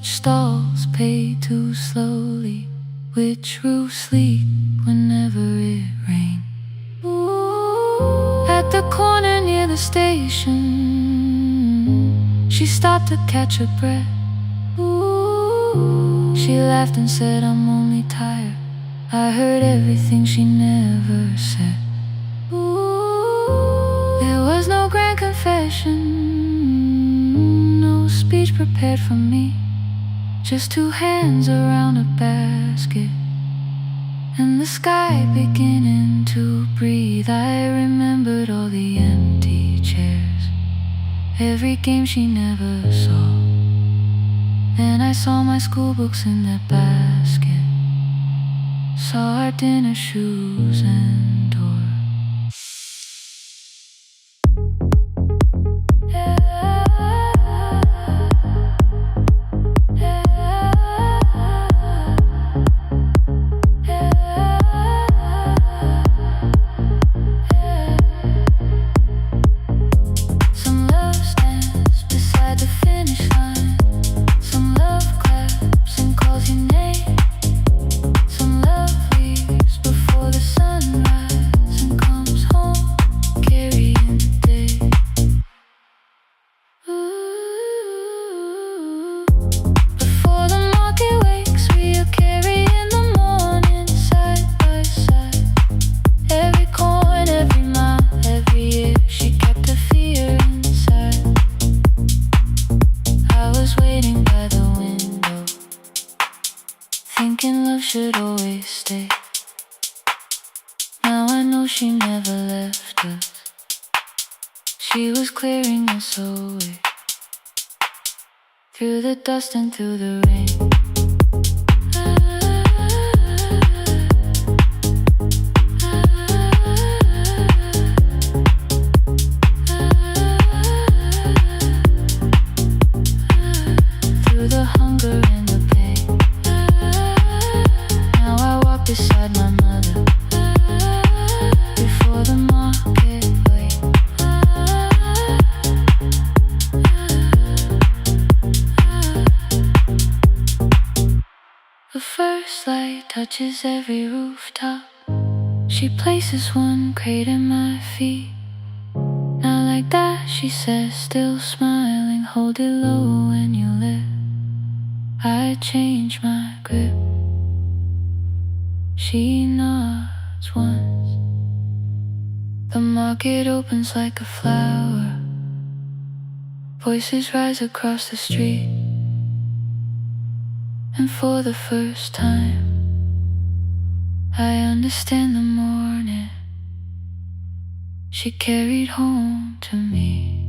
which stalls pay too slowly, which roofs sleep whenever it rains. At the corner near the station, she stopped to catch her breath. She laughed and said, I'm only tired. I heard everything she never said. There was no grand confession, no speech prepared for me, just two hands around a basket and the sky beginning to breathe. I remembered all the empty chairs, every game she never saw. Then I saw my school books in that basket, saw our dinner shoes and door. Thinking love should always stay. Now I know she never left us. She was clearing us away, through the dust and through the rain. Through the hunger and the pain. Now I walk beside my mother, before the market wait. The first light touches every rooftop. She places one crate at my feet. Now like that, she says, still smiling, hold it low when you live. I change my grip. She nods once. The market opens like a flower. Voices rise across the street. And for the first time, I understand the morning she carried home to me.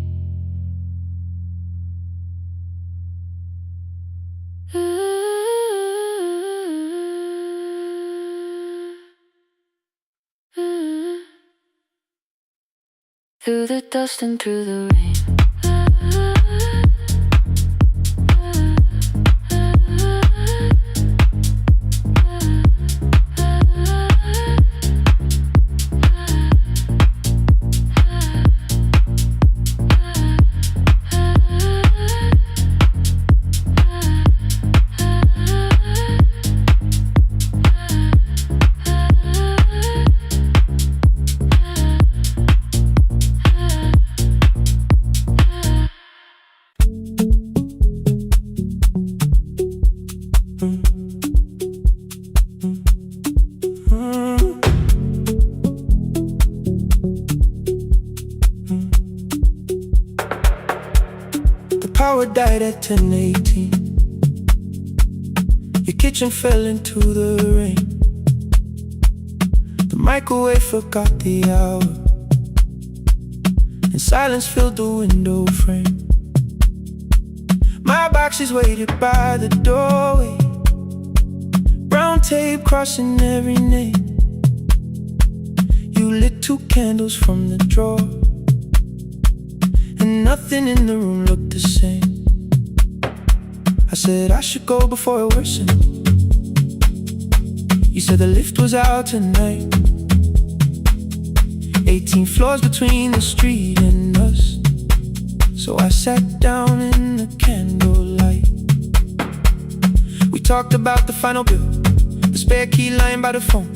Through the dust and through the rain. Power died at 10:18. Your kitchen fell into the rain. The microwave forgot the hour, and silence filled the window frame. My boxes waited by the doorway, brown tape crossing every name. You lit two candles from the drawer, and nothing in the room looked the same. I said I should go before it worsened. You said the lift was out tonight. 18 floors between the street and us. So I sat down in the candlelight. talked about the final bill, the spare key lying by the phone,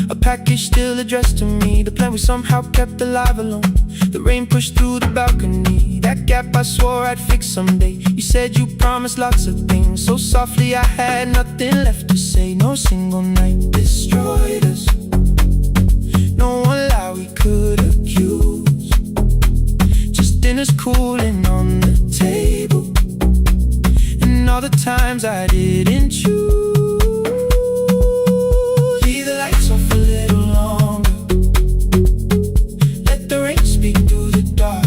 a package still addressed to me, the plan we somehow kept alive alone. The rain pushed through the balcony, that gap I swore I'd fix someday. You said you promised lots of things, so softly I had nothing left to say. No single night destroyed us, no one lie we could accuse, just dinners cooling on the table, and all the times I didn't choose. Leave the lights off a little longer, let the rain speak through the dark.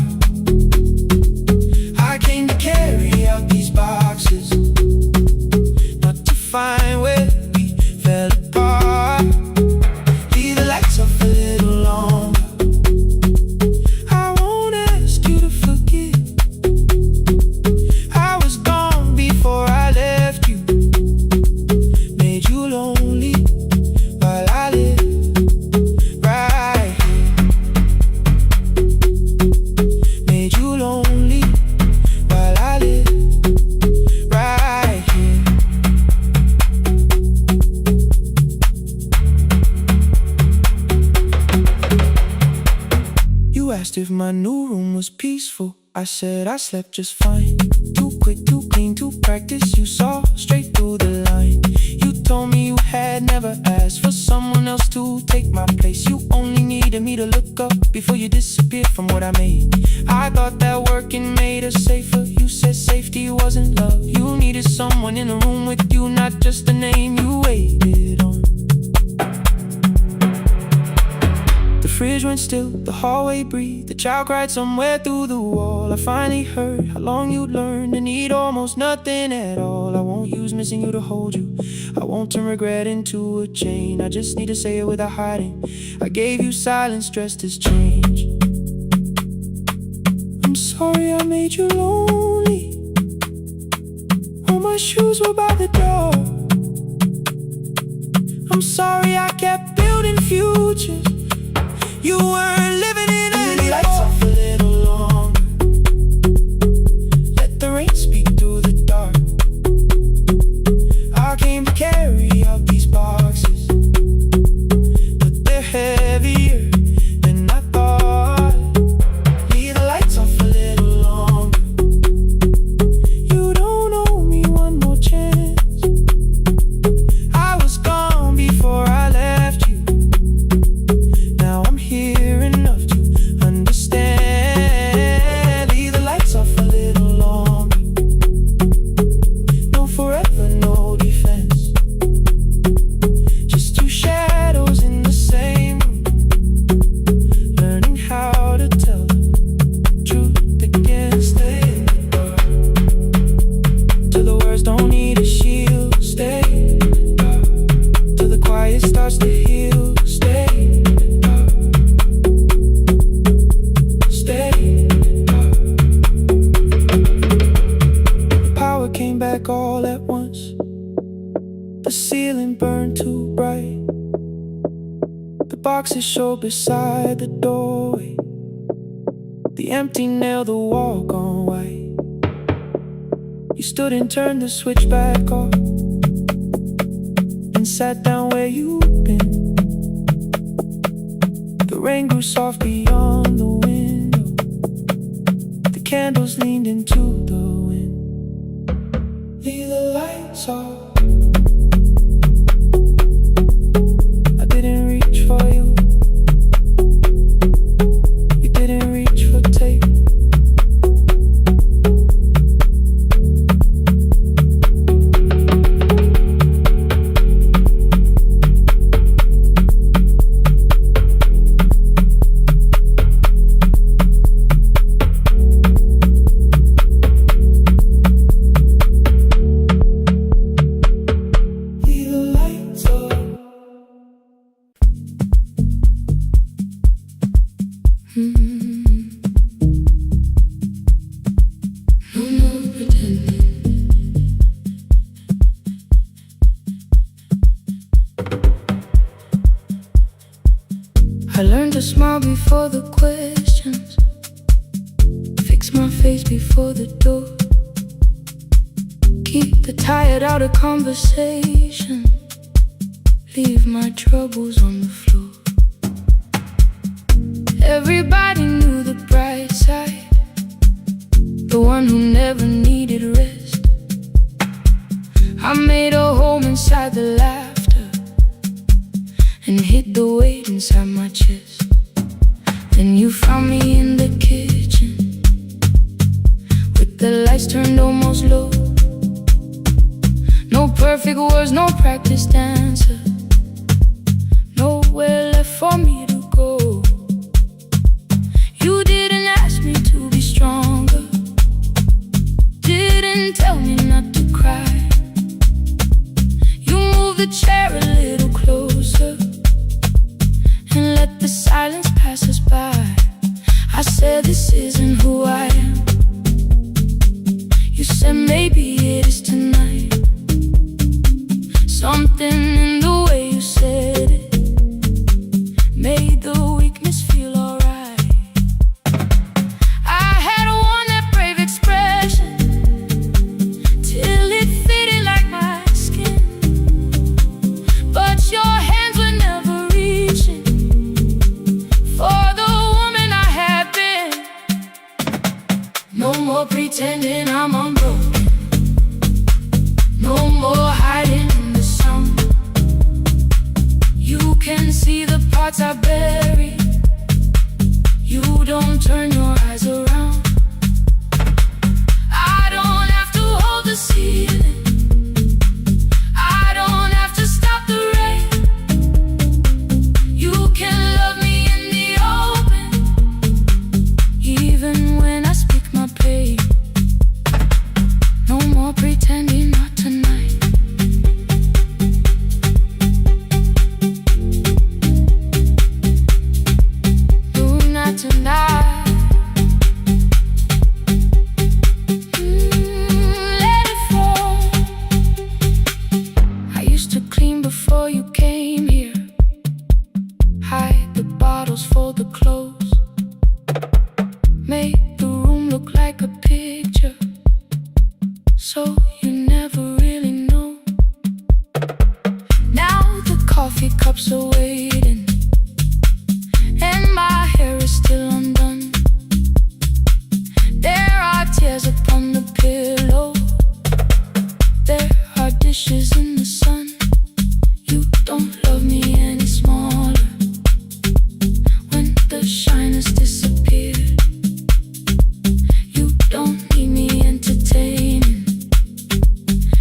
I came to carry out these boxes, not to find where we fell apart. Leave the lights off a little longer, I won't ask you to forget. I was gone before I left you, made you lonely while I live right here, made you lonely while I live right here. You asked if my new room was peaceful, I said I slept just fine. Too quick, too clean, too practiced, you saw straight through the line. You told me you had never asked for someone else to take my place. You only needed me to look up before you disappeared from what I made. I thought that working made us safer. You said safety wasn't love. You needed someone in the room with you, not just the name you waited on. The fridge went still, the hallway breathed, the child cried somewhere through the wall. I finally heard how long you'd learned to need almost nothing at all. I won't use missing you to hold you, I won't turn regret into a chain. I just need to say it without hiding, I gave you silence dressed as change. I'm sorry I made you lonely, all my shoes were by the door. I'm sorry I kept building futures you weren't living in anymore. Lights off a little longer, let the rain speak through the dark. I came to carry out these boxes, but they're heavier than I thought. Leave the lights off a little longer, you don't owe me one more chance. I was gone before I left you, now I'm here enough to understand. Leave the lights off a little longer, no forever, no defense, just two shadows in the same room, learning how to tell the truth against it. Till the words don't need a shield, stay till the quiet starts to heal, stay. Came back all at once, the ceiling burned too bright, the boxes showed beside the doorway, the empty nail, the wall gone white. You stood and turned the switch back off, and sat down where you'd been. The rain grew soft beyond the window, the candles leaned into the wind. Leave the lights off, I didn't reach for you, you didn't reach for tape. I learned to smile before the questions, fix my face before the door, Keep the tired out of conversation. Leave my troubles on the floor. Everybody knew the bright side, the one who never needed rest. I made a home inside the laughter and hid the weight inside my chest. Then you found me in the kitchen with the lights turned almost low. No perfect words, no practice dancer, nowhere left for me to go. You didn't ask me to be stronger, didn't tell me not to cry. You moved the chair a little closer and let the silence pass us by. I said this isn't who I am. You said maybe it is tonight. Something in the way you said it made the weakness feel alright. I had worn that brave expression till it fitted like my skin, but your hands were never reaching for the woman I had been. No more pretending I'm unbroken, no more hiding. You can see the parts I bury. You don't turn your eyes around. I don't have to hold the ceiling, I don't have to stop the rain. You can love me in the open, even when I speak my pain. No more pretending, not tonight. Tonight, let it fall. I used to clean before you came here, hide the bottles, fold the clothes, make the room look like a picture, so you never really know. Now the coffee cups are waiting and my hair is still undone. There are tears upon the pillow, there are dishes in the sun. You don't love me any smaller when the shine has disappeared. You don't need me entertaining,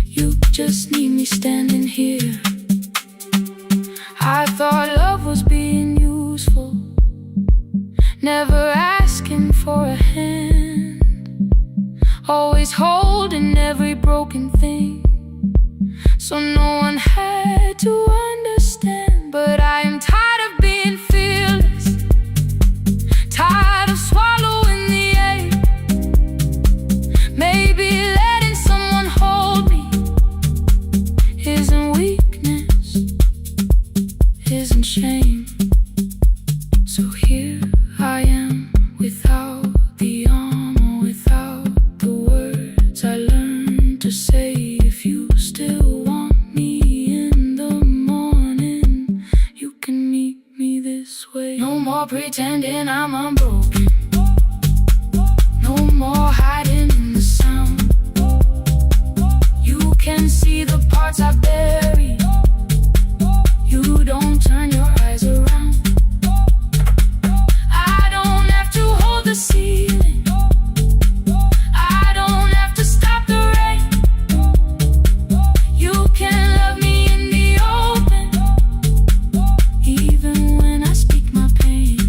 you just need me standing here. I thought love was being useful, never asking for a hand, always holding every broken thing, so no one had to understand. But I am tired of being fearless, tired of swallowing the ache. Maybe letting someone hold me isn't weakness, isn't shame. So here I am, without the armor, without the words I learned to say. If you still want me in the morning, you can meet me this way. No more pretending I'm unbroken, no more hiding in the sound. You can see the parts I bury. You don't turn your eyes around. The ceiling, I don't have to stop the rain. You can love me in the open, even when I speak my pain.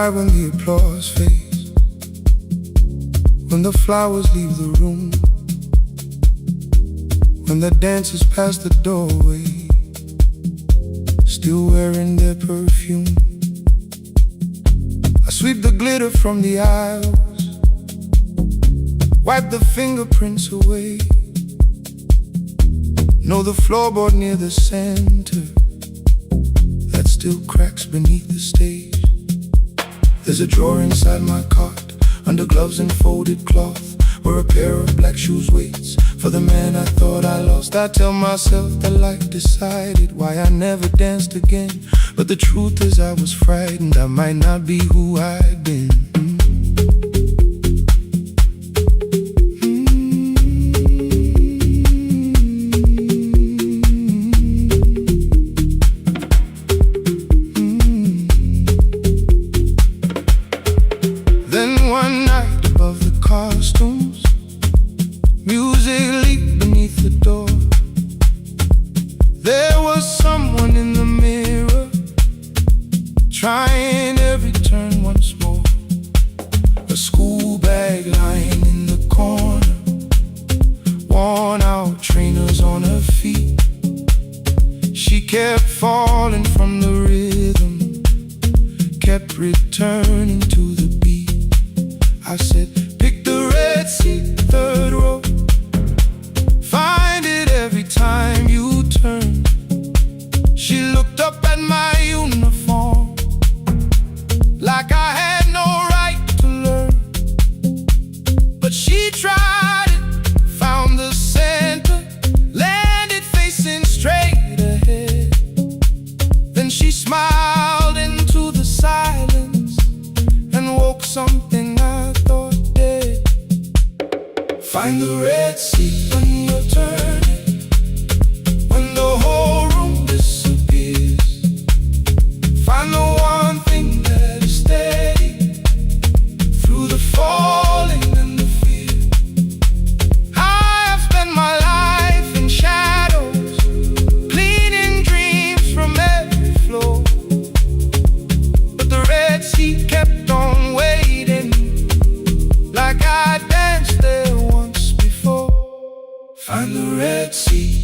night when the applause fades, when the flowers leave the room, when the dancers pass the doorway, still wearing their perfume. I sweep the glitter from the aisles, wipe the fingerprints away. Know the floorboard near the center that still cracks beneath the stage. There's a drawer inside my cart, under gloves and folded cloth, where a pair of black shoes waits for the man I thought I lost. I tell myself that life decided why I never danced again, but the truth is I was frightened I might not be who I'd been. Then one night above the costumes, music leaked beneath the door. There was someone in the mirror, trying every turn once more. A school bag lying in the corner, worn out trainers on her feet. She kept falling from the rhythm, kept returning to the beat. I said, pick the red seat, third row, find it every time you turn. She looked up at my uniform like I had no right to learn, but she tried it, found the center, landed facing straight ahead. Then she smiled into the silence and woke something I thought dead. Find the red seat when you're turning, when the whole room disappears. Find the one thing that is steady through the falling and the fear. I have spent my life in shadows, cleaning dreams from every floor, but the red seat kept on waiting, like I danced there once before. Find the red seat,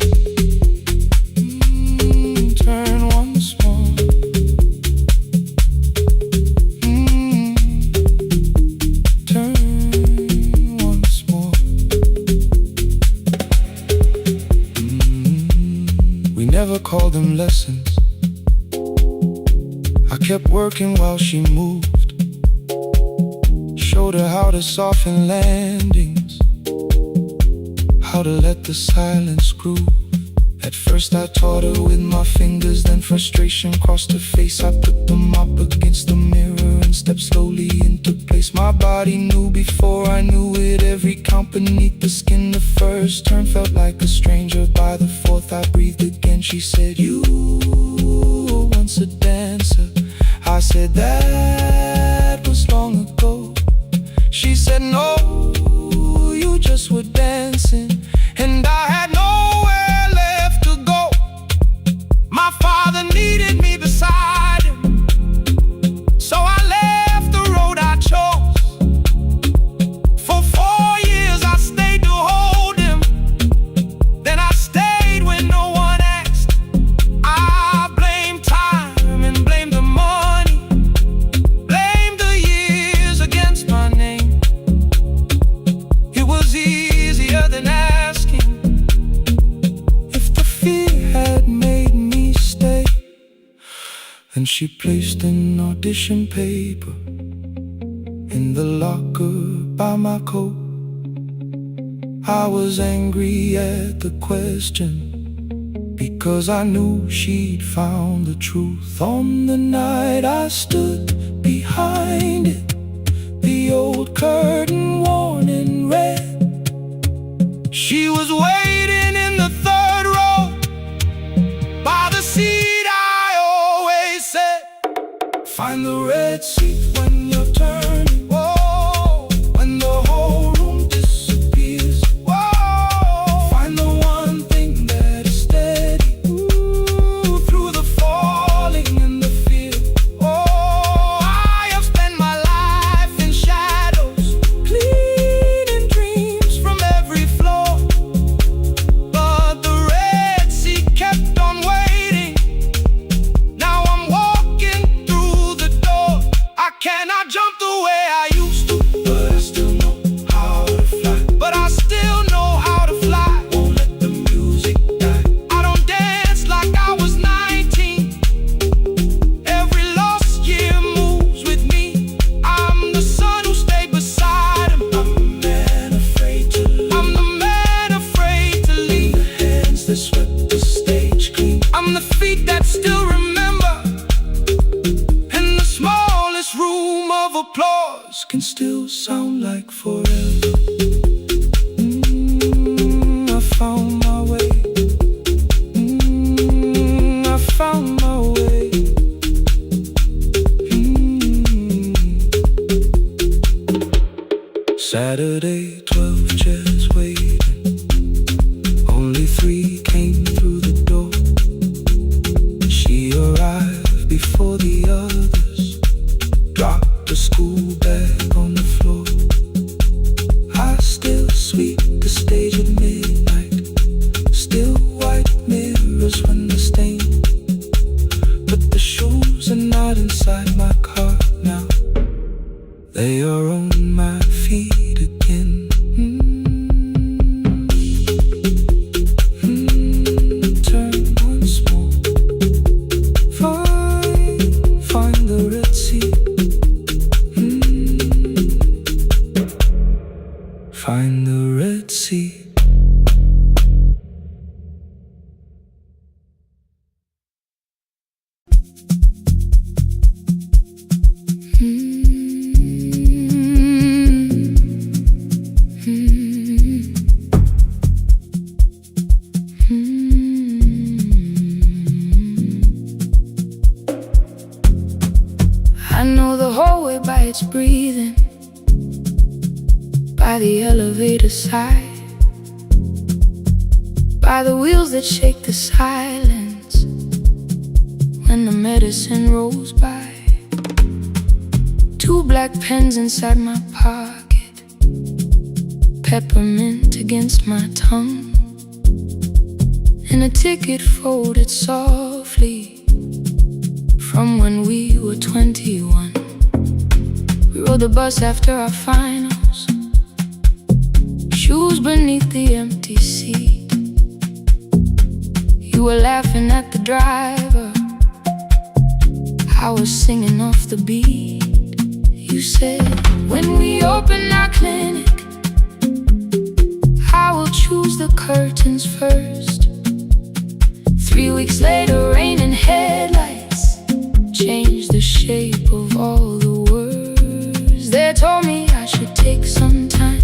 turn once more. Turn once more. We never called them lessons. I kept working while she moved, showed her how to soften landings, how to let the silence groove. At first I taught her with my fingers, then frustration crossed her face. I put them up against the mirror and stepped slowly into place. My body knew before I knew it, every count beneath the skin. The first turn felt like a stranger, by the fourth I breathed again. She said, you were once a dancer. I said, that was long ago. She said, no, you just were dancing, and I had nowhere left to go. My father needed me beside him, so I left the road I chose. For 4 years I stayed to hold him, then I stayed when no one asked. I blamed time and blamed the money, blamed the years against my name. It was easier than asking if the fear had made me stay. Then she placed an audition paper in the locker by my coat. I was angry at the question, because I knew she'd found the truth. On the night I stood behind it, the old curtain worn in red. She was waiting in the third row, by the seat I always said. Find the red seat when you're turning, whoa, when the whole room disappears. Whoa, find the one thing that is steady, through the falling and the fear. Oh, I have spent sound like forever. I found my way. I found my way. Saturday, 12 chairs waiting. Only 3 came through the door. She arrived before the others. Dropped the school bag on the floor. I still sweep the stage at midnight. Still white mirrors when the stain. But the shoes are not inside my car now. They are on my feet again. Turn once more. Find the Red Sea. Find the Red Sea. I know the hallway by its breathing, by the elevator side, by the wheels that shake the silence when the medicine rolls by. 2 black pens inside my pocket, peppermint against my tongue, and a ticket folded softly from when we were 21. We rode the bus after our finals, shoes beneath the empty seat. You were laughing at the driver, I was singing off the beat. You said, when we open our clinic, I will choose the curtains first. 3 weeks later, rain and headlights changed the shape of all the words. They told me I should take some time.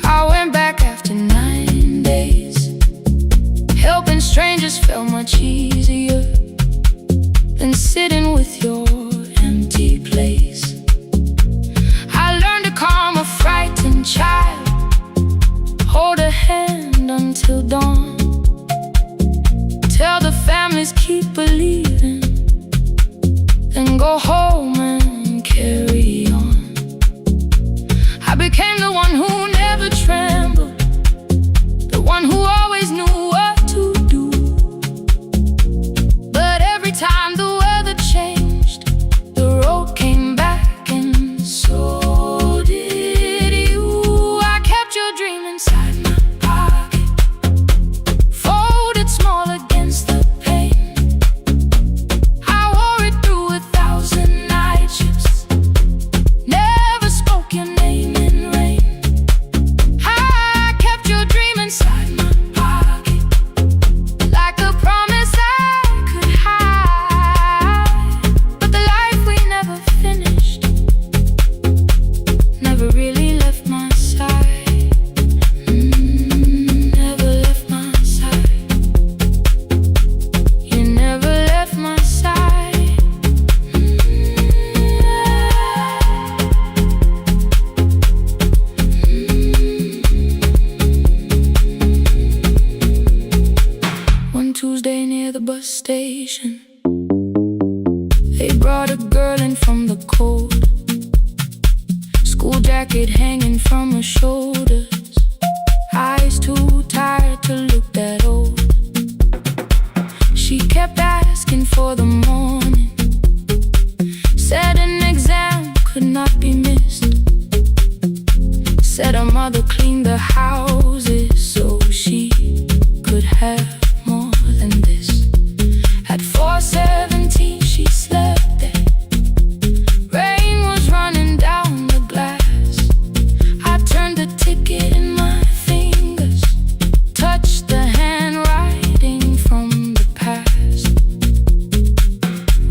I went back after 9 days. Helping strangers felt much easier than sitting with your empty place. I learned to calm a frightened child, hold a hand until dawn, tell the families keep believing, then go home and carry on. I became the one who never trembled, the one who always knew what to do. But every time the weather changed, the road came back, and so did you. I kept your dream inside my pocket, folded small against the pain. I wore it through 1,000 night shifts, never spoke your name in rain. I kept your dream inside my pocket, like a promise I could hide. But the life we never finished never really left my side. Never left my side. You never left my side. One Tuesday near the bus station, they brought a girl in from the cold, school jacket hanging from her shoulders, eyes too tired to look that old. She kept asking for the morning, said an exam could not be missed, said her mother cleaned the houses so she could have more than this. At 4:17 she slept there, rain was running down the glass. I turned the ticket in my fingers, touched the handwriting from the past.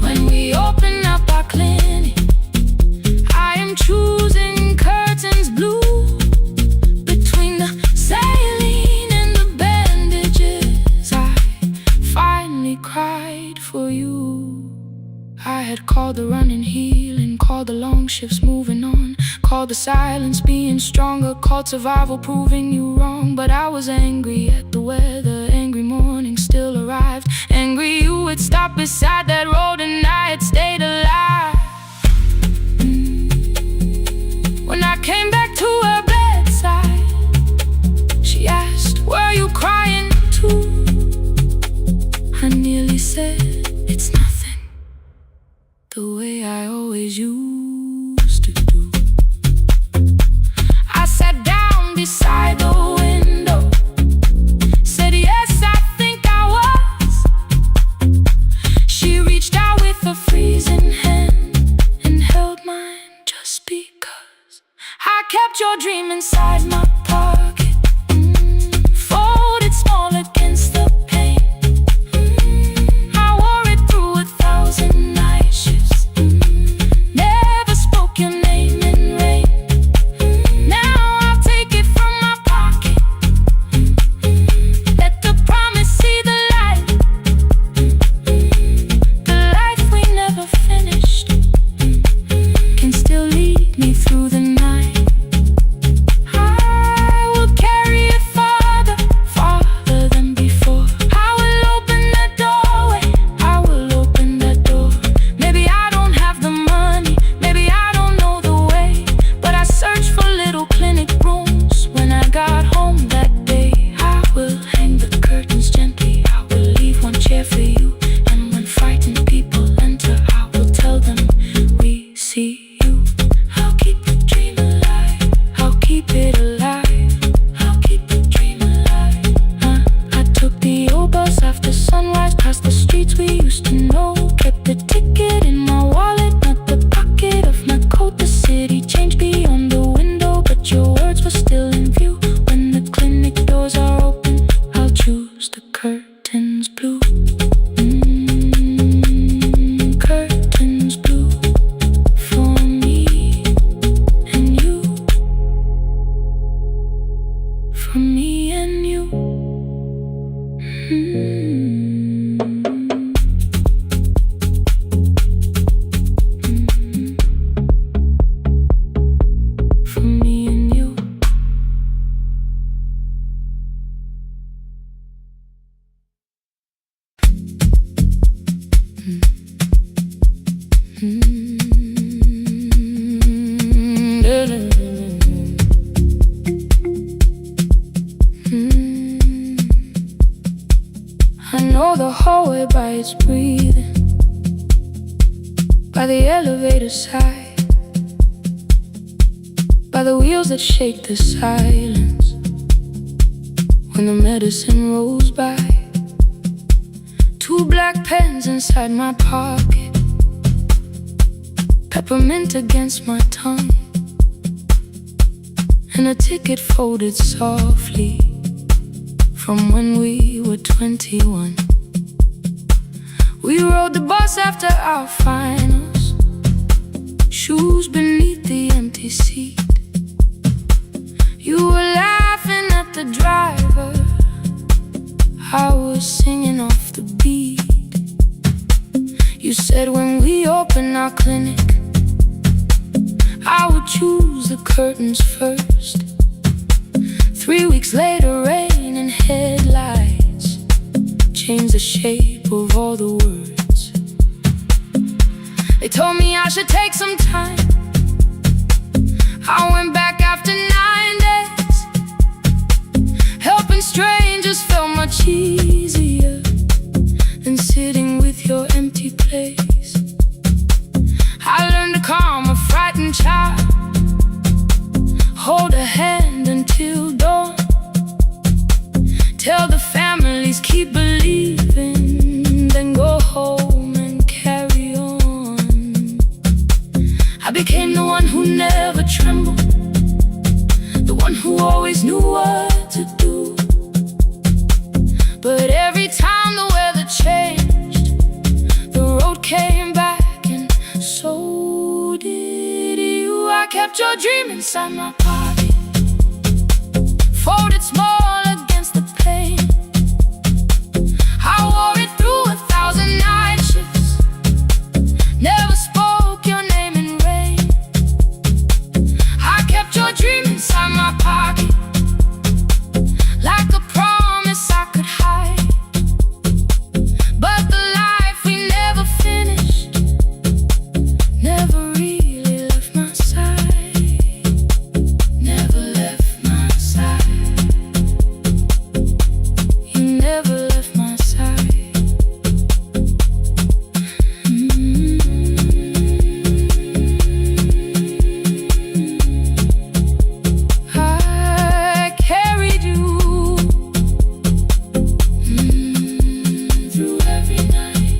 When we open up our clinic, I am choosing silence, being stronger, called survival, proving you wrong. But I was angry at the weather, angry morning still arrived. Angry you would stop beside that road and I had stayed alive. When I came back to her bedside, she asked, were you crying too? I nearly said, it's nothing, the way I always used to do. I sat down beside the window, said yes, I think I was. She reached out with a freezing hand and held mine just because I kept your dream inside my pocket, folded small against the pain. I wore it through 1,000 night shifts, never spoke your name in rain. Now I'll take it from my pocket, let the promise see the light, the life we never finished can still lead me through the night. I will carry it farther, farther than before. I will open that doorway, I will open that door. Maybe I don't have the money, maybe I don't know the way, but I searched for little clinic rooms. When I got home that day, I will hang the curtains gently, I will leave one chair for you. And when frightened people enter, I will tell them, we see you. I'll keep the dream alive, I'll keep it alive, I'll keep the dream alive. I took the old bus after sunrise, past the streets we used to know. Kept the ticket in my wallet, not the pocket of my coat. The city changed beyond the window, but your words were still in view. When the clinic doors are open, I'll choose the curtains blue. Curtains blue for me and you, for me and you. For me and you. I know the hallway by its breathing, by the elevator side, by the wheels that shake the silence when the medicine rolls by. 2 black pens inside my pocket, peppermint against my tongue, and a ticket folded softly from when we were 21. We rode the bus after our finals, shoes beneath the empty seat. You were laughing at the driver, I was singing off the beat. You said when we open our clinic, I would choose the curtains first. 3 weeks later, rain and headlights changed the shape of all the words. They told me I should take some time. I went back after 9 days. Helping strangers felt much easier than sitting with your empty place. I learned to calm a frightened child, hold a hand until dawn, tell the families keep believing, then go home and carry on. I became the one who never trembled, the one who always knew what to do. But every time the weather changed, the road came back, and so did you. I kept your dream inside my pocket, folded small against the pain. I wore it through 1,000 night shifts, never spoke your name in rain. I kept dream inside my pocket, like a promise I could hide. But the life we never finished never really left my side. Never left my side. You never left my side. I carried you through every night.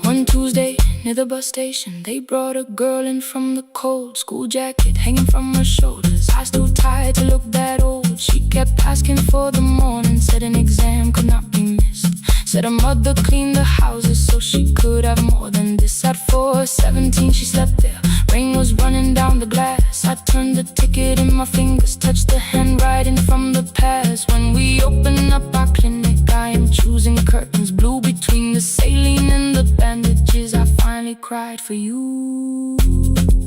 One Tuesday near the bus station, they brought a girl in from the cold. School jacket hanging from her shoulders, eyes too tired to look that old. She kept asking for the morning, said an exam could not be missed. Said her mother cleaned the houses so she could have more than this. At 4:17 she slept there, rain was running down the glass. I turned the ticket in my fingers, touched the handwriting from the past. When we open up our clinic, I am choosing curtains blue between the saline and the bandages. I finally cried for you.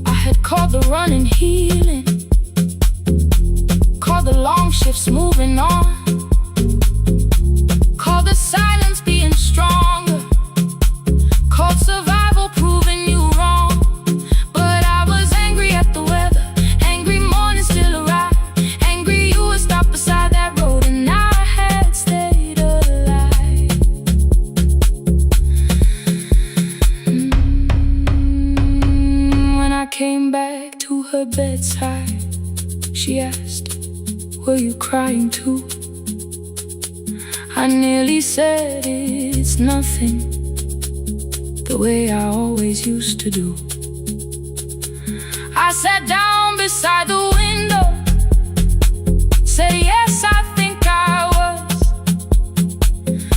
I had called the running healing, called the long shifts moving on, called the silence being stronger, called survival proving you wrong. But I was angry at the weather, angry morning still arrived, angry you were stopped beside that road and I had stayed alive. When I came back to her bedside, she asked, were you crying too? I nearly said it's nothing, the way I always used to do. I sat down beside the window, said yes, I think I was.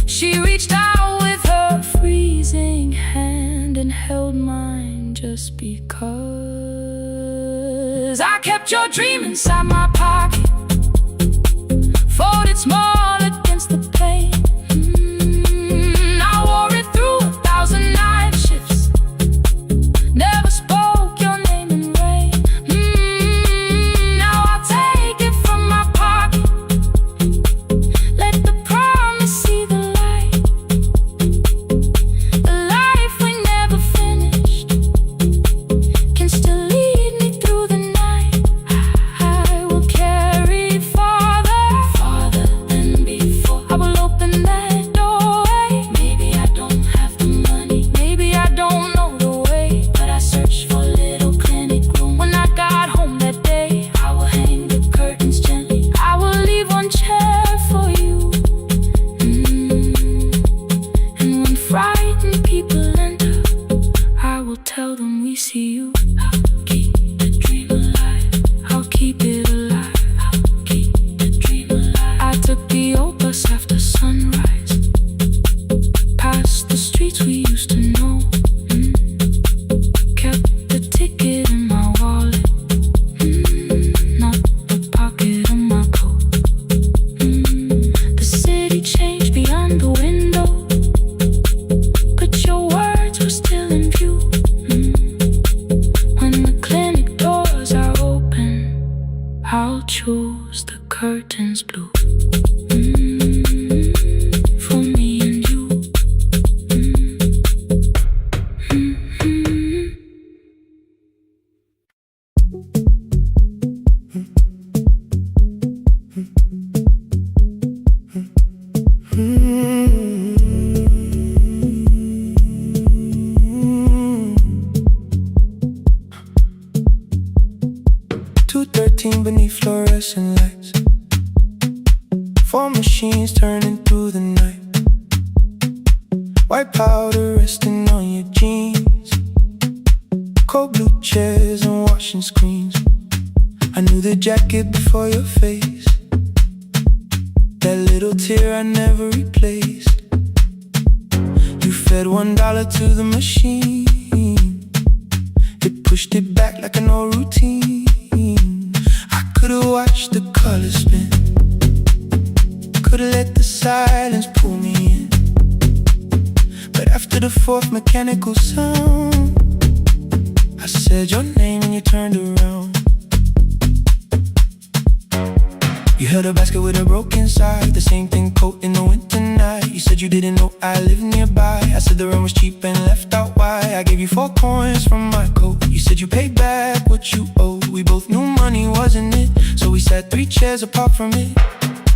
She reached out with her freezing hand and held mine just because. I kept your dream inside my pocket, folded small against the pain. I wore it through 1,000 night shifts, never spoke your name in rain. Now I'll take it from my pocket, let the promise see the light. The life we never finished can still lead me through the night. I will carry farther than before. I will open that doorway. Maybe I don't have the money, maybe I don't know the way, but I searched for a little clinic room. When I got home that day, I will hang the curtains gently, I will leave one chair for you. And when frightened people enter, I will tell them we see you. I'll keep the dream alive, I'll keep it alive, I'll keep the dream alive. I took the old bus after sunrise, past the streets we used to know. Kept the ticket in my wallet, not the pocket of my coat. The city changed beyond the window, but your words were still in view. When the clinic doors are open, I'll choose the curtains blue. For me and you. 2:13 beneath fluorescent lights, 4 machines turning through the night. White powder resting on your jeans, cold blue chairs and washing screens. I knew the jacket before your face, that little tear I never replaced. You fed $1 to the machine, it pushed it back like an old routine. I could've watched the colors spin, could've let the silence pull me in. But after the 4th mechanical sound, I said your name and you turned around. You held a basket with a broken side, the same thing coat in the winter night. You said you didn't know I lived nearby. I said the rent was cheap and left out why. I gave you 4 coins from my coat. You said you paid back what you owed. We both knew money wasn't it, so we sat 3 chairs apart from it.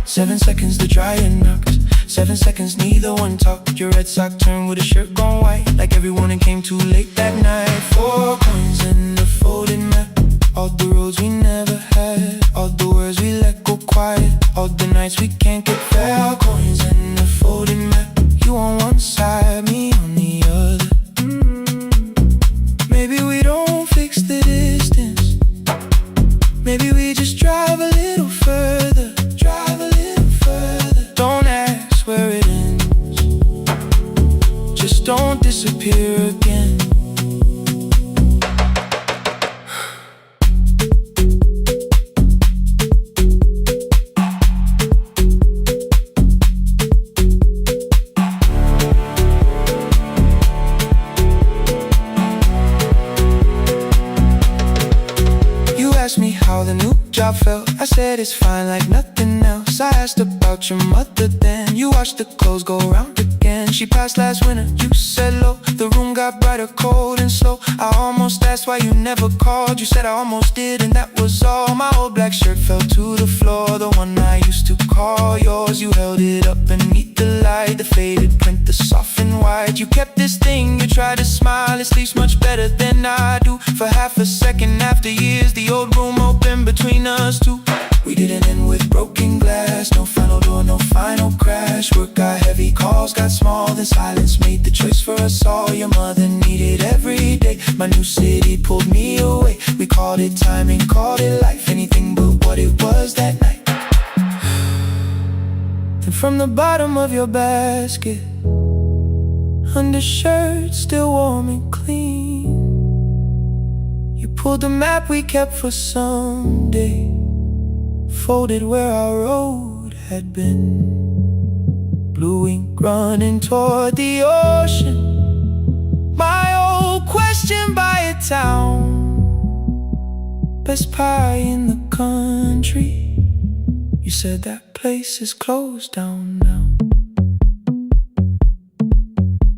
7 seconds the dryer knocked, 7 seconds neither one talked. Your red sock turned with a shirt gone white, like everyone and came too late that night. 4 coins in the folded map, all the roads we never had, all the words we let go quiet, all the nights we can't get back. Coins in the folded map, you on one side, me on the other. Maybe we don't fix the distance, maybe we just drive a little further, drive a little further. Don't ask where it ends, just don't disappear again. How the new job felt, I said it's fine like nothing else. I asked about your mother then, you watched the clothes go round again. She passed last winter, you said low, the room got brighter, cold and slow. I almost asked why you never called, you said I almost did and that was all. My old black shirt fell to the floor, the one I used to call yours. You held it up beneath the light, the faded print, the softened white. You kept this thing, you tried to smile, it sleeps much better than I do. For half a second after years, the old room opened between us two. We didn't end with broken glass, no final door, no final crash. Work got heavy, calls got small, then silence made the choice for us all. Your mother needed every day, my new city pulled me away. We called it timing, called it life, anything but what it was that night. Then from the bottom of your basket, undershirt still warm and clean, you pulled the map we kept for someday, folded where our road had been. Blue ink running toward the ocean, my old question by a town, best pie in the country. You said that place is closed down now.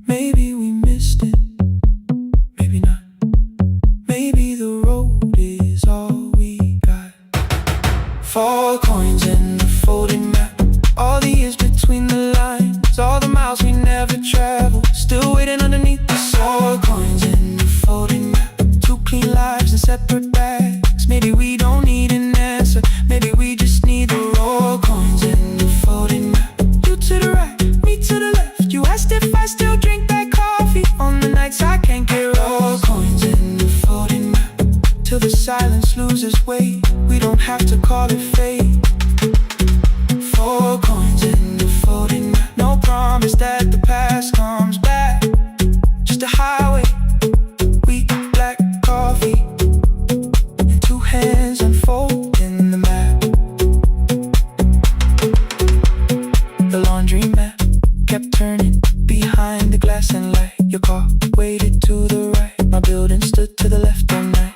Maybe we missed it, maybe not. Maybe the road is all we got. 4 coins in the folded map, all the years between the lines, all the miles we never traveled, still waiting underneath the 4 coins in the folded map. 2 clean lives in separate bags. Maybe we don't need an answer, maybe we just need the raw coins in the folded map. You to the right, me to the left. You asked if I still drink that coffee on the nights I can't get raw coins in the folded map. Till the silence loses weight, we don't have to call it fate. 4 coins in the folded map, no promise that the past comes back, just a highway, weak black coffee, and 2 hands unfolding the map. The laundry mat kept turning behind the glass and light. Your car waited to the right, my building stood to the left all night.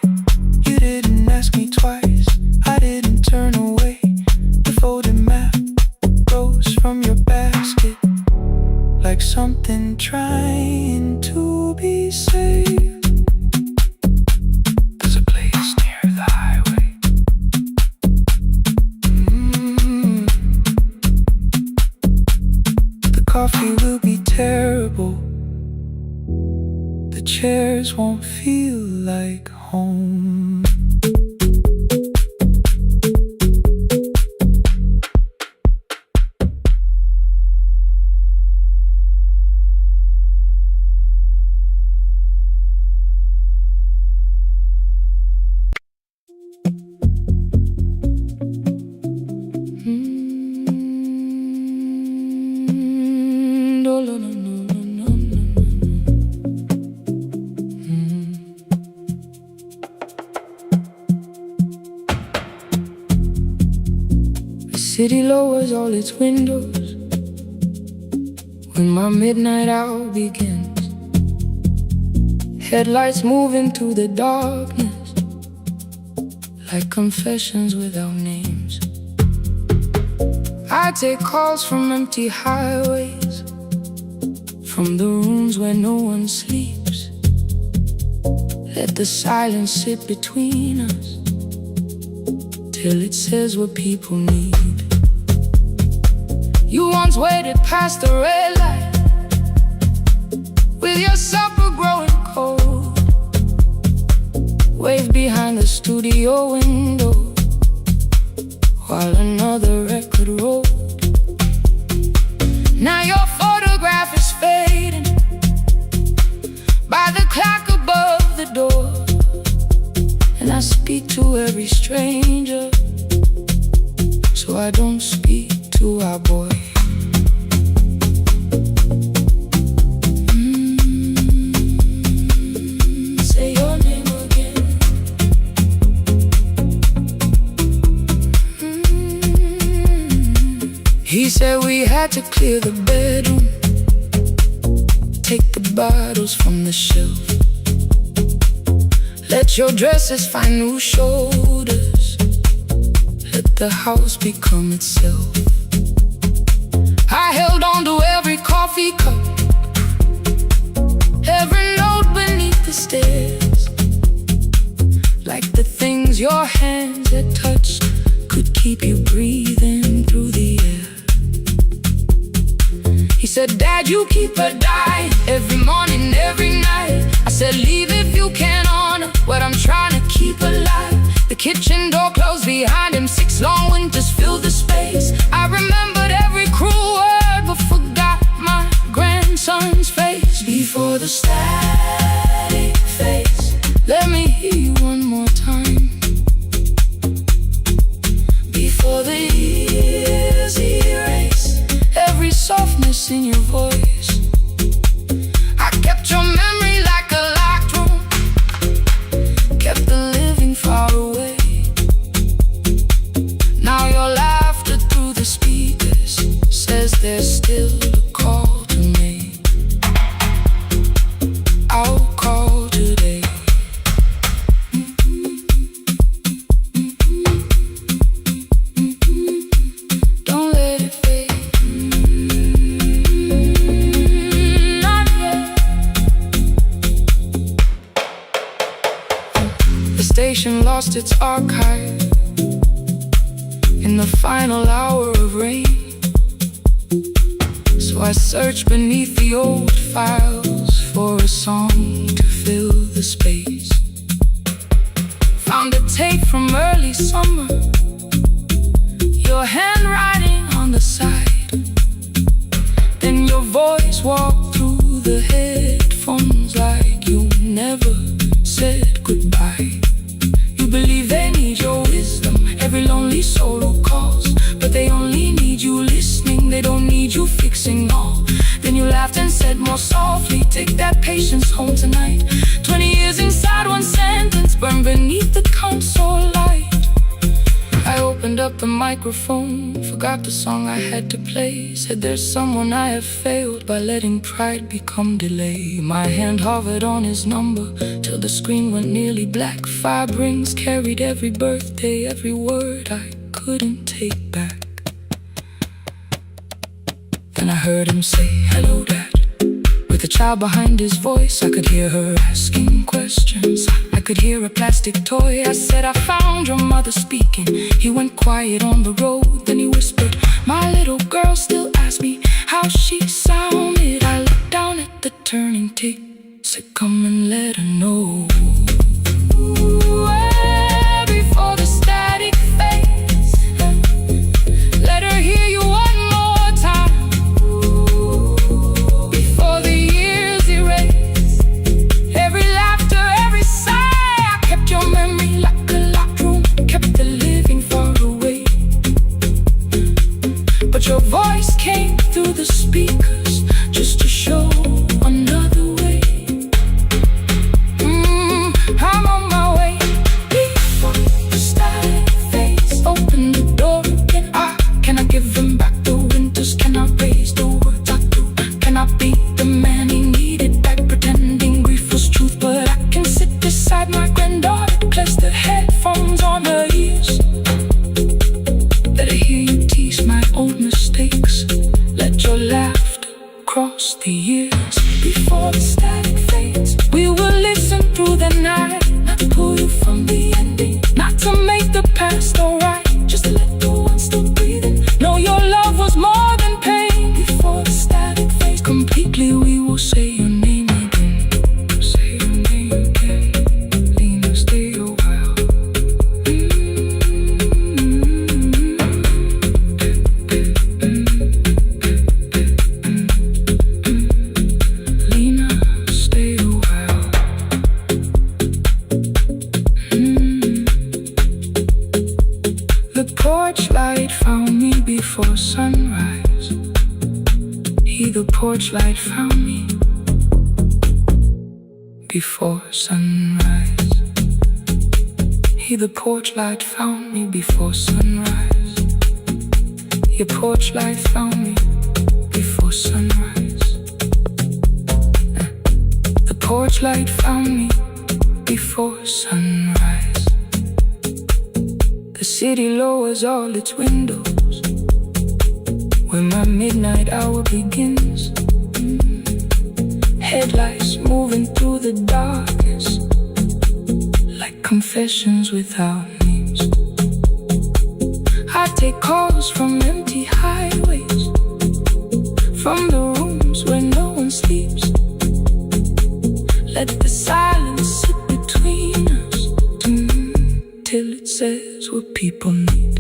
You didn't ask me twice, I didn't turn away. The folded map rose from your basket, like something trying to be saved. There's a place near the highway. The coffee will be terrible, the chairs won't feel like home. City lowers all its windows when my midnight hour begins. Headlights moving through the darkness like confessions without names. I take calls from empty highways, from the rooms where no one sleeps. Let the silence sit between us till it says what people need. You once waited past the red light with your supper growing cold, waved behind the studio window while another record rolled. Now your photograph is fading by the clock above the door, and I speak to every stranger, so I don't speak to our boy. Say your name again. He said we had to clear the bedroom, take the bottles from the shelf, let your dresses find new shoulders, let the house become itself. I held on to every coffee cup, every note beneath the stairs, like the things your hands had touched could keep you breathing through the air. He said, Dad, you keep her dying every morning, every night. I said, leave if you can honor what I'm trying to keep alive. The kitchen door closed behind him, 6 long winters filled the space. I remembered every cruel word but forgot my grandson's face. Before the static fades, let me hear you one more time. Before the years erase every softness in your voice, I kept your memory like a locked room, kept the living far away. Now your laughter through the speakers says there's still a call to make. I'll call today. Don't let it fade. Not yet. The station lost its archive in the final hour of rain, so I searched beneath the old files for a song to fill the space. Found a tape from early summer, your handwriting on the side, then your voice walked through the headphones like you never said goodbye. You believe they need your wisdom, every lonely soul who calls, but they only need you listening, they don't need you fixing all. Then you laughed and said more softly, take that patience home tonight. 20 years inside one sentence, burned beneath the console light. I opened up the microphone, forgot the song I had to play. Said there's someone I have failed by letting pride become delay. My hand hovered on his number till the screen went nearly black. 5 rings carried every birthday, every word I couldn't take back. Then I heard him say, hello, Dad. With a child behind his voice, I could hear her asking questions. I could hear a plastic toy. I said, I found your mother speaking. He went quiet on the road, then he whispered, my little girl still asks me how she sounded. I looked down at the turning tick, said, come and let her know. Before the static fades, let her hear you one more time. Before the years erase every laughter, every sigh, I kept your memory like a locked room, kept the living far away. But your voice came through the speakers just to show another way. I'm on my way. The porch light found me before sunrise. The porch light found me before sunrise. The porch light found me before sunrise. Your porch light found me before sunrise. The porch light found me before sunrise. The city lowers all its windows when my midnight hour begins. Headlights moving through the darkness like confessions without names. I take calls from empty highways, from the rooms where no one sleeps. Let the silence sit between us till it says what people need.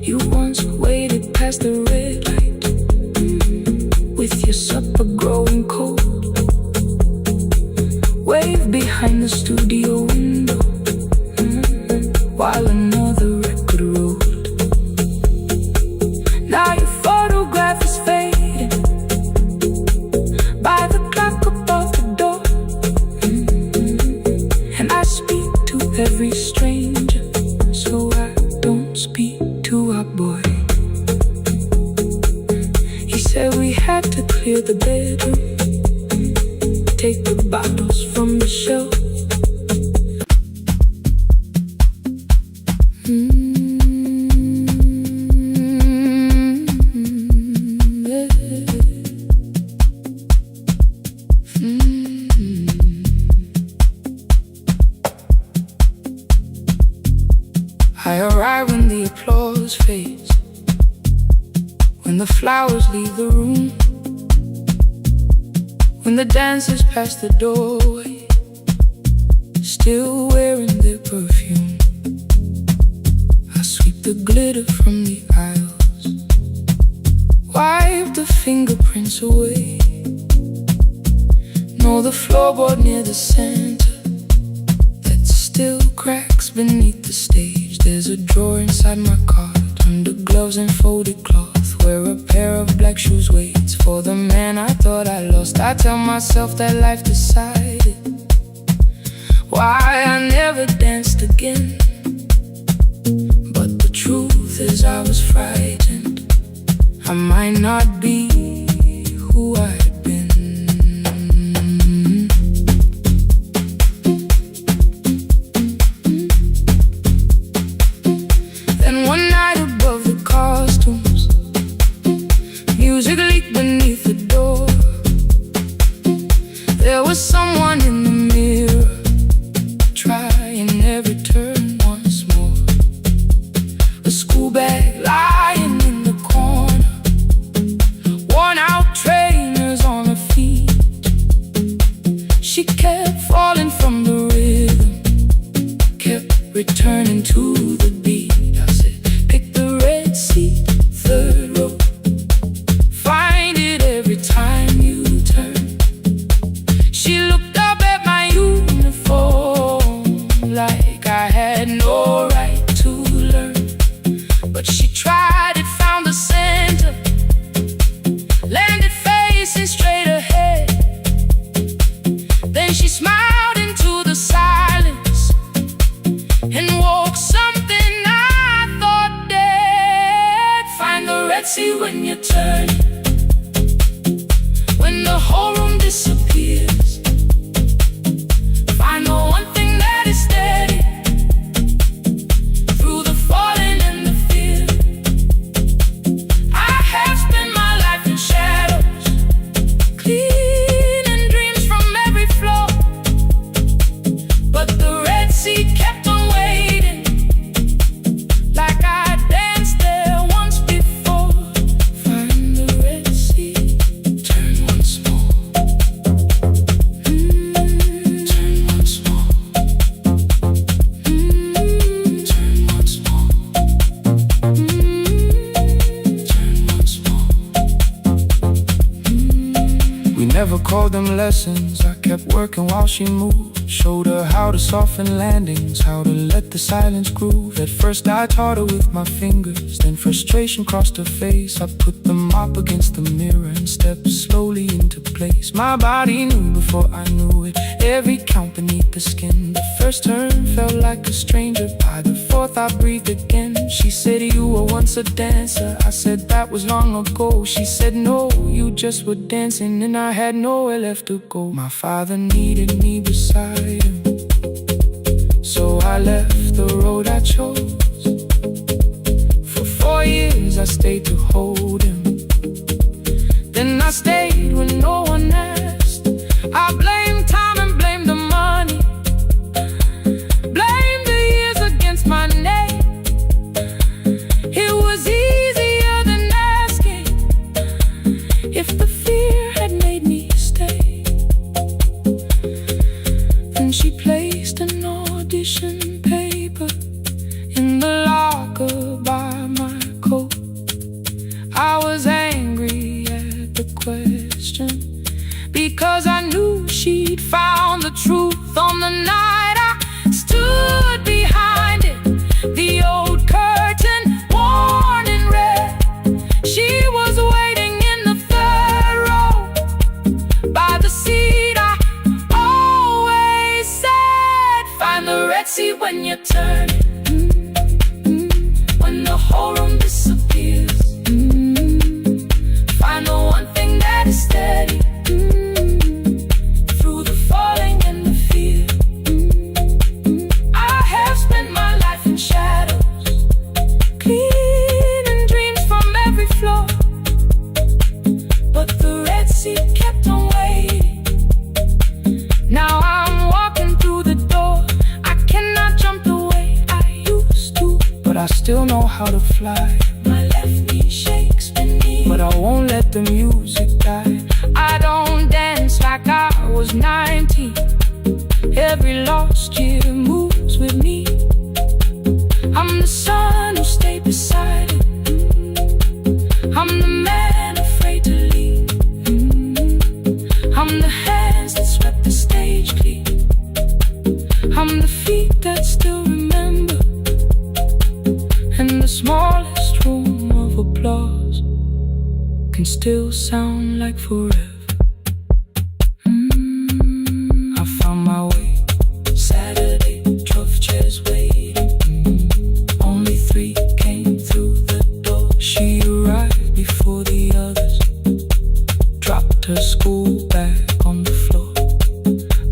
You once waited past the red light with your supper growing cold. Wave behind the studio window while another record rolled. Now your photograph is fading by the clock above the door. And I speak to every stranger, so I don't speak to our boy. He said we had to clear the bedroom, take the bottles from the shelf. I arrive when the applause fades, when the flowers leave the room, when the dancers pass the doorway, still wearing their perfume. I sweep the glitter from the aisles, wipe the fingerprints away. Know the floorboard near the center that still cracks beneath the stage. There's a drawer inside my cart, under gloves and folded cloth, where a pair of black shoes waits for the man I thought I lost. I tell myself that life decided why I never danced again. But the truth is I was frightened I might not be who I'd been. Then one night above the costumes, music leaked beneath the door. There was someone in the mirror, trying every turn once more. A school bag lying in the corner, worn out trainers on her feet. She kept falling from the rhythm, kept returning to the beat. I said, pick the red seat, third row, find it every time you turn. She looked up at my uniform like I had no right to learn. But she tried it, found the center, landed facing straight ahead. Then she smiled into the silence and woke something I thought dead. Find the red sea when you turn, when the whole room disappears. Find the one thing that is steady through the falling and the fear. I have spent my life in shadows, cleaning dreams from every floor. But the red sea kept on waiting, like I danced there once before. Find the red sea, turn once more. Turn once more. Turn once more. Turn once more. We never called them lessons. I kept working while she moved. Showed her how to soften landings, how to let the silence groove. At first I taught her with my fingers, then frustration crossed her face. I put the mop against the mirror and stepped slowly into place. My body knew before I knew it, every count beneath the skin. The first turn felt like a stranger, by the fourth I breathed again. She said, you were once a dancer. I said, that was long ago. She said, no, you just were dancing, and I had nowhere left to go. My father needed me beside him, so I left the road I chose. For 4 years I stayed to hold him, then I stayed when no one asked. I blamed time and blamed the money, blamed the years against my name. It was easier than asking if the fear had made me stay. Then she placed an audition paper in the locker by my coat. I was angry at the question, because I knew she'd found the truth on the night I stood behind it. The old curtain, worn in red. She was waiting in the third row by the seat I always said, find the red seat when you turn it. When the whole room disappears, find the one thing that is steady through the falling and the fear. I have spent my life in shadows, cleaning dreams from every floor, but the red seat kept on waiting. Now I'm walking through the door. I cannot jump the way I used to, but I still know how to fly. My left knee shakes beneath, but I won't let the music die. I don't dance like I was 19. Every lost year moves with me. I'm the son who stayed beside it. I'm the man afraid to leave. I'm the hands that swept the stage clean. I'm the feet that still remember, and the smallest room of applause can still sound like forever. I found my way. Saturday, 12 chairs waiting. Only 3 came through the door. She arrived before the others, dropped her school bag on the floor.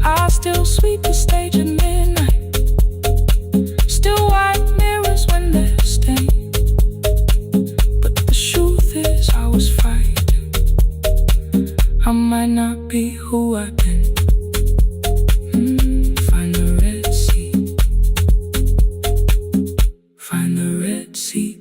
I still sweep the stage at midnight, still wipe mirrors when they're stained. But the truth is I was frightened. I might not be who I've been. Find the red seat. Find the red seat.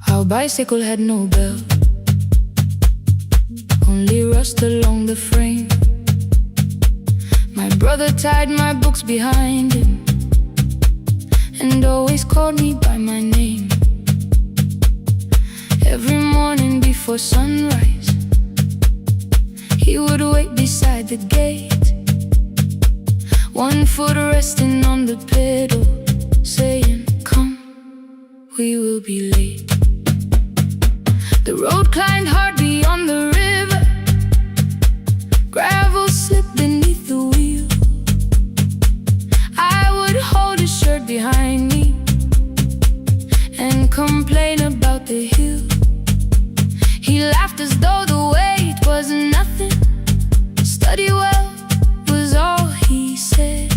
Our bicycle had no bell, only rust along the frame. My brother tied my books behind him and always called me by my name. Every morning before sunrise, he would wait beside the gate, one foot resting on the pedal, saying, come, we will be late. The road climbed hard beyond the river, gravel slipped beneath the wheel. I would hold his shirt behind me and complain about the hill. He laughed as though the weight was nothing. Study well was all he said.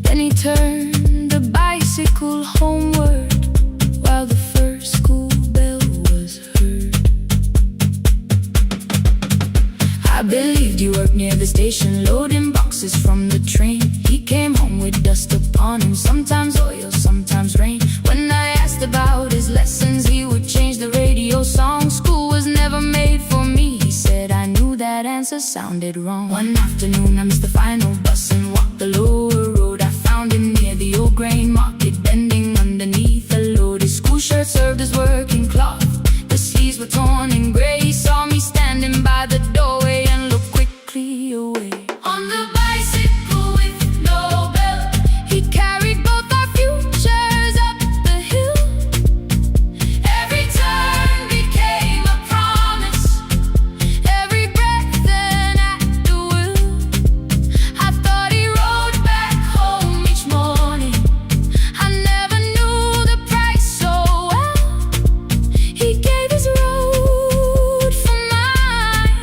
Then he turned the bicycle homeward while the first school bell was heard. I believed you worked near the station, loading boxes from the train. He came home with dust upon him, sometimes oil, sometimes rain. When I asked about his lessons, he would change the radio song. School was never made for me, he said. I knew that answer sounded wrong. One afternoon I missed the final bus and walked the lower road. I found him near the old grain market, bending underneath a load. His school shirt served as working cloth, the sleeves were torn and gray. He saw me standing by the doorway and looked quickly away. On the bicycle with no belt, he carried both our futures up the hill. Every turn became a promise, every breath an act of will. I thought he rode back home each morning, I never knew the price so well. He gave his road for mine,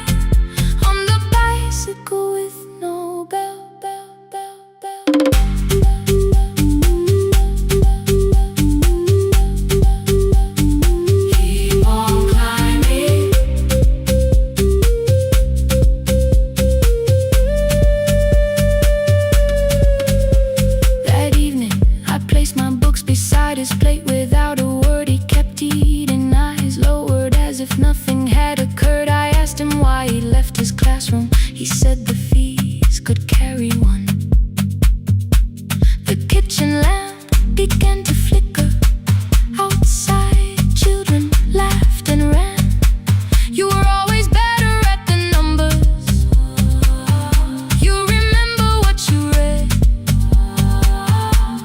on the bicycle with no bell, bell, bell, bell. Keep on climbing. That evening, I placed my books beside his plate. Without a word, he kept eating, eyes lowered as if nothing had occurred. I asked him why he left his classroom. He said the fees could carry one. The kitchen lamp began to flicker. Outside, children laughed and ran. You were always better at the numbers. You remember what you read.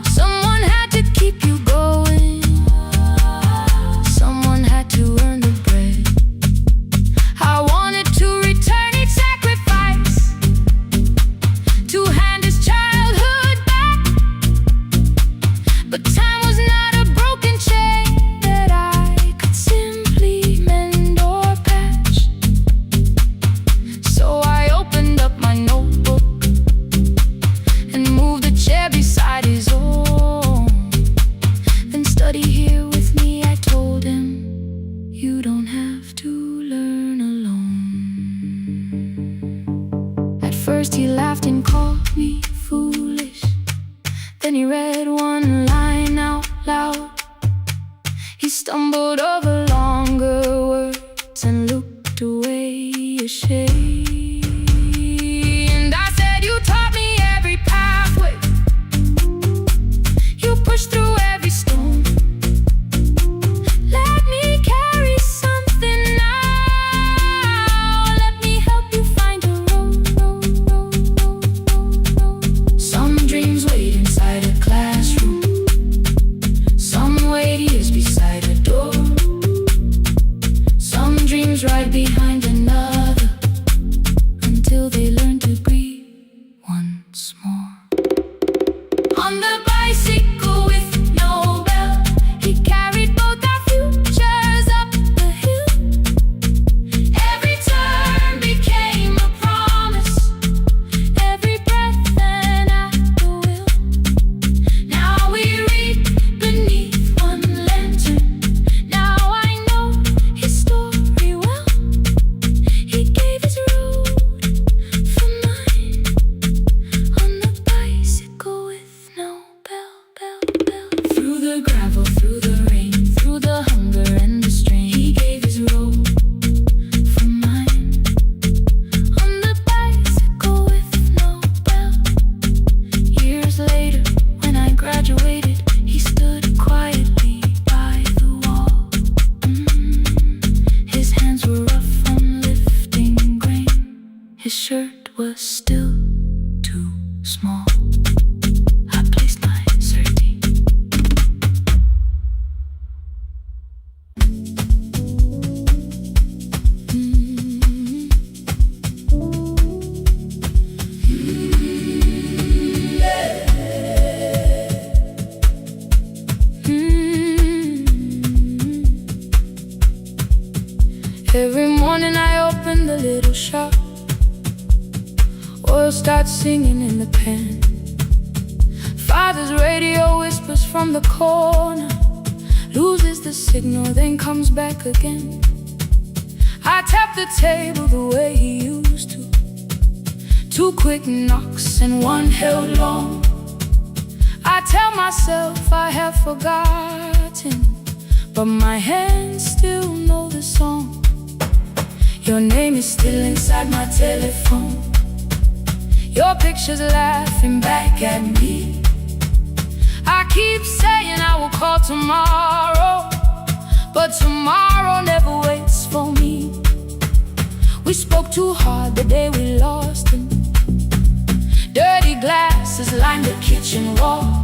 Someone had to keep you going, someone had to earn the bread. I wanted to return each sacrifice, to hand his childhood back. But time was not a broken chain that I could simply mend or patch. So I opened up my notebook and moved the chair beside his own. Then study here with me, I told him. You don't have to learn alone. At first he laughed and called me foolish. Then he read one line out loud. He stumbled over longer words and looked away ashamed. And I said, you taught me every pathway, you pushed through every stone. Let me carry something now, let me help you find a road. Some dreams wait inside a classroom, some wait years beside a door. Some dreams right behind another, until they learn to breathe once more. On the bicycle with no bell, he carried both our futures up the hill. Every turn became a promise, every breath an act of will. Now we read beneath one lantern, now I know his story well. He gave his road for mine, on the bicycle with no bell, bell, bell. Through the gravel, through the rain, through the hunger and the strain, he gave his road for mine, on the bicycle with no bell. Years later, when I graduated, he stood quietly by the wall. His hands were rough from lifting grain, his shirt was still too small. I placed my certainty. Every morning I open the little shop, oil starts singing in the pan. Father's radio whispers from the corner, loses the signal, then comes back again. I tapped the table the way he used to. 2 quick knocks and 1 held long. I tell myself I have forgotten, but my hands still know the song. Your name is still inside my telephone. Your picture's laughing back at me. I keep saying I will call tomorrow, but tomorrow never waits for me. We spoke too hard the day we lost him. Dirty glasses lined the kitchen wall.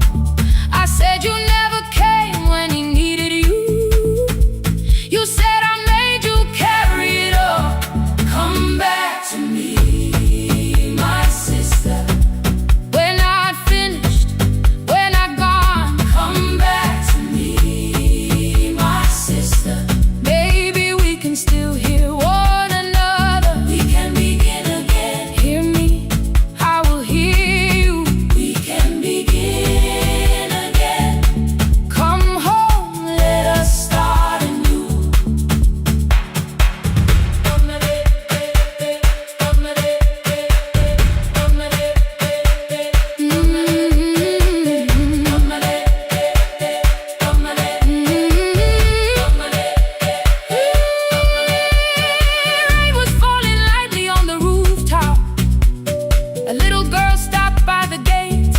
I said you never came when he needed you. You said I made you carry it all. Come back to me, my sister. We're not finished, we're not gone. Come back to me, my sister. Maybe we can still hear one another. We can begin again. Hear me, I will hear you. We can begin again. Come home, let us start anew. Rain was falling lightly on the rooftop. A little girl stopped by the gate.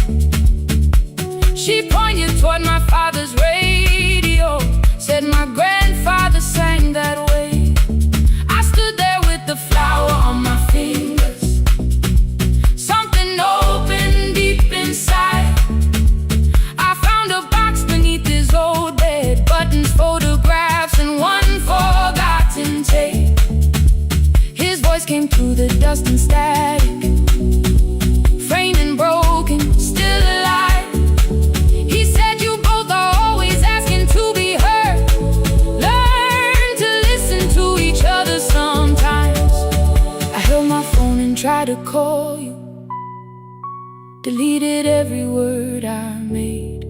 She pointed toward my father's radio, said my grandfather sang that way. I stood there with the flower on my fingers. Something opened deep inside. I found a box beneath his old bed, buttons, photographs, and 1 forgotten tape. His voice came through the dust and static, framed and broken, still alive. He said you both are always asking to be heard. Learn to listen to each other sometimes. I held my phone and tried to call you, deleted every word I made.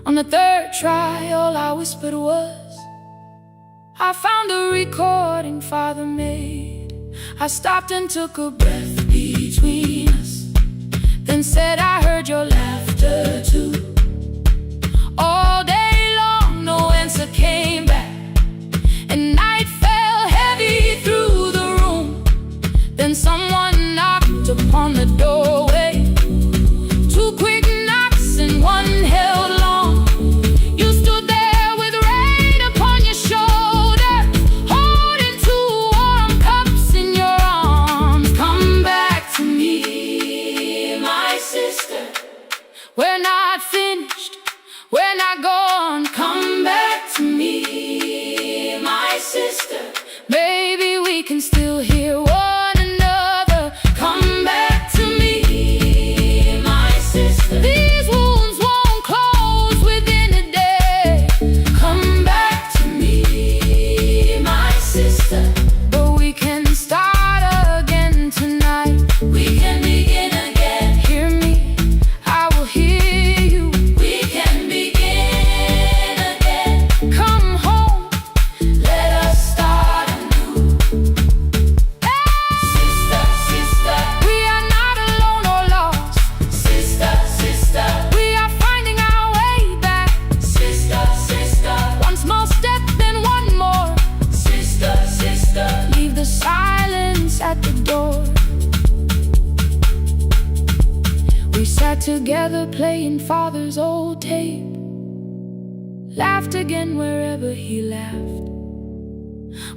On the 3rd try, all I whispered was, I found a recording Father made. I stopped and took a breath between us, then said I heard your laughter too. All day long, no answer came back, and night fell heavy through the room. Then someone knocked upon the doorway. 2 quick knocks and 1 held long. You stood there with rain upon your shoulder, holding 2 warm cups in your arms. Come back to me, my sister. We're not finished, we're not gone. Come back to me, my sister. Maybe we can still hear one another. Come back to me, my sister. These wounds won't close within a day. Come back to me, my sister. But we can start again tonight. We can begin again. Hear me, I will hear you. We can begin again. Come home, let us start anew. Sister, sister, we are not alone or lost. Sister, sister, we are finding our way back. Sister, sister, 1 small step, then 1 more. Sister, sister, leave the silence at the door. We sat together playing Father's old tape, laughed again wherever he laughed.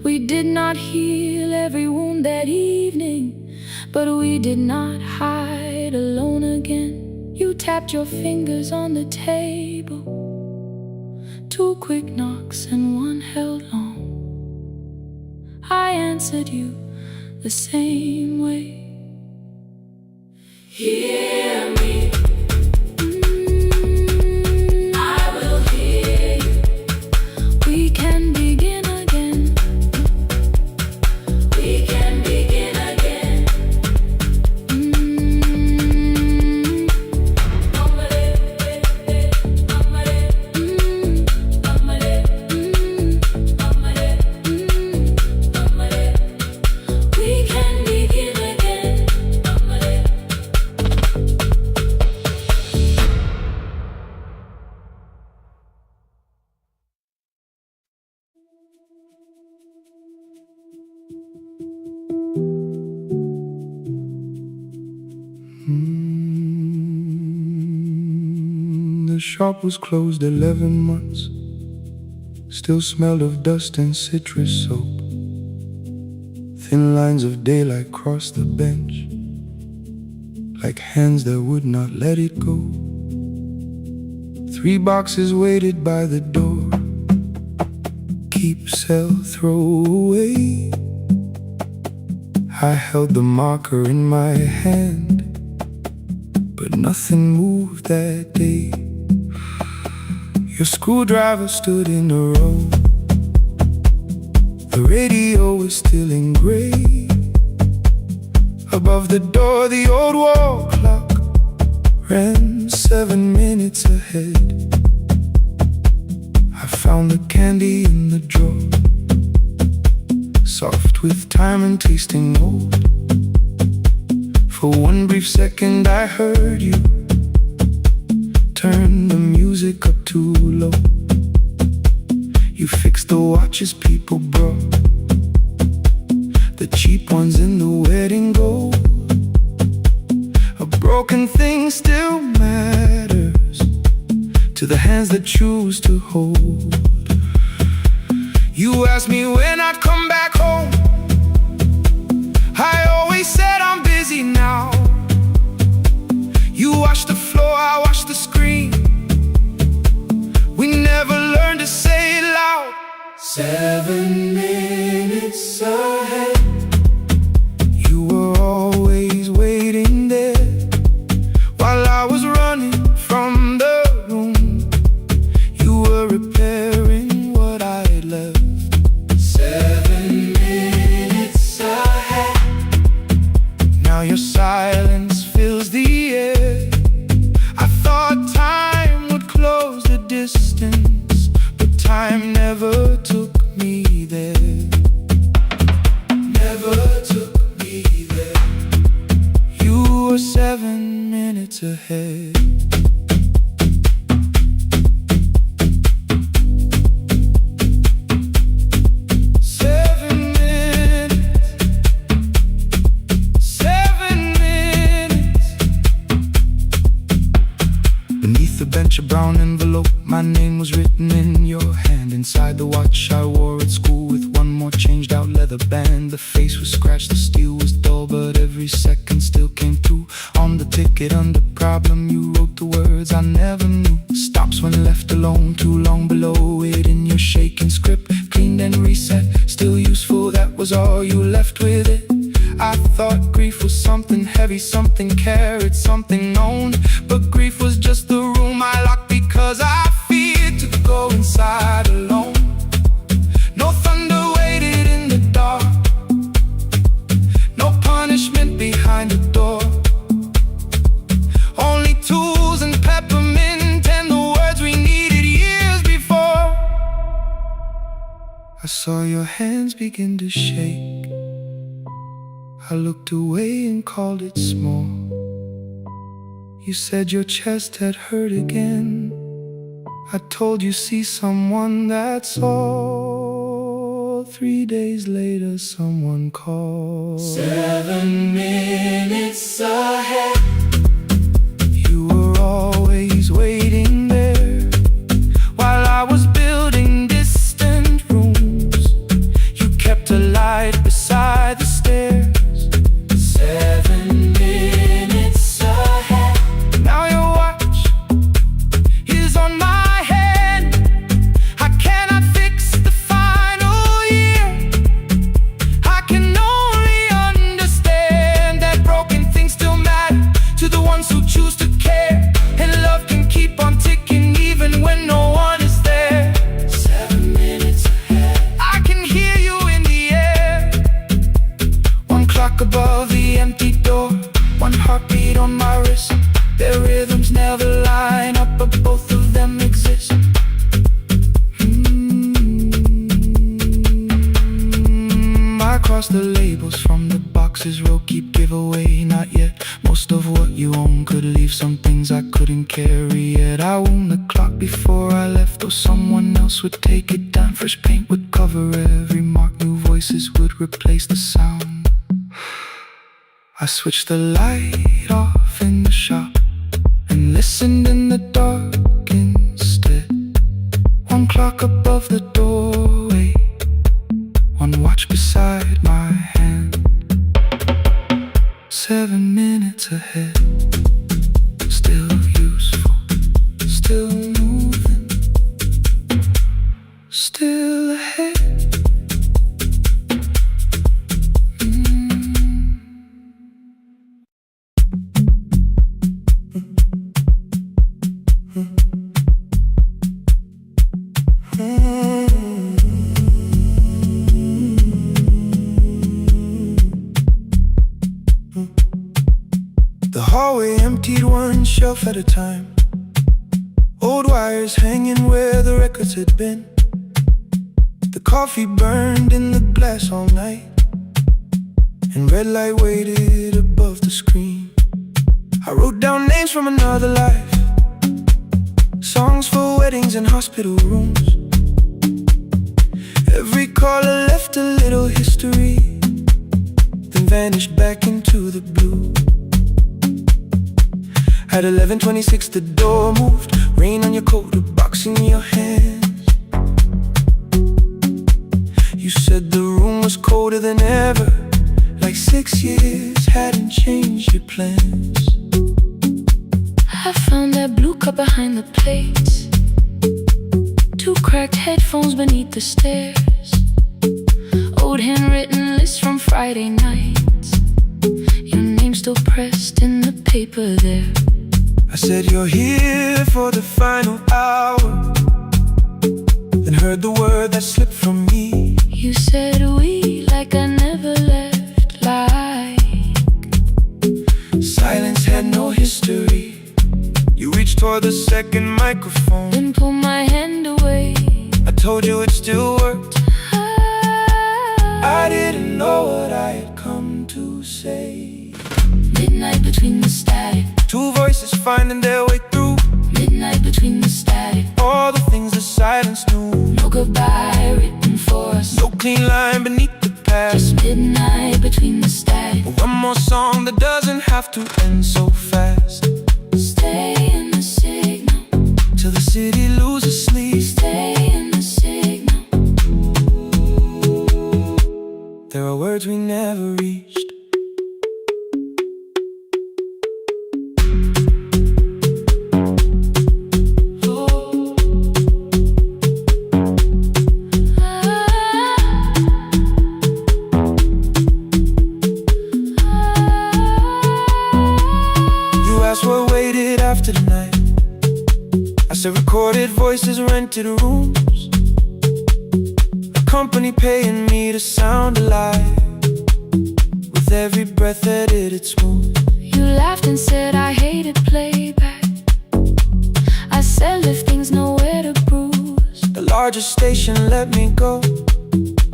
We did not heal every wound that evening, but we did not hide alone again. You tapped your fingers on the table, 2 quick knocks and 1 held long. I answered you the same way. Hear me, I will hear you. We can begin again. We can begin again. shop was closed 11 months. Still smelled of dust and citrus soap. Thin lines of daylight crossed the bench, like hands that would not let it go. 3 boxes waited by the door. Keep, sell, throw away. I held the marker in my hand, but nothing moved that day. Your screwdriver stood in a row. The radio was still in gray. Above the door, the old wall clock ran 7 minutes ahead. I found the candy in the drawer, soft with time and tasting old. For one brief second I heard you turn the music up too low. You fixed the watches people brought, the cheap ones in the wedding gold. A broken thing still matters to the hands that choose to hold. You asked me when I'd come back home. I always said I'm busy now. You washed the floor, I washed the screen. We never learned to say it loud. 7 minutes ahead. You were always waiting there while I was running from the room. You were repairing what I had left. 7 minutes ahead. Now your silence fills the air. I thought time would close the distance, but time never took me there. Never took me there. You were 7 minutes ahead. A brown envelope, my name was written in your hand. Inside the watch I wore at school with one more changed out leather band. The face was scratched, the steel was dull, but every second still came through. On the ticket under problem you wrote the words I never knew. Stops when left alone, too long below it in your shaking script. Cleaned and reset, still useful, that was all you left with it. I thought grief was something heavy, something carried, something known. But grief was just the room I locked because I feared to go inside alone. No thunder waited in the dark, no punishment behind the door. Only tools and peppermint and the words we needed years before. I saw your hands begin to shake. I looked away and called it small. You said your chest had hurt again. I told you see someone, that's all. 3 days later someone called. 7 minutes ahead. You were always waiting there while I was building distant rooms. You kept a light beside the stairs. 7 minutes ahead. Now your watch is on my hand. I cannot fix the final year. I can only understand that broken things still matter to the ones who choose to care. And love can keep on ticking even when no one is there. 7 minutes ahead. I can hear you in the air. One clock above the empty door, one heartbeat on my wrist. Their rhythms never line up, but both of them exist. I cross the labels from the boxes, row keep giveaway, not yet. Most of what you own could leave, some things I couldn't carry yet. I wound the clock before I left, or someone else would take it down. Fresh paint would cover every mark, new voices would replace the sound. I switched the light off in the shop and listened in the dark clock above the doorway, one watch beside my hand. 7 minutes ahead, still useful, still moving, still ahead. The hallway emptied one shelf at a time, old wires hanging where the records had been. The coffee burned in the glass all night, and red light waited above the screen. I wrote down names from another life, songs for weddings and hospital rooms. Every caller left a little history, then vanished back into the blue. At 11:26 the door moved, rain on your coat, a box in your hands. You said the room was colder than ever, like 6 years hadn't changed your plans. I found that blue cup behind the plates, 2 cracked headphones beneath the stairs, old handwritten lists from Friday nights, your name still pressed in the paper there. I said you're here for the final hour, then heard the word that slipped from me. You said we like I never left, like silence had no history. You reached toward the second microphone, then pulled my hand away. I told you it still worked. I didn't know what I had come to say. Midnight between the static, 2 voices finding their way through. midnight between the static, All the things the silence knew. no goodbye written for us, No clean line beneath the past. just midnight between the static. One more song that doesn't have to end so fast. Stay in the signal, Till the city loses sleep. stay in the signal. There are words we never reached. What waited after the night? I said recorded voices, rented rooms, a company paying me to sound alive, with every breath edited smooth. You laughed and said I hated playback. I said if things nowhere to bruise, The largest station let me go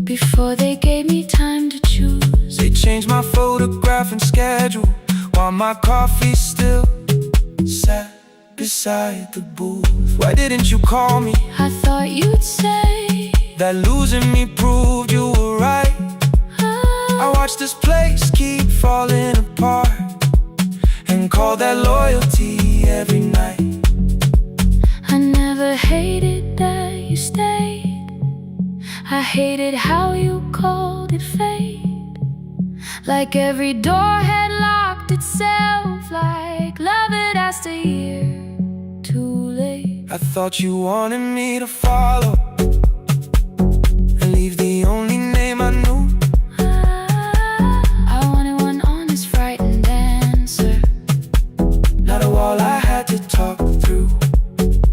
before they gave me time to choose. They changed my photograph and schedule, while my coffee still sat beside the booth. Why didn't you call me? I thought you'd say that losing me proved you were right. I watched this place keep falling apart, and call that loyalty every night. I never hated that you stayed, I hated how you called it fate, like every door had locked itself, like love had asked a year too late. I thought you wanted me to follow and leave the only name I knew. I wanted one honest, frightened answer, not a wall I had to talk through.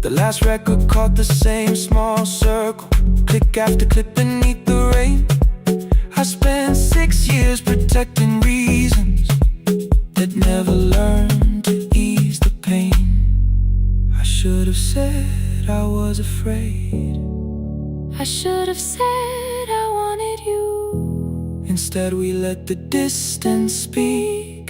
The last record caught the same small circle, click after click beneath the rain. I spent 6 years protecting reasons that never learned to ease the pain. I should have said I was afraid, I should have said I wanted you. instead we let the distance speak,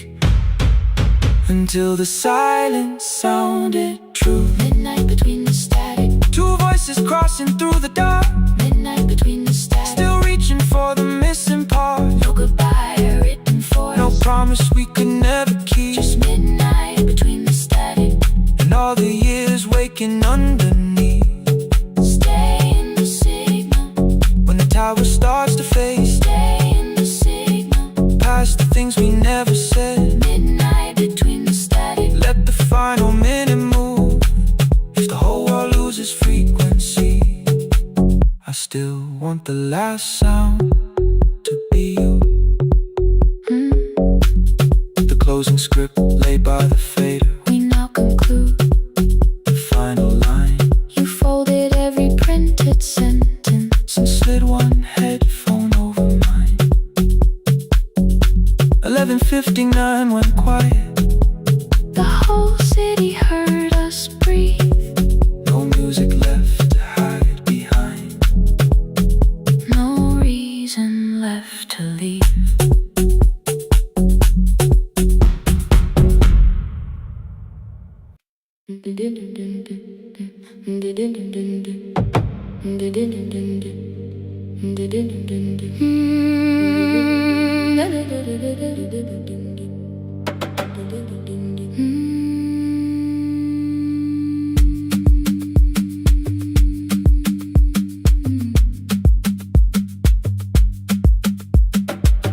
until the silence sounded true. Midnight between the static, 2 voices crossing through the dark, midnight between the static, still reaching for the missing part. no goodbye written for No us, promise we could never keep, just midnight between the static, and all the years waking underneath. stay still want the last sound to be you. The closing script laid by the fader. We now conclude the final line. You folded every printed sentence and slid one headphone over mine. 11:59 went quiet. The whole city heard us breathe. No music left to hide behind. No reason left to leave.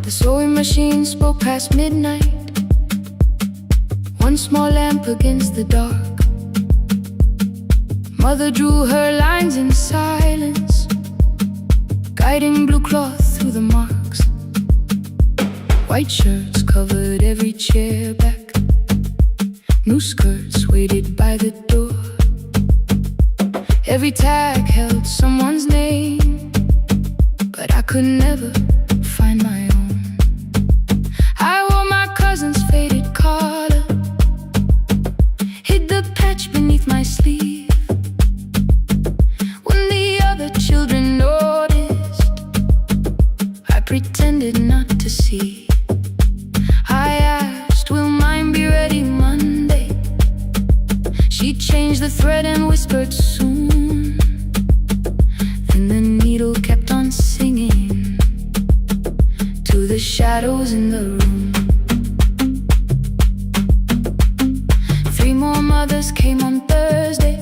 The sewing machine spoke past midnight. One small lamp against the dark. Mother drew her lines in silence, guiding blue cloth through the marks. White shirts covered every chair back. New skirts waited by the door. Every tag held someone's name, but I could never find my own. I wore my cousin's faded collar, hid the patch beneath my sleeve. When the other children noticed, I pretended not to see. I asked, will mine be ready Monday? She changed the thread and whispered soon. Then the needle kept on singing to the shadows in the room. 3 more mothers came on Thursday,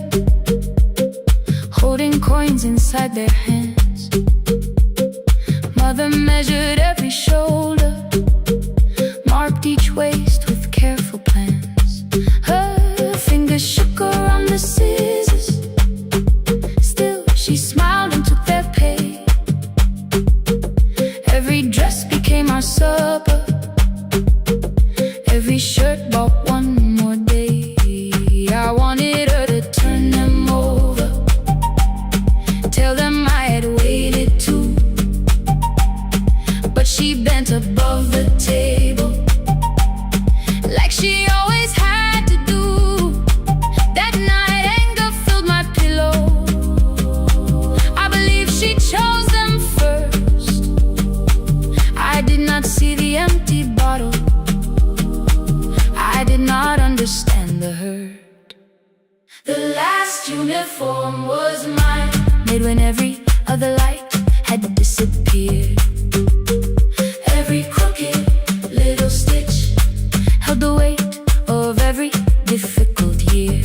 holding coins inside their hands. Mother measured every shoulder, marked each waist with careful plans. Her fingers shook around the scissors. Still she smiled and took their pay. Every dress became our supper. Every shirt bought one more day. I wanted her to turn them over, tell them I had waited too. But she bent above the table, like she always had to do. That night anger filled my pillow. I believe she chose them first. I did not see the empty bottle. I did not understand the hurt. The last uniform was mine, made when every other light had disappeared. Every crooked little stitch held the weight of every difficult year.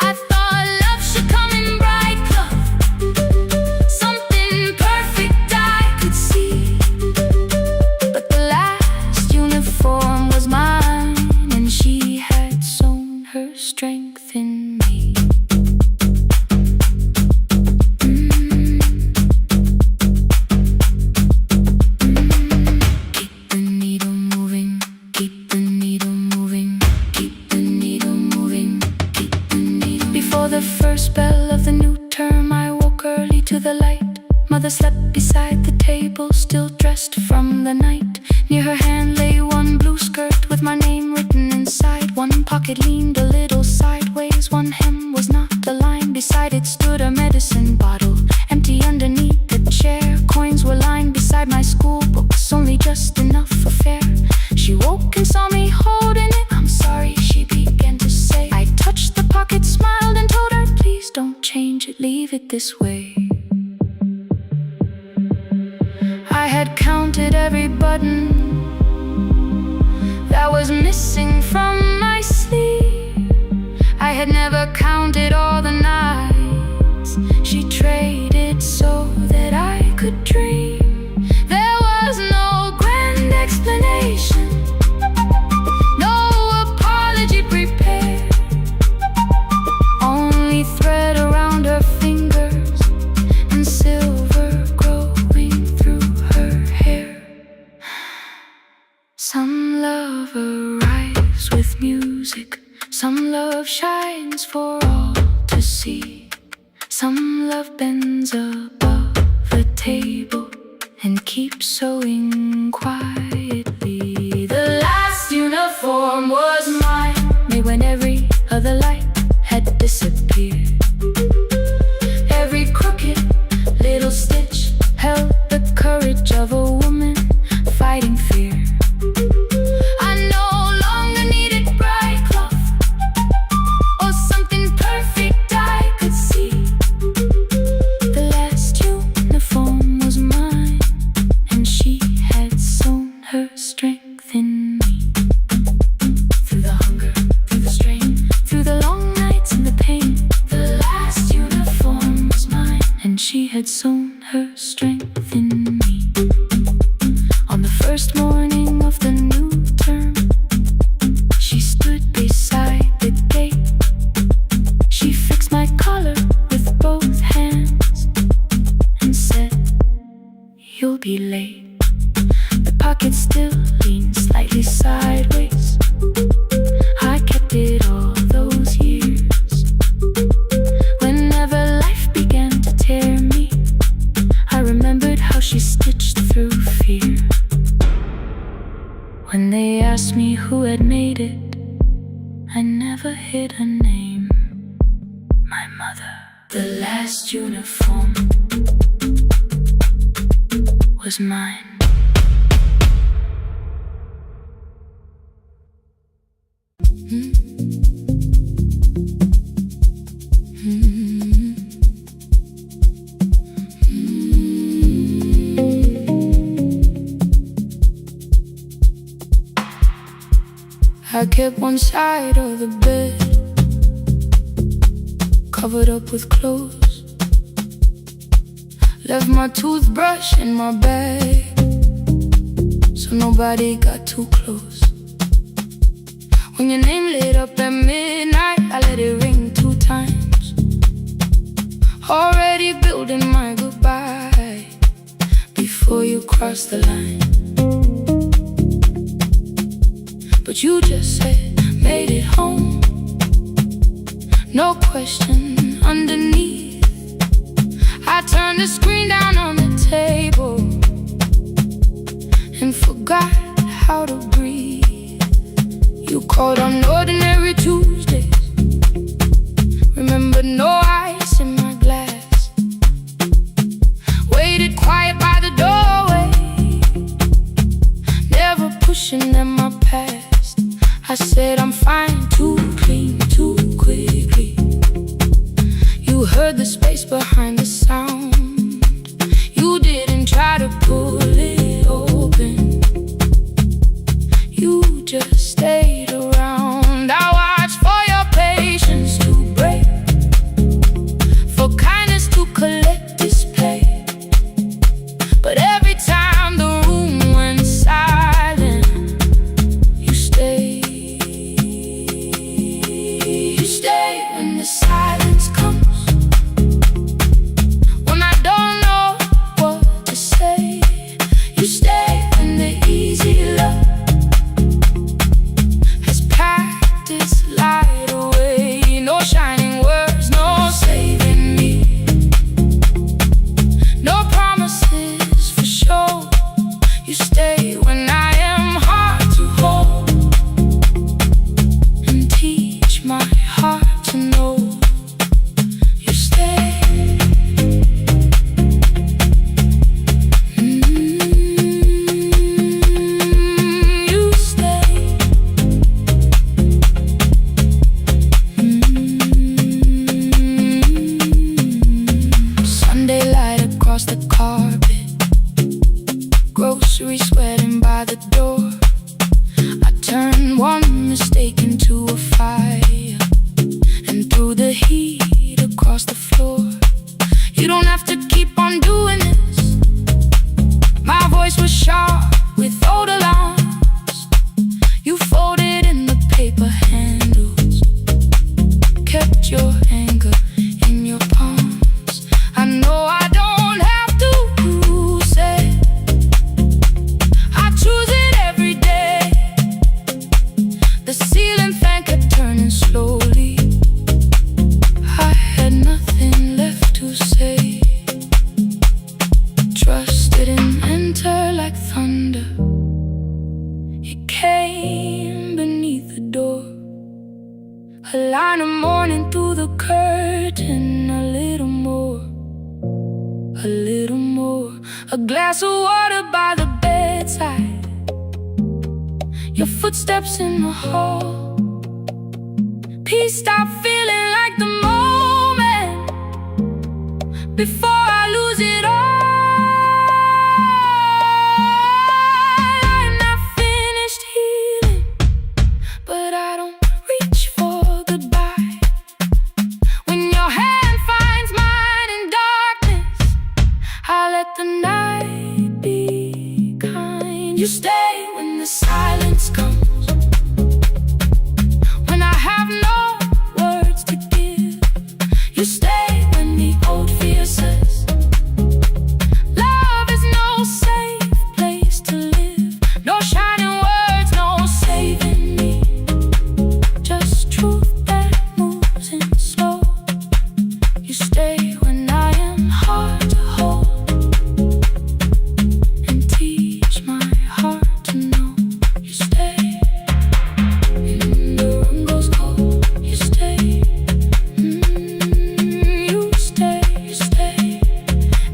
I thought love should come in bright color, something perfect I could see. But the last uniform was mine, and she had sown her strength in me. Keep the needle moving, keep the needle moving, keep the needle moving, keep the needle. Before the first bell of the new term, I woke early to the light. Mother slept beside the table, still dressed from the night. Near her hand lay one blue skirt with my name written inside. One pocket leaned a little sideways, one hem was not aligned. Beside it stood a medicine bottle, empty underneath the chair. Coins were lined beside my school books, only just enough for fare. She woke and saw me holding it. I'm sorry, she began to say. I touched the pocket, smiled and told her, please don't change it, leave it this way. I had counted every button that was missing from my sleeve. I had never counted all the nights she traded so that I could dream. There was no grand explanation, no apology prepared, only thread around her fingers and silk for all to see. Some love bends above the table and keeps sewing quietly. The last uniform was mine, made when every other light had disappeared. Every crooked little stitch held the courage of a woman fighting fear. I no longer needed bright cloth or something perfect I could see. The last uniform was mine, and she had sewn her strength in me. Through the hunger, through the strain, through the long nights and the pain, the last uniform was mine, and she had sewn her strength in me. On the first morning of the new term, she stood beside the gate. She fixed my collar with both hands and said, "You'll be late." The pocket still leaned slightly sideways. I kept it all those years. Whenever life began to tear me, I remembered how she stitched through fear. When they asked me who had made it, I never hid her name. My mother. The last uniform was mine. I kept one side of the bed covered up with clothes. Left my toothbrush in my bag so nobody got too close. When your name lit up at midnight, I let it ring 2 times. Already building my goodbye before you cross the line. But you just said, made it home. No question underneath. I turned the screen down on the table and forgot how to breathe. You called on ordinary Tuesdays. Remember, no ice in my glass. Waited quiet by the doorway, never pushing them my past. I said I'm fine, too clean, too quickly. You heard the space behind the sound. You didn't try to pull it open. You just stayed around. I watched for your patience to break, for kindness to collect display. But every time the room went silent, you stayed. You stay when the silence comes, when I don't know what to say. You stay when the easy love has packed its light away. No shining words, no saving me, no promises for sure. You stay when I am hard to hold and teach my heart to know. You stay. You stay. Sunday light across the carpet, groceries sweating by the door. I turned one mistake into a fire and threw the heat across the floor. You don't have to keep on doing this. My voice was sharp with old alarms. You folded in the paper handles, kept your anger in your palms. I know I don't have to say I choose it every day. The ceiling fan kept turning slowly. A glass of water by the bedside, your footsteps in the hall. Peace, stop feeling like the moment before I lose it all. I'm not finished healing, but I don't reach for goodbye. When your hand finds mine in darkness, I let the night be kind. You stay when the silence comes, when I have no words to give. You stay when the old fear says love is no safe place to live. No shining words, no saving me, just truth that moves in slow. You stay when I am hard to hold, and teach my heart to know. You stay when the room goes cold. You stay, you stay, you stay.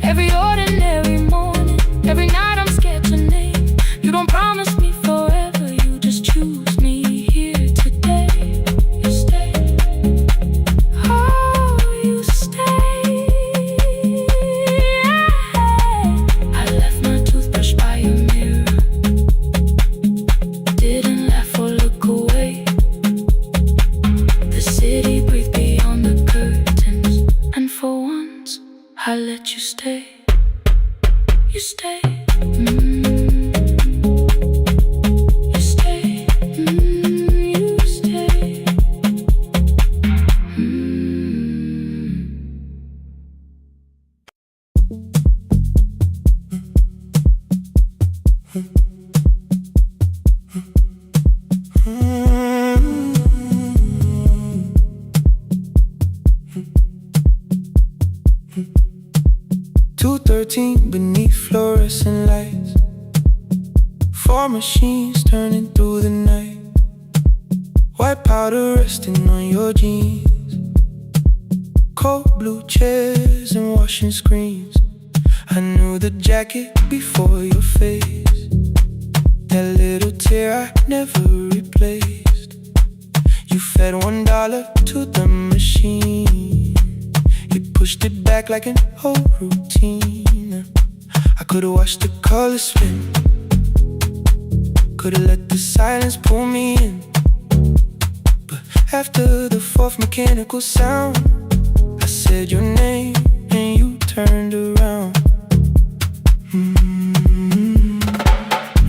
Every ordinary morning, every night I'm scared to name. You don't promise me forever, you just choose me here today. You stay, oh, you stay. I left my toothbrush by your mirror, didn't laugh or look away. The city breathed beyond the curtains, and for once I let you stay. You stay, you stay, you stay. 2:13 beneath fluorescent lights, 4 machines turning through the night. White powder resting on your jeans, cold blue chairs and washing screens. I knew the jacket before your face, that little tear I never replaced. You fed $1 to the machine, you pushed it back like an old routine. I could've watched the colors spin, could've let the silence pull me in. But after the 4th mechanical sound, I said your name and you turned around.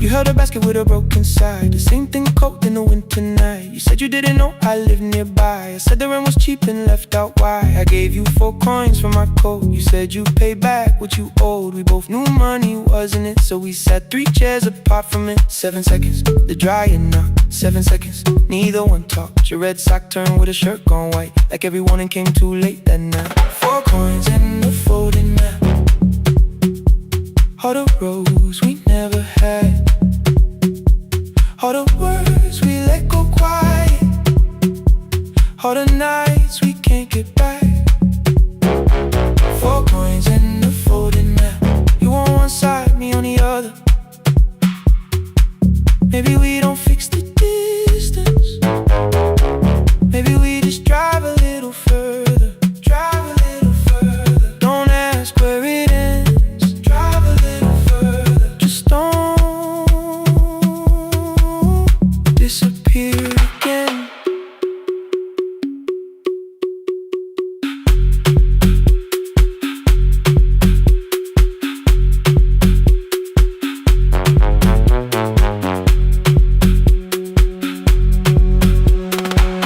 You held a basket with a broken side, the same thing cold in the winter night. You said you didn't know I lived nearby. I said the rent was cheap and left out why. I gave you 4 coins for my coat. You said you'd pay back what you owed. We both knew money wasn't it, so we sat 3 chairs apart from it. 7 seconds, the dryer knocked. 7 seconds, neither one talked. Your red sock turned with a shirt gone white, like everyone came too late that night. 4 coins and a folding map, all the roads we never had, all the words we let go quiet, all the nights we can't get back. 4 coins and a folding map, you on one side, me on the other. Maybe we don't fix the distance, maybe we just drive a little further. Drive a little further, don't ask where it ends. Drive a little further, just don't disappear again.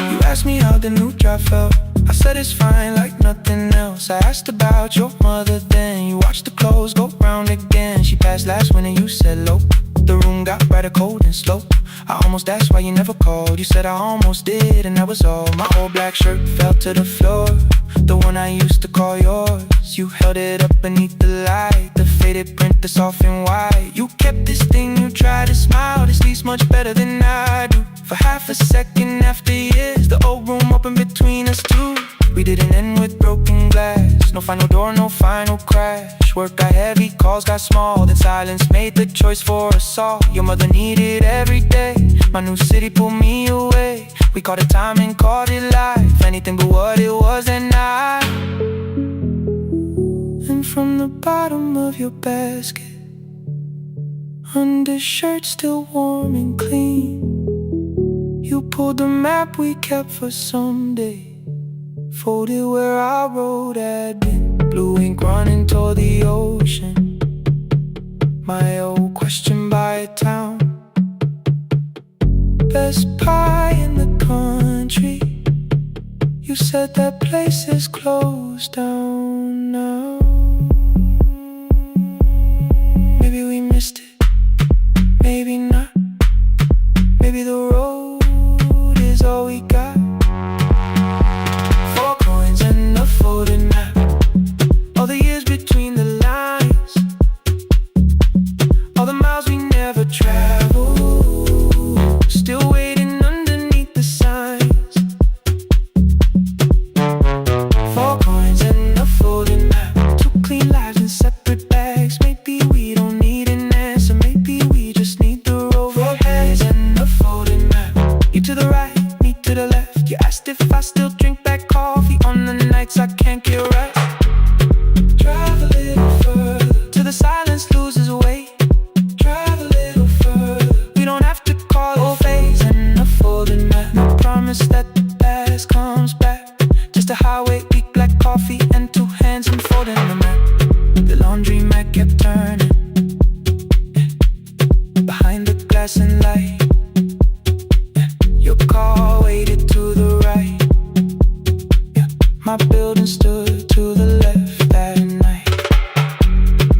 You asked me how the new drive felt, I said it's fine like nothing else. I asked about your mother then, you watched the clothes go round again. She passed last winter, you said low. The room got brighter, cold and slow. I almost asked why you never called. You said I almost did, and that was all. My old black shirt fell to the floor, the one I used to call yours. You held it up beneath the light, the faded print that's off in white. You kept this thing, you tried to smile, this leaves much better than I do. For half a second after years, the old room opened between us two. We didn't end with broken glass, No final door, no final crash. Work got heavy, calls got small. Then silence made the choice for us all. Your mother needed every day. My new city pulled me away. We called it time and called it life. Anything but what it was at night. And from the bottom of your basket, undershirt still warm and clean, you pulled the map we kept for someday, folded where our road had been. Blue ink running toward the ocean, my old question by a town. Best pie in the country, you said that place is closed down now. Maybe we missed it, maybe not. Maybe the road is all we got. 4 coins and a folded map, all the years between the lines, all the miles we never traveled, still waiting underneath the signs. 4 coins and a folded map, 2 clean lives in separate bags. Maybe we don't need an answer, maybe we just need the road. 4 hands and a folded map, you to the right, me to the left. You asked if I still drink that coffee on the nights I can't get right. Drive a little further till the silence loses weight. Drive a little further, we don't have to call it phase and a folded map. No promise that the past comes back, just a highway, weak black coffee and 2 hands and folding the map. The laundry mat kept turning, behind the glass and light. Your car waited to the right, my building stood to the left that night.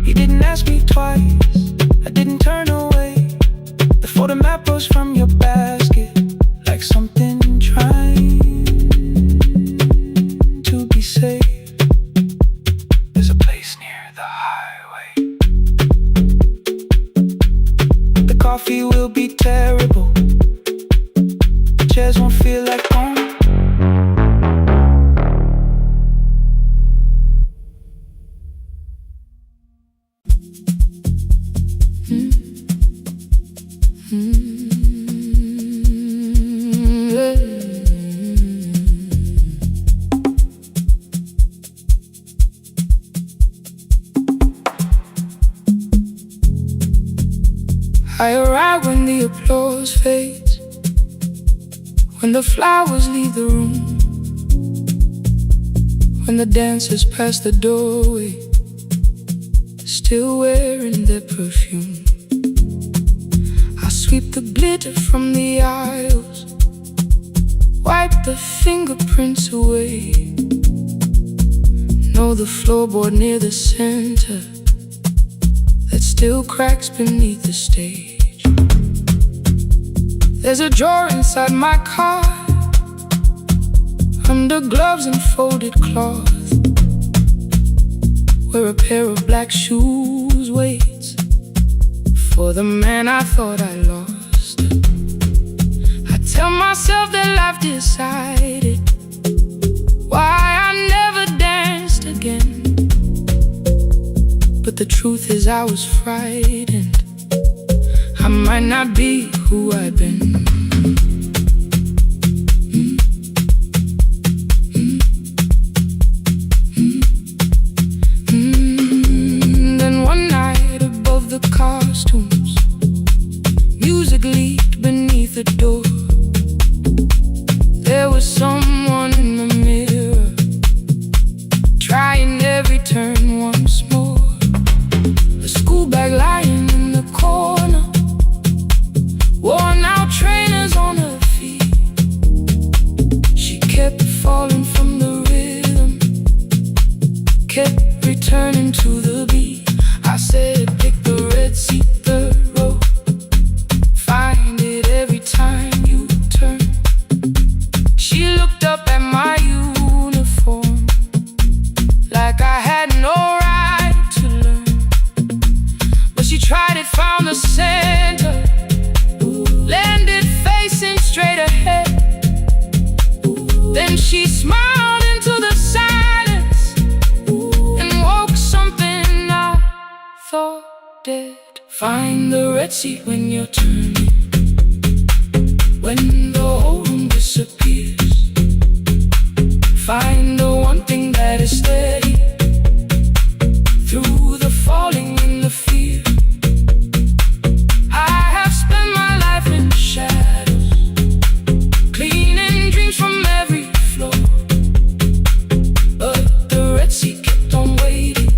You didn't ask me twice, I didn't turn away. The photo map rose from your basket like something trying to be safe. There's a place near the highway. The coffee will be terrible, the chairs won't feel like home. I arrive when the applause fades, when the flowers leave the room, when the dancers pass the doorway, still wearing their perfume. I sweep the glitter from the aisles, wipe the fingerprints away. Know the floorboard near the center that still cracks beneath the stage. There's a drawer inside my car, under gloves and folded cloth, where a pair of black shoes waits for the man I thought I lost. I tell myself that life decided why I never danced again, but the truth is I was frightened. I might not be who I've been. Then one night above the costumes, music leaked beneath the door. There was someone in the mirror, trying every turn once more. A school bag lying in the corner, worn out trainers on her feet. She kept falling from the rhythm, kept returning to the beat. I said, pick the red seat, the road, find it every time you turn. She looked up at my uniform like I had no right to learn, but she tried it, found the center, landed facing straight ahead. Then she smiled into the silence, dead. Find the Red Sea when you're turning, when the whole room disappears. Find the one thing that is steady through the falling and the fear. I have spent my life in shadows, cleaning dreams from every floor, but the Red Sea kept on waiting,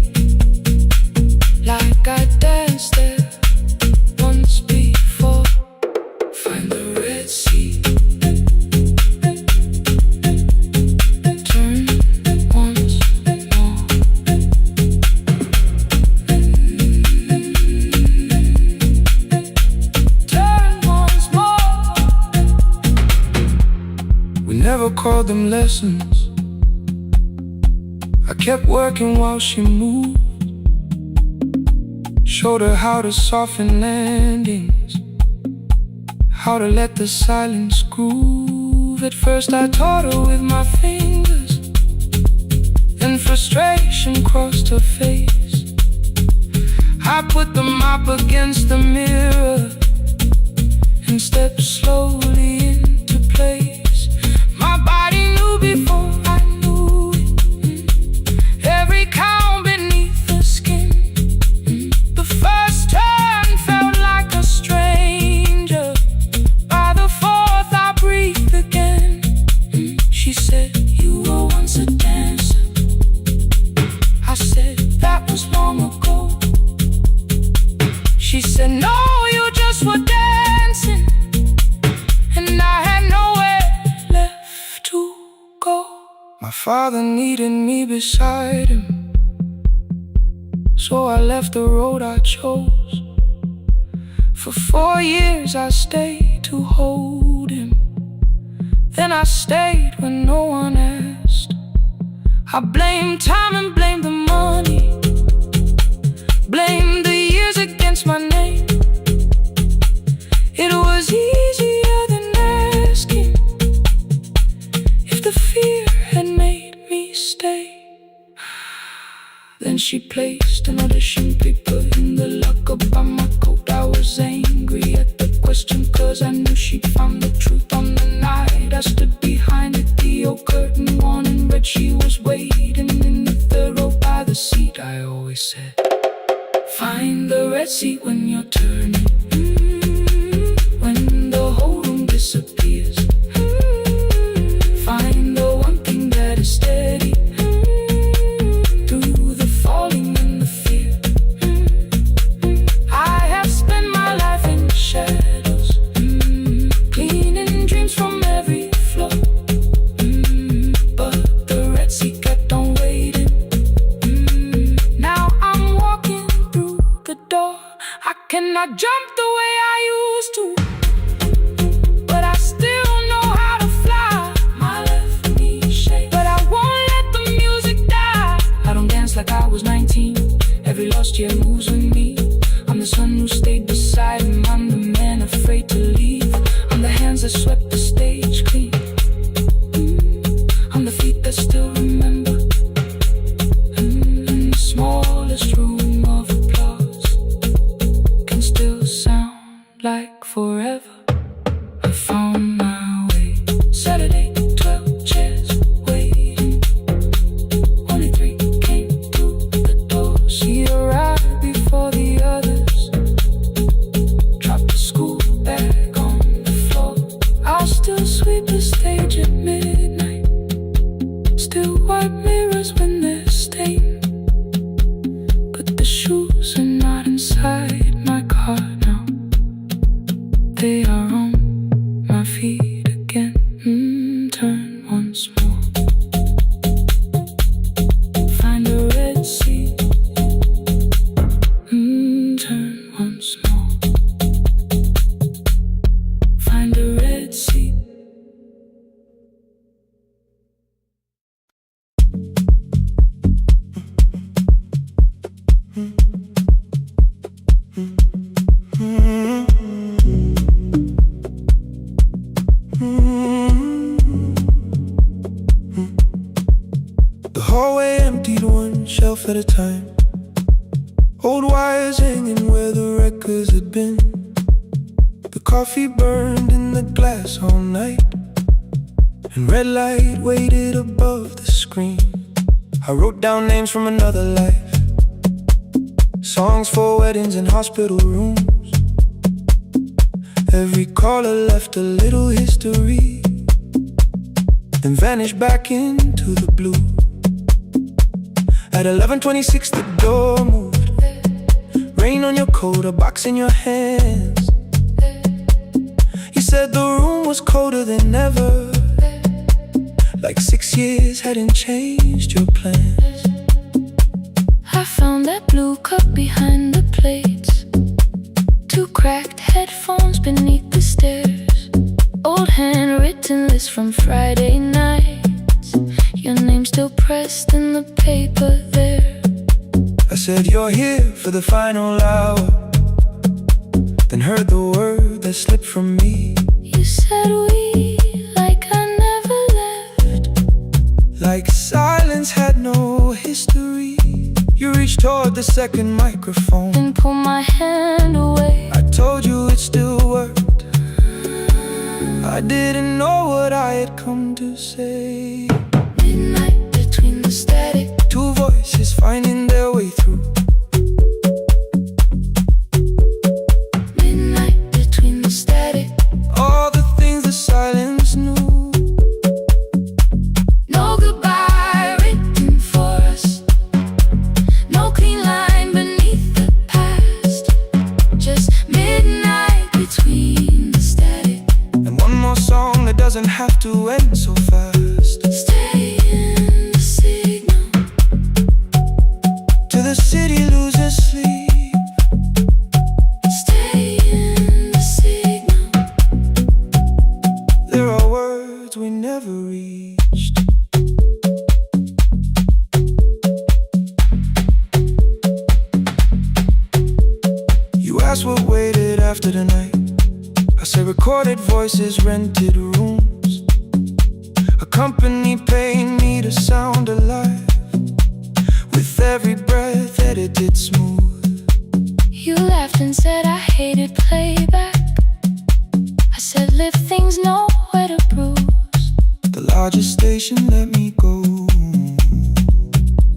like I danced there once before. Find the Red Sea, turn once more. Turn once more. We never called them lessons. I kept working while she moved, showed her how to soften landings, how to let the silence groove. At first I taught her with my fingers, then frustration crossed her face. I put the mop against the mirror and stepped slowly into place. My body knew before I knew it, every count beneath the skin. The first turn felt like a stranger. By the fourth I breathed again. She said, you were once a dancer. I said, that was long ago. She said, no, you just were dancing, and I had nowhere left to go. My father needed me beside him, so I left the road I chose. For 4 years I stayed to hold him, then I stayed when no one asked. I blamed time and blamed the money, blamed the years against my name. It was easier than asking if the fear had made me stay. Then she placed an audition paper in the locker by my coat. I was angry at the question, cause I knew she'd found the truth on the night I stood behind it. The old curtain worn in red, she was waiting in the third row by the seat. I always said, find the Red Sea when you're turning, when the whole room disappears. Find the one thing that is steady through the falling and the fear. I have spent my life in shadows, cleaning dreams from every floor, but the Red Sea kept on waiting. Now I'm walking through the door. I cannot jump the way I used to, but I still know how to fly. My left knee shakes, but I won't let the music die. I don't dance like I was 19. Every lost year moves with me. I'm the son who stayed beside him. I'm the man afraid to leave. I'm the hands that swept the stage clean. I'm the feet that still remember. In the smallest room of applause can still sound like forever. I found my way. Saturday, 12 chairs waiting. Only 3 came through the door. She arrived before the others, dropped the school bag on the floor. I'll still sweep the stage at midnight, still wipe mirrors when they're stained. But the shoes are not inside my car now, they are on my feet again. Turn once more. Find the Red Sea. Turn once more. Find the Red Sea. The hallway emptied one shelf at a time. Old wires hanging where the records had been. The coffee burned in the glass all night, and red light waited above the screen. I wrote down names from another life, songs for weddings and hospital rooms. Every caller left a little history, then vanished back into the blue. At 11:26 the door moved. Rain on your coat, a box in your hands. You said the room was colder than ever, like 6 years hadn't changed your plans. I found that blue cup behind the plates, 2 cracked headphones beneath the stairs, old handwritten list from Friday nights, your name still pressed in the paper there. I said you're here for the final hour, then heard the word that slipped from me. You said we, like I never left, like silence had no history. You reached toward the second microphone, then pulled my hand away. I told you it still worked. I didn't know what I had come to say. Midnight between the static, 2 voices finding their way through. midnight between the static. All the things the silence knew. No goodbye written for us, no clean line beneath the past, just midnight between the static. And one more song that doesn't have to end so fast. Stay in the signal Till the city loses sleep. Stay in the signal. There are words we never reached. You asked what waited after the night. I say recorded voices, rented rooms, a company paying me to sound alive, with every breath edited smooth. You laughed and said I hated playback. I said live things nowhere to bruise. The largest station let me go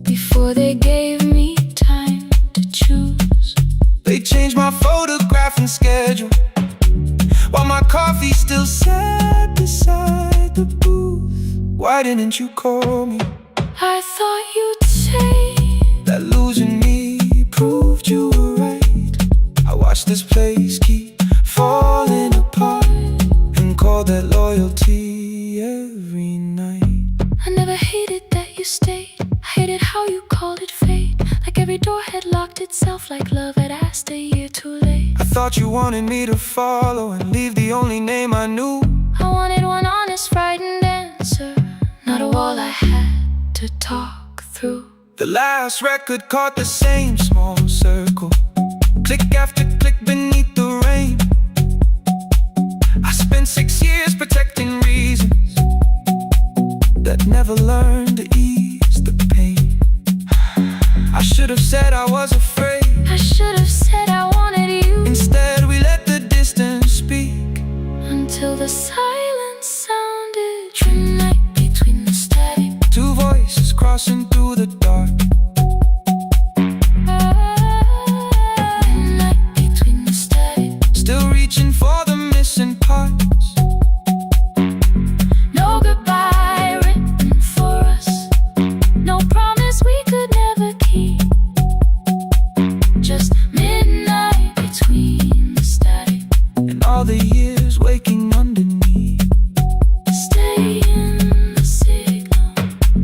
Before they gave me time to choose. They changed my photograph and schedule, while my coffee still sat beside the booth. Why didn't you call me? I thought you'd say That losing me proved you were right. I watched this place keep falling apart, and called that loyalty every night. I never hated that you stayed. I hated how you called it fate, like every door had locked itself, like love had asked a year too late. I thought you wanted me to follow and leave the only name I knew. I wanted one honest, frightened answer, not a wall I had to talk through. The last record caught the same small circle, click after click beneath the rain. I spent 6 years protecting reasons that never learned to ease the pain. I should have said I was afraid. I should have said I wanted you. Instead we let the distance speak, Until the silence sounded. Midnight between the static, 2 voices crossing through the dark. midnight between the static. Still reaching for the missing parts. No goodbye written for us, no promise we could never keep, just midnight between the static. And all the years waking underneath. Stay in the signal,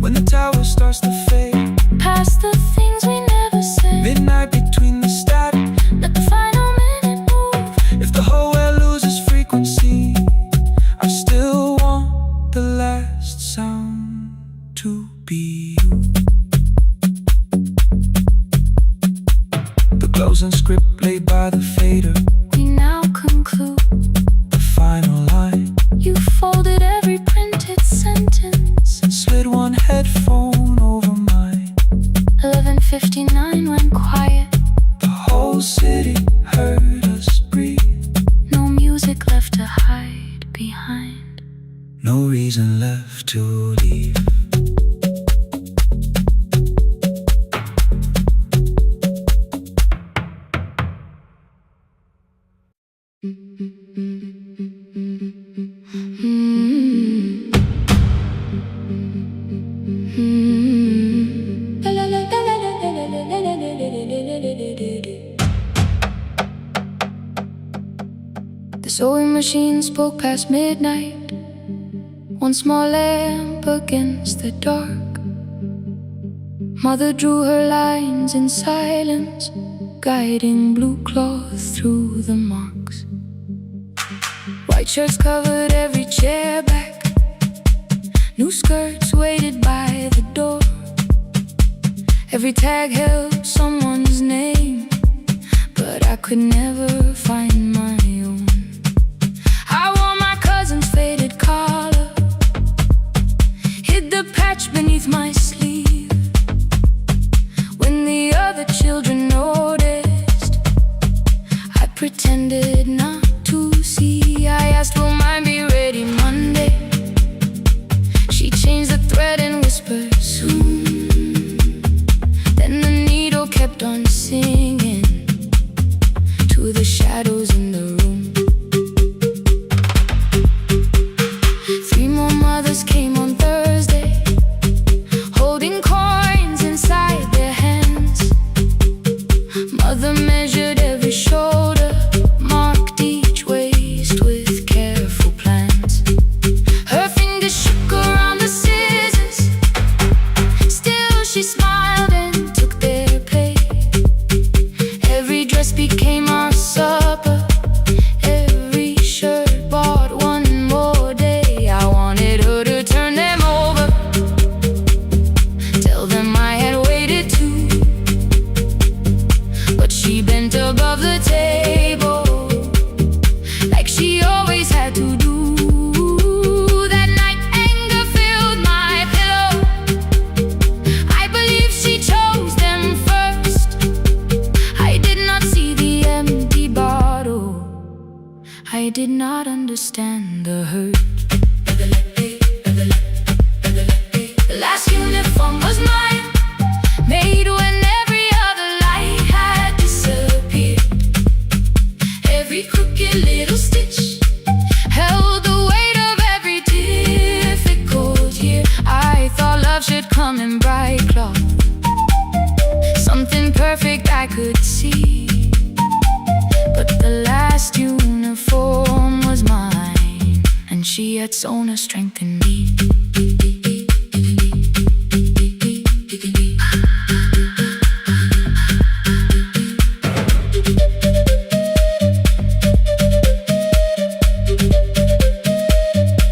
When the tower starts to fade, past the things we never said. midnight between the static. Let the final minute move. If the whole world loses frequency, I still want the last sound to be you. The closing script played by the fader, We now conclude. the final line. You folded every printed sentence. And slid one headphone over mine. 11:59 went quiet. whole city heard us breathe. No music left to hide behind. No reason left to leave. The sewing machine spoke past midnight. One small lamp against the dark. Mother drew her lines in silence, guiding blue cloth through the marks. White shirts covered every chair back. New skirts waited by the door. Every tag held someone's name, but I could never find my own. I wore my cousin's faded collar, hid the patch beneath my sleeve. When the other children noticed, I pretended not to see. I asked, will mine be ready Monday? She changed the thread and whispered, soon. Then the needle kept on singing to the shadows in the room. 3 more mothers came on Thursday, holding coins inside their hands. Mother measured every shoulder, marked each waist with careful plans. Her fingers shook around the scissors, still she smiled and took their pay. Every dress became our supper, every shirt bought one more day. I wanted her to turn them over, tell them I had waited too. But she bent above the table, like she always had to do. That night anger filled my pillow. I believe she chose them first. I did not see the empty bottle, I did not understand the hurt. The last uniform was mine, made when every other light had disappeared. Every crooked little stitch held the weight of every difficult year. I thought love should come in bright cloth, something perfect I could see. But the last uniform was mine, and she had sewn her strength in me.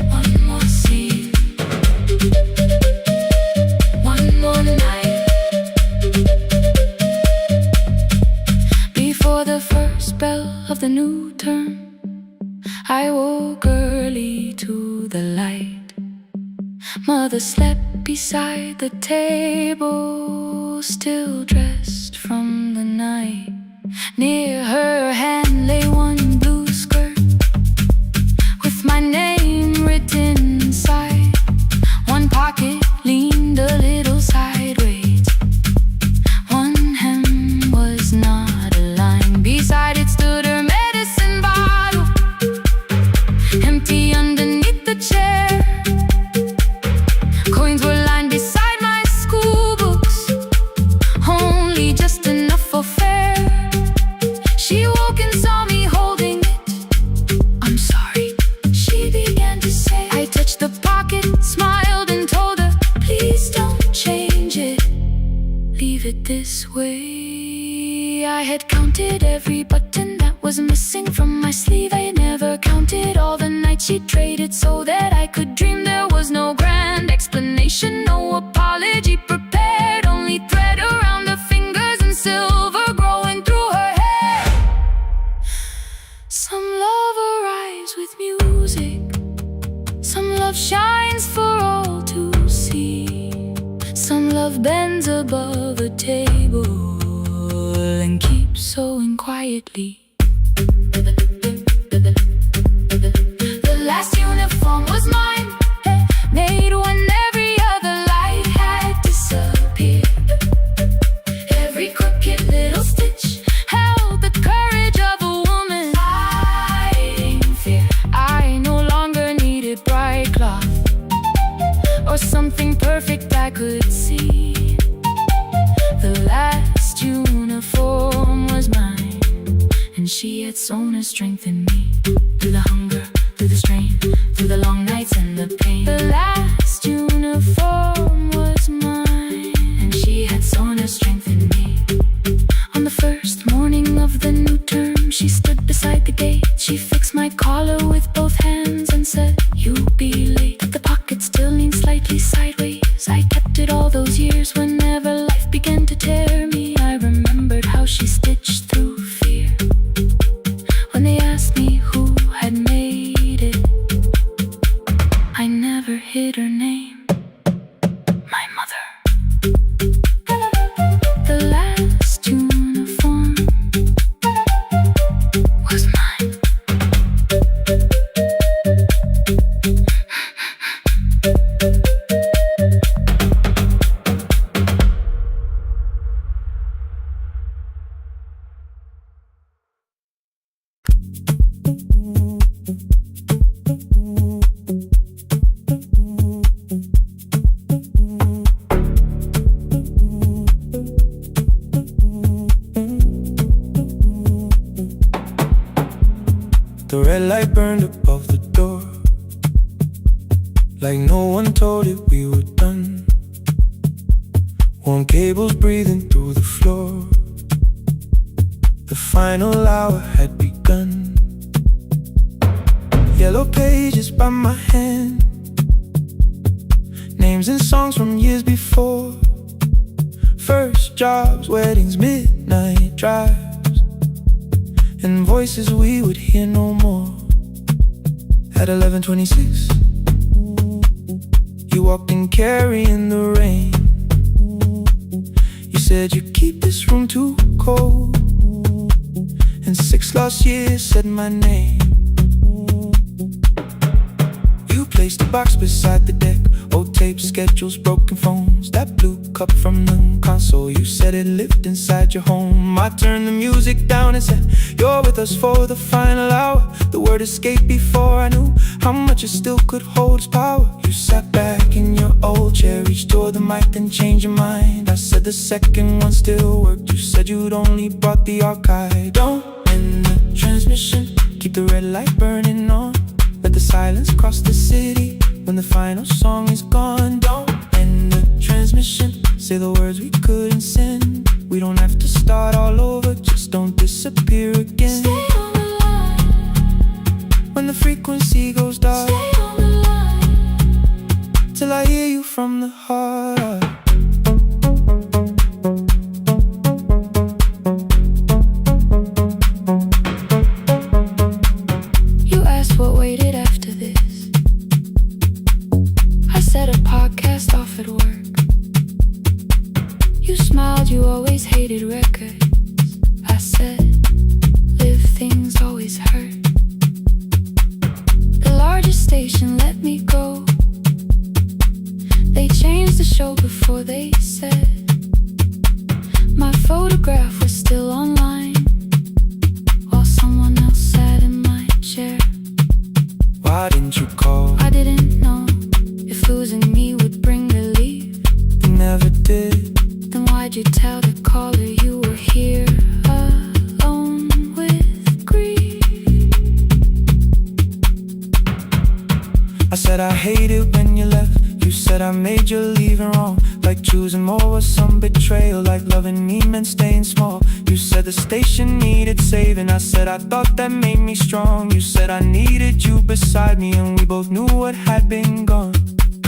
One more scene, one more night. Before the first bell of the new term, I woke early to the light. Mother slept beside the table, still dressed from the night. Near her hand lay one blue skirt with my name written inside. One pocket leaned a little sideways, one hem was not aligned. Beside it stood her medicine bottle, empty underneath the chair. Coins were lined beside my school books, only just enough for fare. She woke and saw me holding it. I'm sorry, she began to say. I touched the pocket, smiled and told her, please don't change it, leave it this way. I had counted every button that was missing from my sleeve. I had never counted all the nights she traded so that I could dream. There was no grand explanation, no apology prepared, only thread around her fingers and silver growing through her hair. Some love arrives with music, some love shines for all to see. Some love bends above a table and keeps sewing quietly. The last uniform was mine, made when every other light had disappeared. Every crooked little stitch held the courage of a woman fighting fear. I no longer needed bright cloth or something perfect I could see. The last uniform was mine, and she had sewn her strength in me. Through the hunger, through the strain, through the long nights and the pain. The last uniform was mine, and she had sewn her strength in me. On the first morning of the new term, she stood beside the gate. She fixed my collar with both hands and said, "You'll be late." The pocket still leaned slightly sideways. I kept it all those years. Whenever life began to tear me, I remembered how she stitched through fear. When they asked me who had made it, I never hid her name. My mother. The last uniform was mine. The red light burned above the door, like no one told it we were done. Warm cables breathing through the floor. The final hour had begun. Yellow pages by my hand, names and songs from years before. First jobs, weddings, midnight drives, and voices we would hear no more. At 11:26, you walked in carrying the rain. You said you keep this room too cold, and 6 lost years said my name. You placed a box beside the deck, old tapes, schedules, broken phones. That blue cup from the console, you said it lived inside your home. I turned the music down and said, "You're with us for the final hour." The word escaped before I knew how much it still could hold its power. You sat back in your old chair, reached toward the mic, then changed your mind. I said the second one still worked. You said you'd only brought the archive. Don't end the transmission, keep the red light burning on. Let the silence cross the city when the final song is gone. Don't end the transmission, say the words we couldn't send. We don't have to start all over, just don't disappear again. Stay on the line. When the frequency goes dark, Stay on the line. till I hear you from the heart up. You asked what waited after this. I said a podcast off at work. You smiled, you always hated records. I said, live things always hurt. The largest station let me go. They changed the show before they said my photograph was still online, while someone else sat in my chair. Why didn't you call? I didn't know if losing me would bring relief. You never did. Then why'd you tell the caller you were here alone with grief? I said I hate it when you left. You said I made you leaving wrong, like choosing more was some betrayal, like loving me meant staying small. You said the station needed saving. I said I thought that made me strong. You said I needed you beside me, and we both knew what had been gone.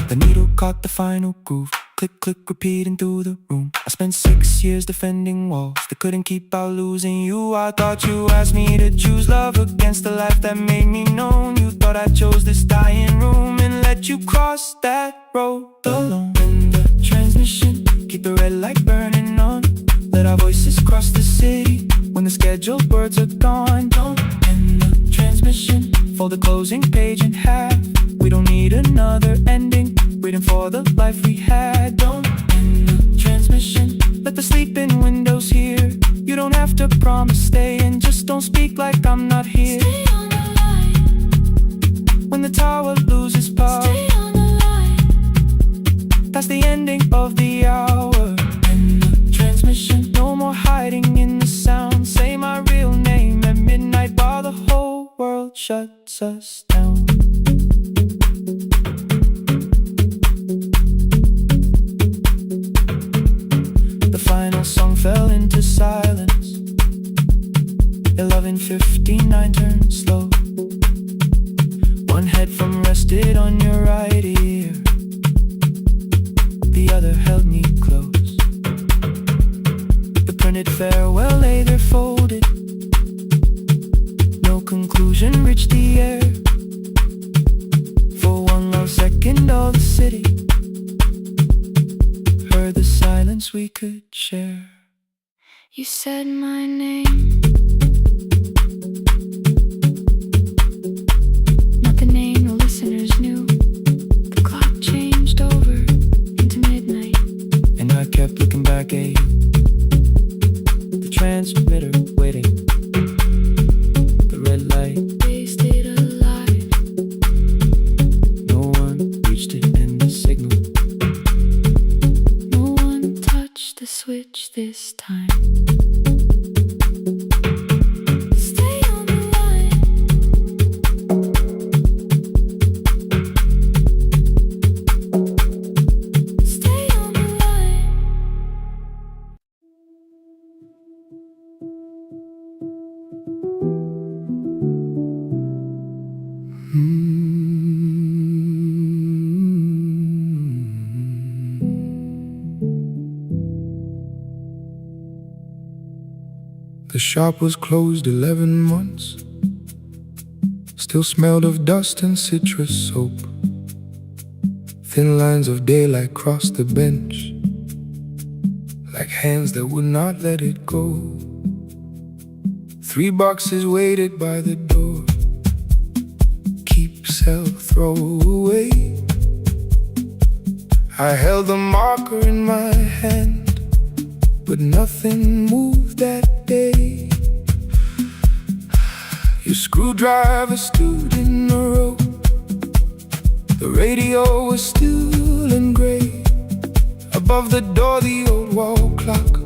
The needle caught the final groove. Click, click, repeating through the room. I spent 6 years defending walls that couldn't keep out losing you. I thought you asked me to choose love against the life that made me known. You thought I chose this dying room and let you cross that road alone. In the transmission, keep the red light burning on. Let our voices cross the city when the the scheduled words are gone. Don't end the transmission, fold the closing page in half. We don't need another ending, waiting for the life we had. Don't end the transmission, let the sleeping windows hear. You don't have to promise staying, just don't speak like I'm not here. Stay on the line. When the tower loses power, Stay on the line. that's the ending of the hour. End the transmission, no more hiding in the sound. Say my real name at midnight while the whole world shuts us down. The final song fell into silence. 11:59 turned slow. One headphone rested on your right ear, the other held me close. The printed farewell lay there folded. No conclusion reached the air. For one long second all the city heard the silence we could share. You said my name, not the name the listeners knew. The clock changed over into midnight, And I kept looking back at you, the transmitter waiting, the red light. they stayed alive. No one reached it in the signal. No one touched the switch this time. Stay on the line. Stay on the line. The shop was closed 11 months. Still smelled of dust and citrus soap. Thin lines of daylight crossed the bench, like hands that would not let it go. 3 boxes waited by the door. Keep, sell, throw away. I held the marker in my hand, but nothing moved that day. Your screwdriver stood in a row. The radio was still and gray. Above the door the old wall clock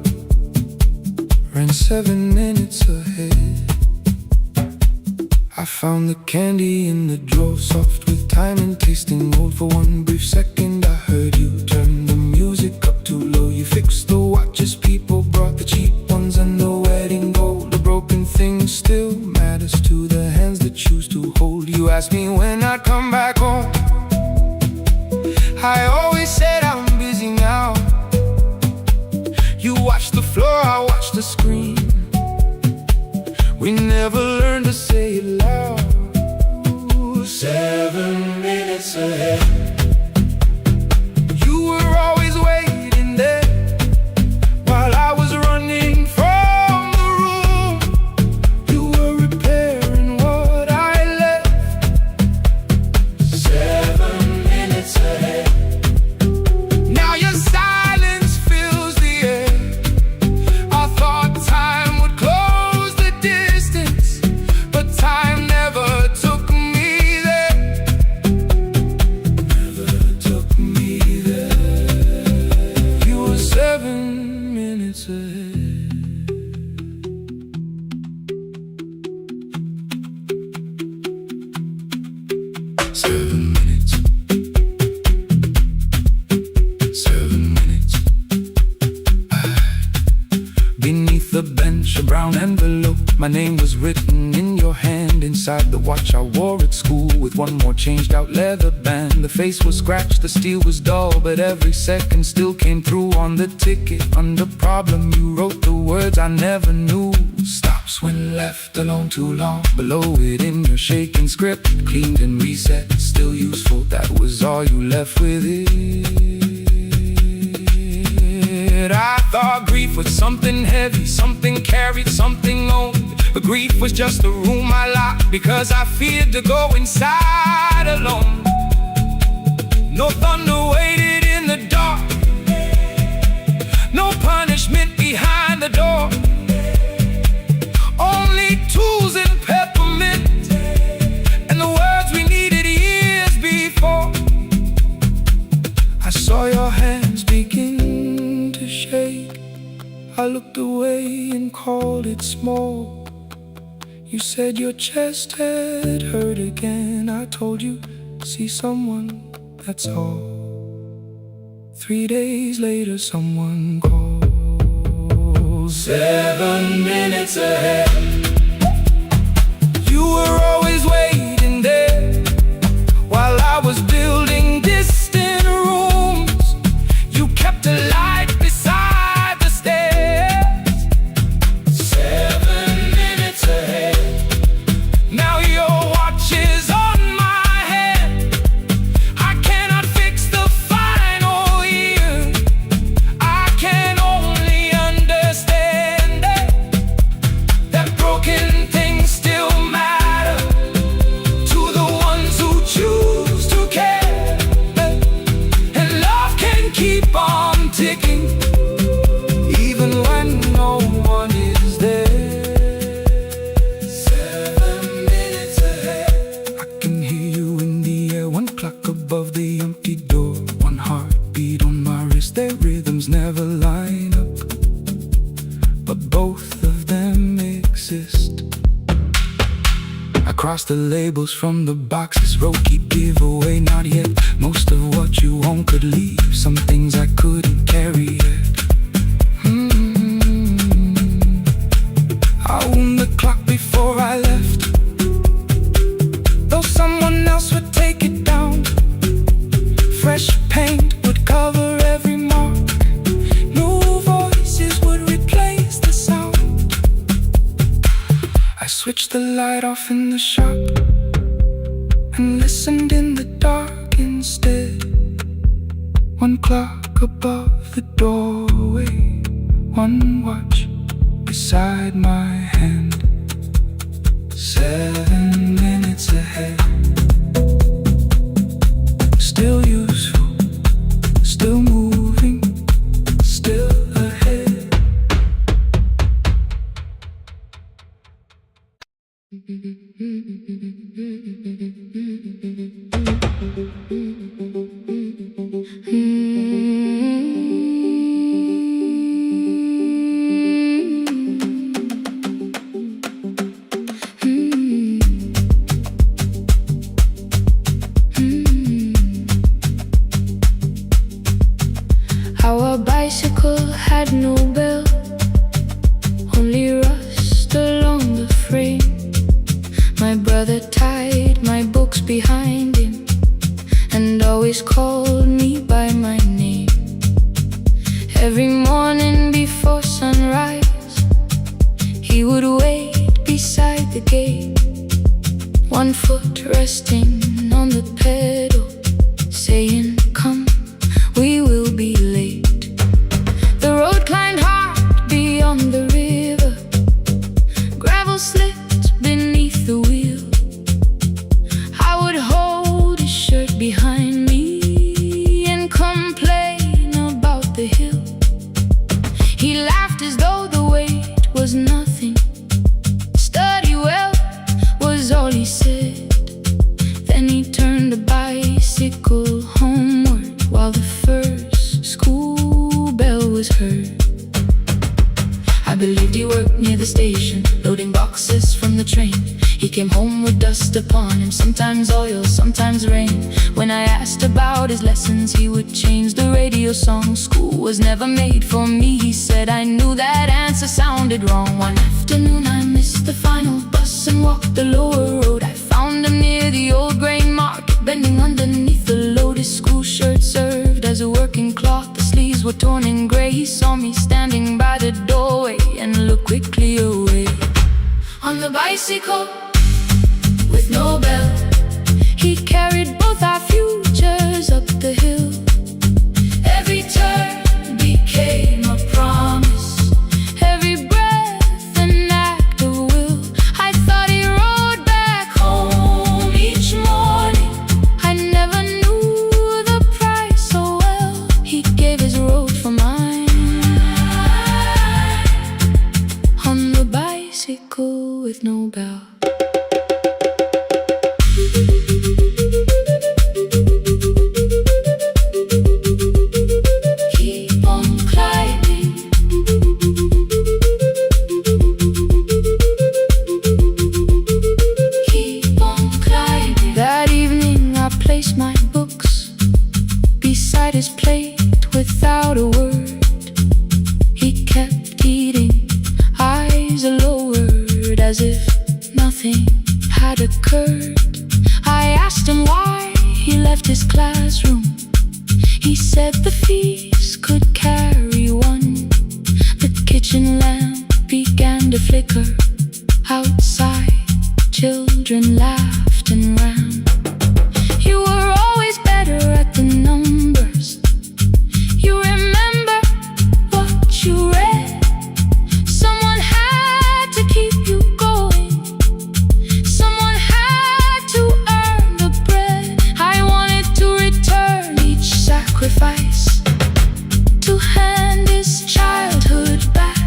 ran 7 minutes ahead. I found the candy in the drawer, soft with time and tasting old. For one brief second I heard you turn the music up too low. You fixed the watches, people brought the cheap ones and the wedding gold. The broken thing still matters to the hands that choose to hold. You asked me when I'd come back home. I always said I'm busy now. You watched the floor, I watched the screen. We never learned to say it loud. 7 minutes ahead. You were always waiting there while I was running from the room. You were repairing what I left. 7 minutes ahead. Now your silence fills the air. I thought time would close the distance, but time never took me there. Never took me there. You were 7 minutes ahead. Seven minutes. 7 minutes. Beneath the bench, a brown envelope. My name was written in your hand. Inside the watch I wore at school, with one more changed out leather band. The face was scratched, the steel was dull, but every second still came through on the ticket. Under problem you wrote the words I never knew. Stops when left alone too long. Below it in your shaking script, cleaned and reset, still useful. That was all you left with it. it. I thought grief was something heavy, something carried, something owned. But grief was just a room I locked because I feared to go inside alone. No thunder waited in the dark, no punishment behind the door. Only tools and peppermint, and the words we needed years before. I saw your hands begin to shake. I looked away and called it small. You said your chest had hurt again. I told you, see someone, that's all. 3 days later someone calls. 7 minutes ahead. You were always waiting there while I was building distant rooms. You kept a light beside the stairs. 7 minutes ahead. Now your watch is on my head. I cannot fix the final year. I can only understand that broken things still matter to the ones who choose to care. And love can keep on ticking even when no one is there. 7 minutes ahead. I can hear you in the air, 1 clock above the empty door, 1 heartbeat on my wrist. Their rhythms never line up, but both of them exist. I cross the labels from the boxes, wrote keep, give away, not yet. Most of what you own could leave, some things I couldn't carry yet. I wound the clock before I left, though someone else would take it down. Fresh paint would cover every mark, new voices would replace the sound. I switched the light off in the shop and listened in the dark instead. 1 clock above the doorway, 1 watch beside my hand. 7 minutes ahead. Still useful, still moving, still ahead. Our bicycle had no bell, only rust along the frame. My brother tied my books behind him and always called me by my name. Every morning before sunrise, he would wait beside the gate, 1 foot resting on the pedal, saying, come, we will be late. The road climbed hard beyond the river, gravel slipped beneath the wheel. I would hold his shirt behind me and complain about the hill. He laughed as though the weight was nothing. Study well was all he said. Then he turned the bicycle homeward while the first school bell was heard. I believed he worked near the station, loading boxes from the train. He came home with dust upon him, sometimes oil, sometimes rain. When I asked about his lessons, he would change the radio song. School was never made for me, he said. I knew that answer sounded wrong. One afternoon I missed the final bus and walked the lower road. I found him near the old grain market, bending underneath the loaded school shirt served as a working cloth. The sleeves were torn and gray. He saw me standing by the doorway and looked quickly away. On the bicycle with no bell, he carried both our futures up the hill. Every turn became a with no bell. Keep on climbing. Keep on climbing. That evening I placed my books beside his plate without a word. He kept eating, eyes lowered, as if nothing had occurred. I asked him why he left his classroom. He said the feast could carry one. The kitchen lamp began to flicker. Outside, children laughed and ran. You were always better at the numbers. You remember what you read. Someone had to keep you going. Someone had to earn the bread. I wanted to return each sacrifice, to hand his childhood back.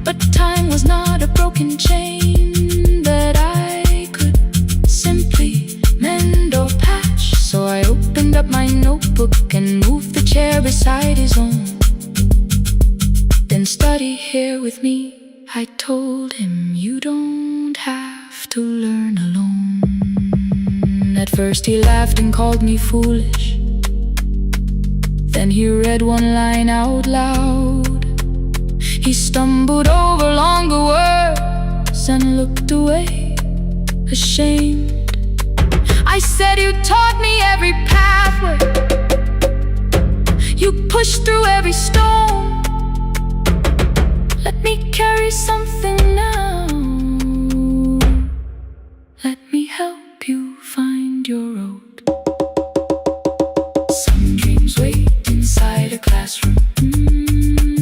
But time was not a broken chain that I could simply mend or patch. So I opened up my notebook and moved the chair beside his own. Then study here with me, I told him. You don't have to learn alone. At first he laughed and called me foolish. Then he read one line out loud. He stumbled over longer words and looked away, ashamed. I said, you taught me every pathway. You pushed through every stone. Let me carry something now. Let me help you find your road. Some dreams wait inside a classroom.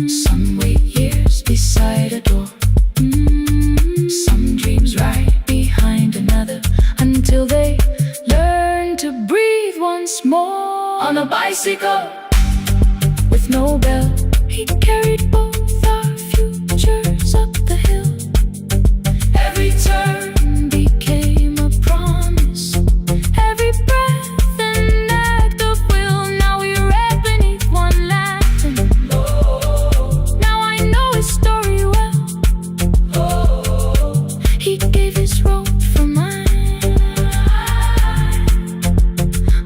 Some wait years beside a door. Some dreams right behind another, until they learn to breathe once more. On a bicycle with no bell, he carried both our futures up the hill. Every turn became a promise, every breath an act of will. Now we read beneath one lantern. Now I know his story well. He gave his road for mine.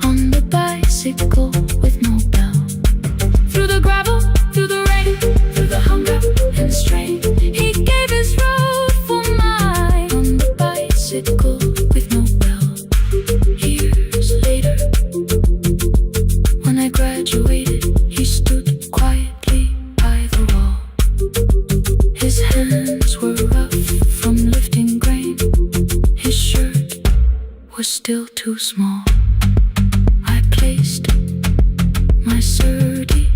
On the bicycle with no bell. Through the gravel, through the rain, through the hunger and strain, he gave his road for mine. On the bicycle with no bell. Years later, when I graduated, he stood quietly by the wall. His hands were rough from lifting grain. His shirt was still too small. I placed my surdy.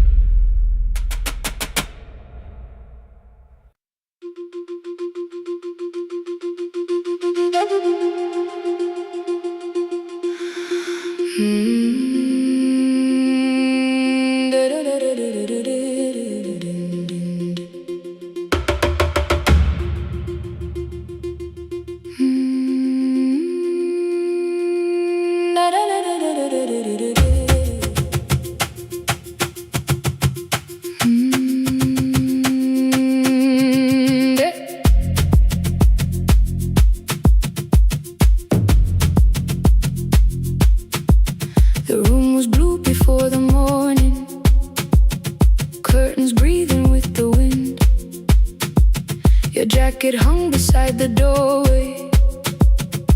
The room was blue before the morning, curtains breathing with the wind. Your jacket hung beside the doorway,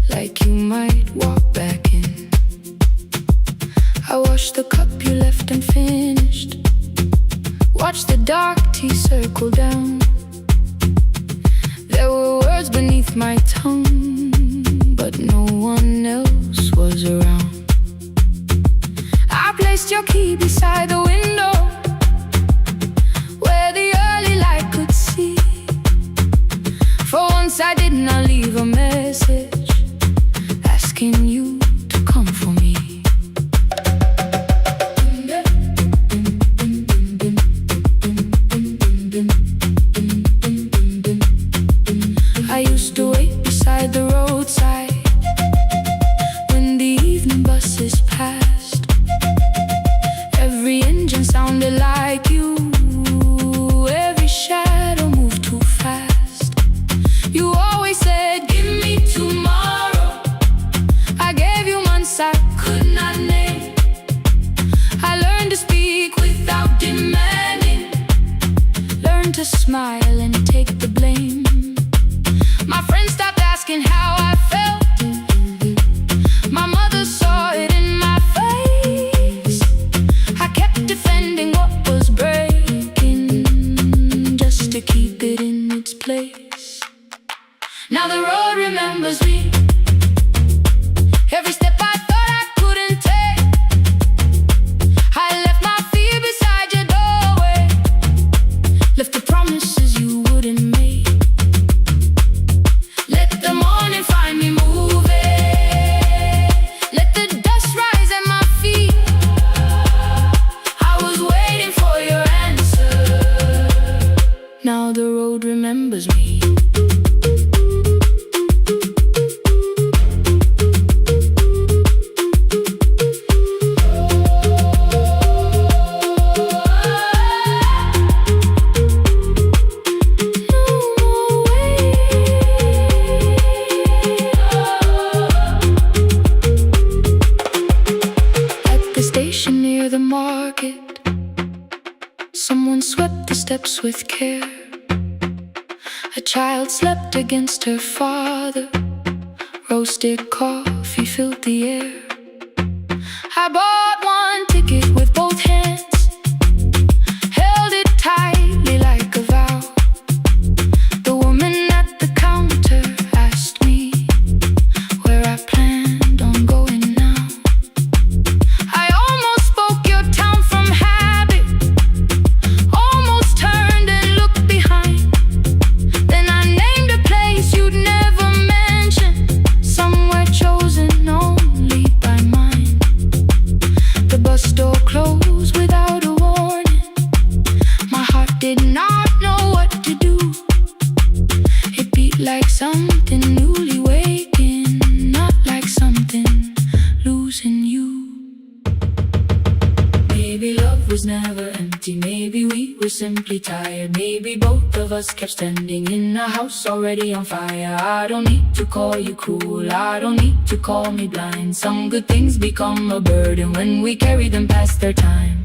like you might walk back in. I washed the cup you left unfinished, watched the dark tea circle down. There were words beneath my tongue, but no one else was around. I placed your key beside the window, where the early light could see. For once I did not leave a message asking you to come for me. I used to wait smile and take the blame. My friends stopped asking how I felt. My mother saw it in my face. I kept defending what was breaking, just to keep it in its place. Now the road remembers me. Every step I thought I couldn't take, I left my fear beside your doorway. Left the promises you wouldn't make. Let the morning find me moving. Let the dust rise at my feet. I was waiting for your answer. Now the road remembers me. Someone swept the steps with care. A child slept against her father. Roasted coffee filled the air. I bought one ticket with both hands, held it tightly like a vow. The woman at the counter asked me where I planned on going now. I almost spoke your town from habit, almost turned and looked behind. Then I named a place you'd never mention, somewhere chosen only by mine. The bus door closed without a warning. My heart did not know what to do. It beat like something newly waking, not like something losing you. Maybe love was never empty, maybe we were simply tired. Maybe both of us kept standing in a house already on fire. I don't need to call you cruel, I don't need to call me blind. Some good things become a burden when we carry them past their time.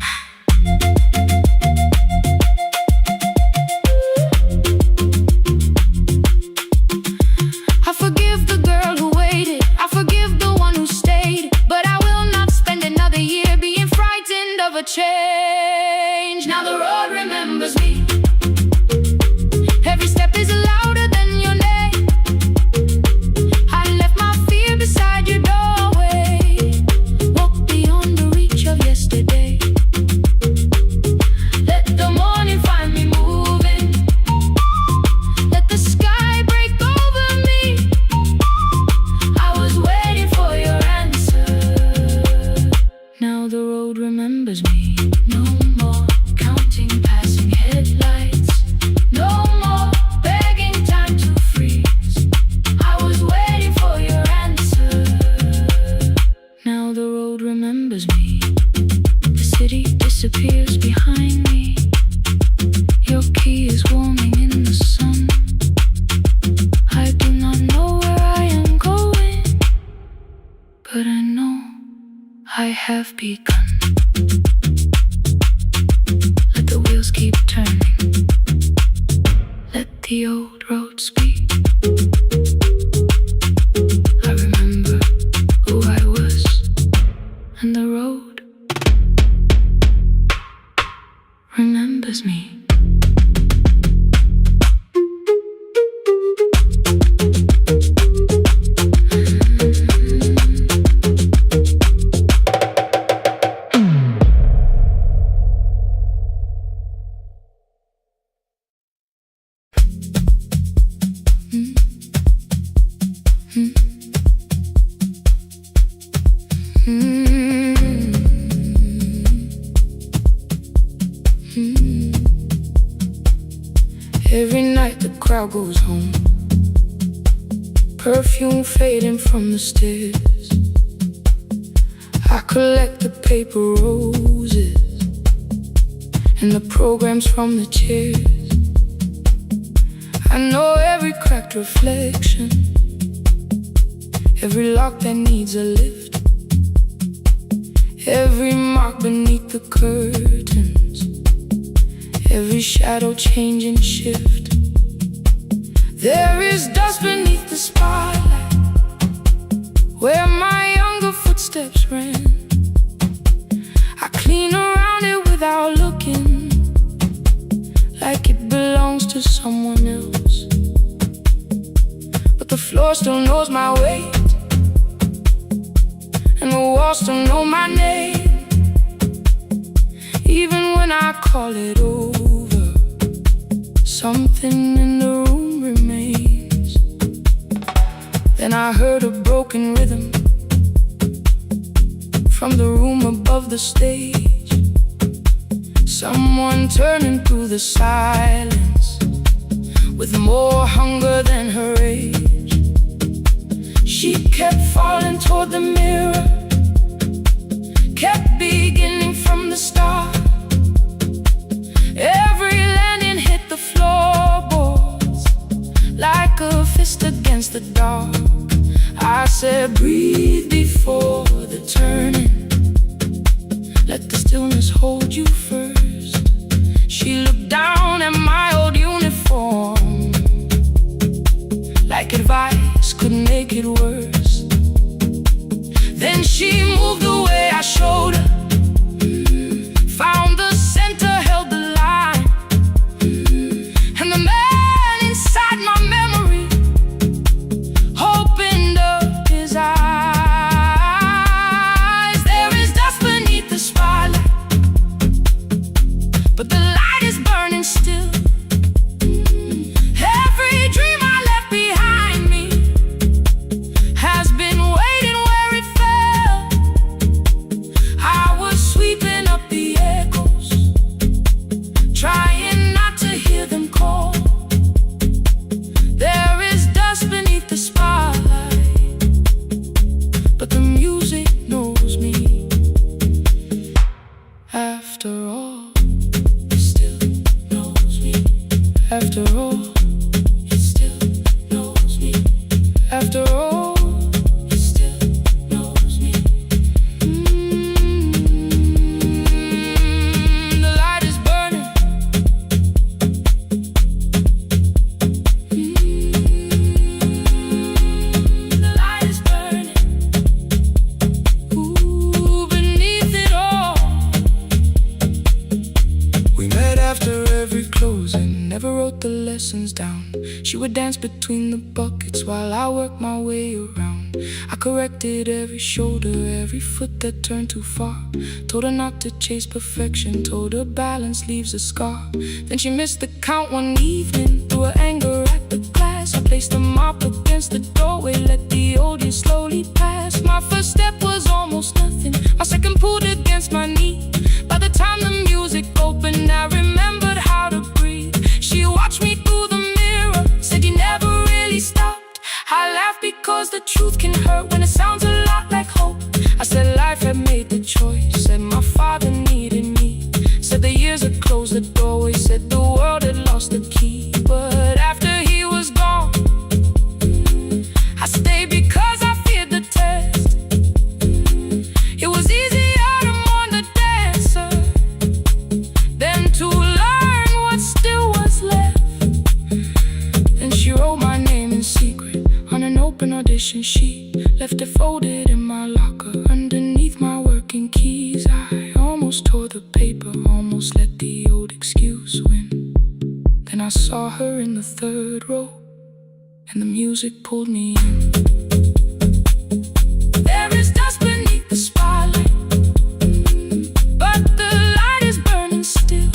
I forgive the girl who waited, I forgive the one who stayed, but I will not spend another year being frightened of a change. Now the road remembers me. Every step is louder than your name. I left my fear beside your doorway. Walk beyond the reach of yesterday. Let the morning find me moving. Let the sky break over me. I was waiting for your answer. Now the road remembers me. No more counting passing headlights. No more begging time to freeze. I was waiting for your answer. Now the road remembers me. The city disappears behind me. Your key is warming in the sun. I do not know where I am going, but I know I have begun. Let the wheels keep turning. Let the old road speak. I remember who I was, and the road remembers me. Every night the crowd goes home, perfume fading from the stairs. I collect the paper roses and the programs from the chairs. I know every cracked reflection, every lock that needs a lift, every mark beneath the curtains, every shadow change and shift. There is dust beneath the spotlight, where my younger footsteps ran. I clean around it without looking, like it belongs to someone else. But the floor still knows my weight, and the walls still know my name. Even when I call it over, something in the room remains. Then I heard a broken rhythm from the room above the stage. Someone turning through the silence with more hunger than her age. She kept falling toward the mirror, kept beginning from the start. Every landing hit the floorboards like a fist against the dark. I said, breathe before the turning, let the stillness hold you first. She looked down at my old uniform, like advice could make it worse. Then she moved the way I showed her, found the center, held the line, and the man inside my memory opened up his eyes. There is dust beneath the spotlight, but the light is burning still. Every dream I left behind me has been waiting where it fell. I was sweeping up the echoes, trying not to hear them call. There is dust beneath the spotlight, but the music knows me. After all, it still knows me. After all, it still knows me. After all, it still knows me. The light is burning. The light is burning. Ooh, beneath it all. We met after every closing, never wrote the lessons down. She would dance between the buckets while I worked my way around. I corrected every shoulder, every foot that turned too far. Told her not to chase perfection, told her balance leaves a scar. Then she missed the count one evening, threw her anger at the glass. I placed the mop against the doorway, let the old years slowly pass. My first step was almost nothing, my second pulled against my knee. By the time the music opened, I remembered how to breathe. She watched me through the mirror, said you never really stopped. I laughed because the truth can hurt when it sounds a lot like hope. I said life had made the choice, said my father needed me, said the years had closed the doorway, said the world had lost the key. But after he was gone, I stayed because I feared the test. It was easier to mourn the dancer than to learn what still was left. Then she wrote my name in secret on an open audition sheet, left it folded in my locker underneath my working keys. I almost tore the paper, almost let the old excuse win. Then I saw her in the third row, and the music pulled me in. There is dust beneath the spotlight, but the light is burning still.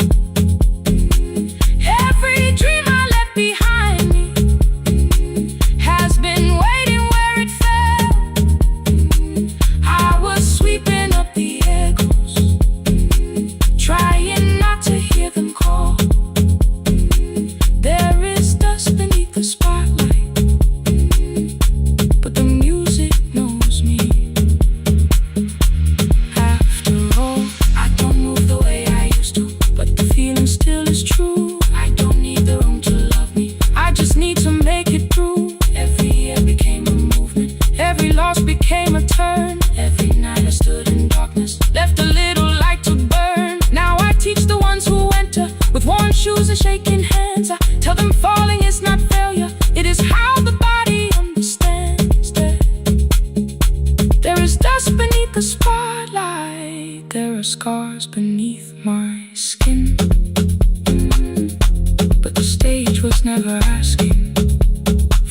Every dream I left behind me has been waiting where it fell. I was sweeping up the echoes, trying not to hear them call. There is dust beneath the spotlight, but the music knows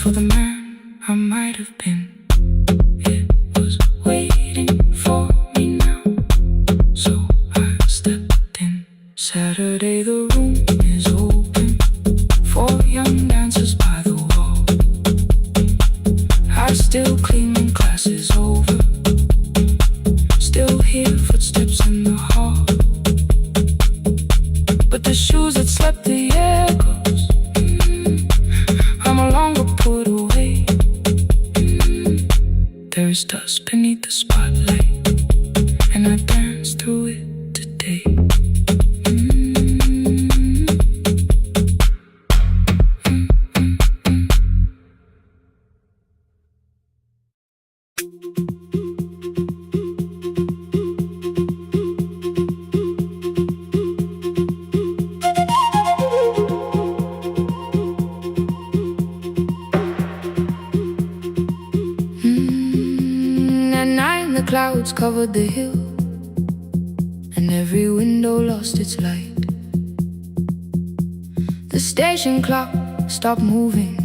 for the man I might have been. It was waiting for me now, so I stepped in. Saturday the room is open for young dancers by the wall. I still clean when class is over, still hear footsteps in the hall, but the shoes that slept the echoes, are no longer put away. There's dust beneath the spotlight, and I dance through it today. At night the clouds covered the hill, and every window lost its light. The station clock stopped moving,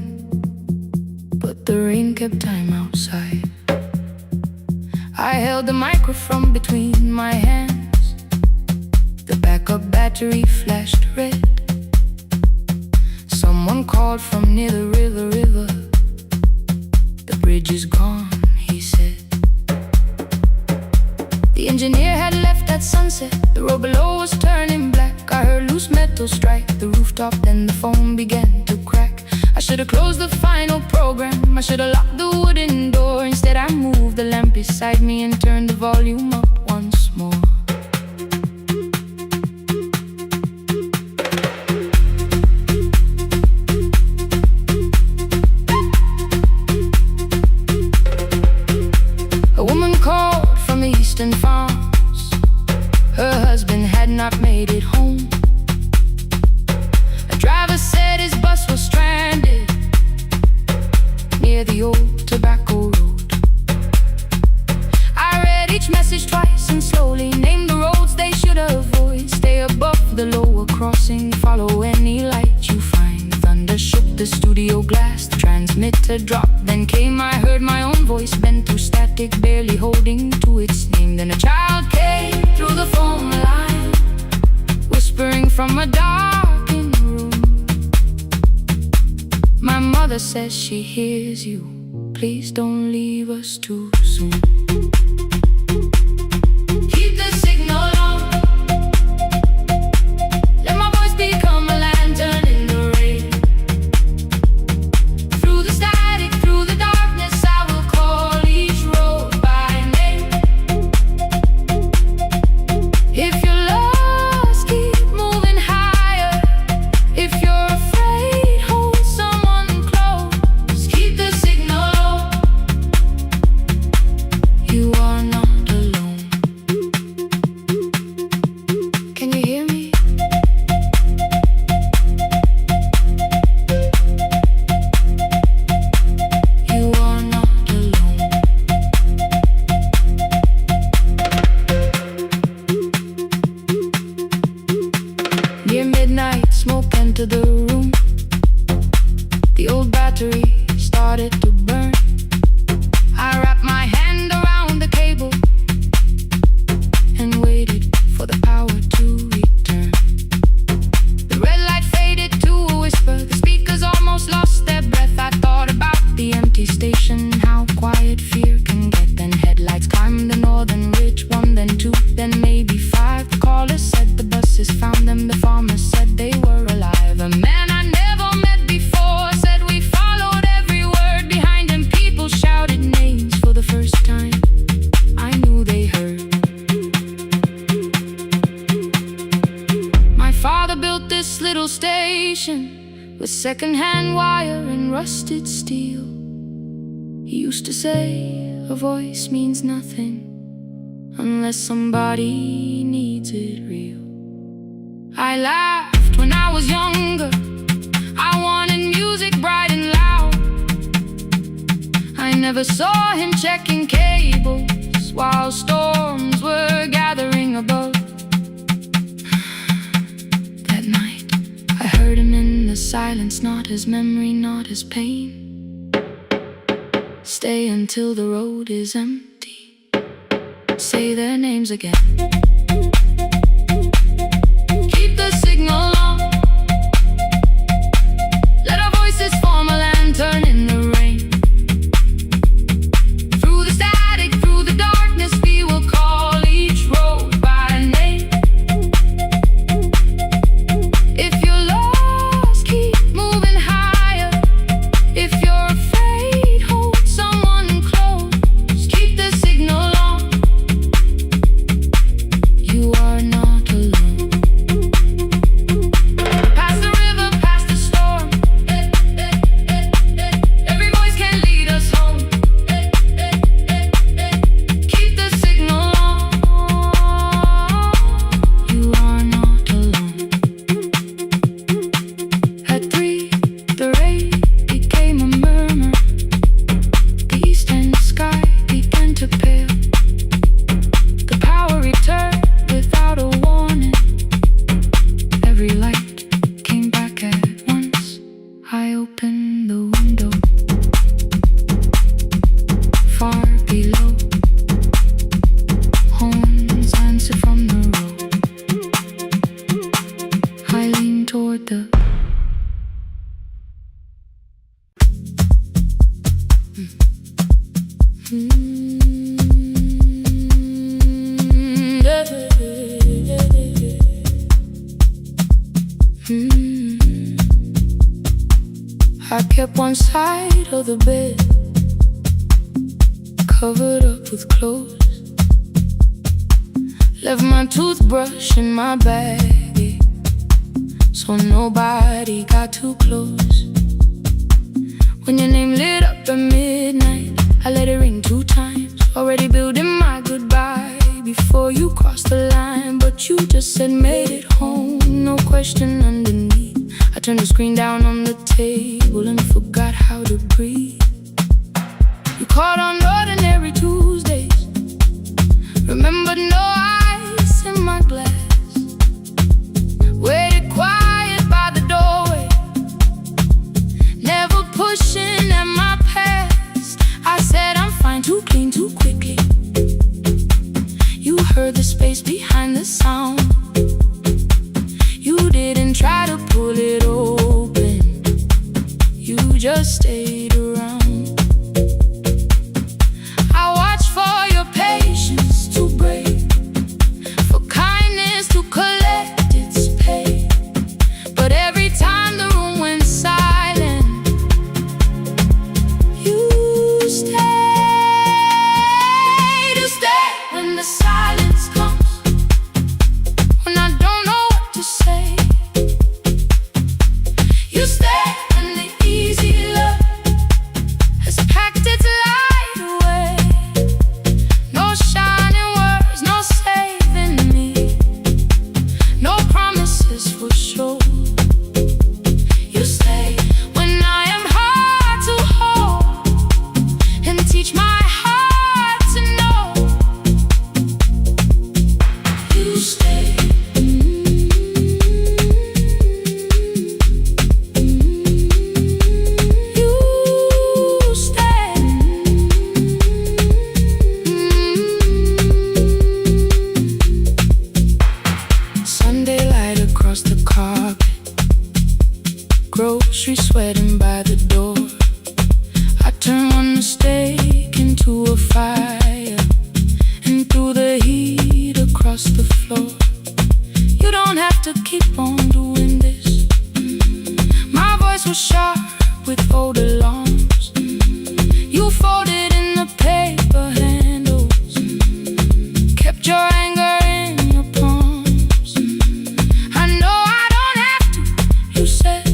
but the rain kept time outside. I held the microphone between my hands, the backup battery flashed red. Someone called from near the river. The bridge is gone, he said. The engineer had left at sunset, the road below was turning black. I heard loose metal strike the rooftop, then the phone began to crack. I should have closed the final program, I should have locked the wooden door. Instead I moved the lamp beside me and turned the volume up once more. A woman called from the eastern farms, her husband had not made it home. A driver said his bus was stranded near the old tobacco road. I read each message twice and slowly named the roads they should avoid. Stay above the lower crossing, follow any light you find. Thunder shook the studio glass, the transmitter dropped. Then came, I heard my own voice bent through static, barely holding to its name. Then a child came through the phone line, whispering from a darkened room. My mother says she hears you, please don't leave us too soon. Keep the signal on, let my voice become a lantern in the rain. Through the static, through the darkness, I will call each road by name. If you're lost, keep moving higher. If you're afraid, hold someone close. Keep the signal low, you are not alone. Can you hear me? You are not alone. Near midnight, smoke entered the room. The old battery started to burn. I wrapped my hand around the cable and waited for the power to return. The red light faded to a whisper, the speakers almost lost their breath. I thought about the empty station, how quiet fear can get. Then headlights climbed the northern ridge, one, then two, then maybe five. The caller said the buses found them, the farmer said they were alive. A man I never met before said we followed every word. Behind him people shouted names for the first time, I knew they heard. My father built this little station with second-hand wire and rusted steel. He used to say a voice means nothing unless somebody needs it real. I laughed when I was younger, I wanted music bright and loud. I never saw him checking cables while storms were gathering above. That night I heard him in the silence, not his memory, not his pain, Stay until the road is empty. Say their names again. Keep the signal on. Let our voices form a lantern in the rain. Through the static, through the darkness, we will call each road by name. If you're lost, keep moving higher. If you're afraid, hold someone close. Keep the signal on. You are not alone. Past the river, past the storm. Every voice can lead us home. Keep the signal on. You are not alone. At 3, the rain became a murmur. The eastern sky began to pale. The power returned without a warning. Every light came back at once. I opened the window. Far below, horns answer from the road. I leaned toward the I kept one side of the bed covered up with clothes. Left my toothbrush in my bag, so nobody got too close. When your name lit up at midnight, I let it ring 2 times. Already building my goodbye before you crossed the line. But you just said made it home, no question underneath. I turned the screen down on the table and forgot how to breathe. You called on ordinary Tuesdays. Remembered no ice in my glass. Waited quiet by the doorway, never pushing at my past. I said I'm fine, too clean, too quickly. You heard the space behind the sound. You didn't try to pull it open. You just stayed around. I watched for your patience to break, for kindness to collect its pay. But every time the room went silent, you stayed. You stay when the silence comes, when I don't know what to say. You stay when the easy love has packed its light away. No shining words, no saving me, no promises for sure. You stay when I am hard to hold and teach my heart to know. You stay. You stay. Sunday light across the carpet, grocery sweating by the door. I turn one mistake into a fire, and through the heat across the floor. You don't have to keep on doing this. My voice was sharp with old alarms. You folded in the paper handles, kept your anger in your palms. I know I don't have to, you said.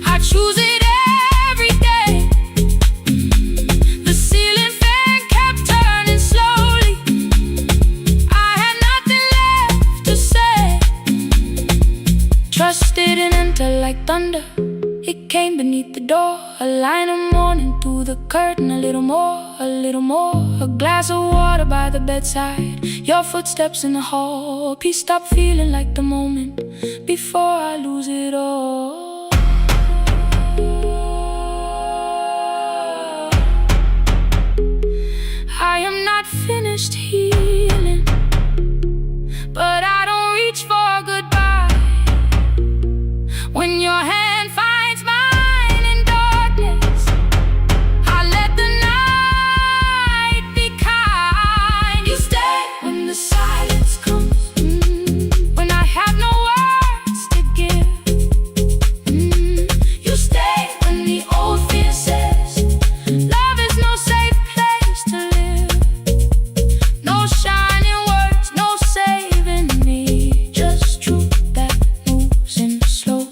I choose it every day. The ceiling fan kept turning slowly. I had nothing left to say. Trusted and enter like thunder. It came beneath the door, a line of mourning through the curtain. A little more, a little more. A glass of water by the bedside, your footsteps in the hall. Peace stopped feeling like the moment before I lose it all. fiercest. Love is no safe place to live. No shining words, no saving me. Just truth that moves in slow.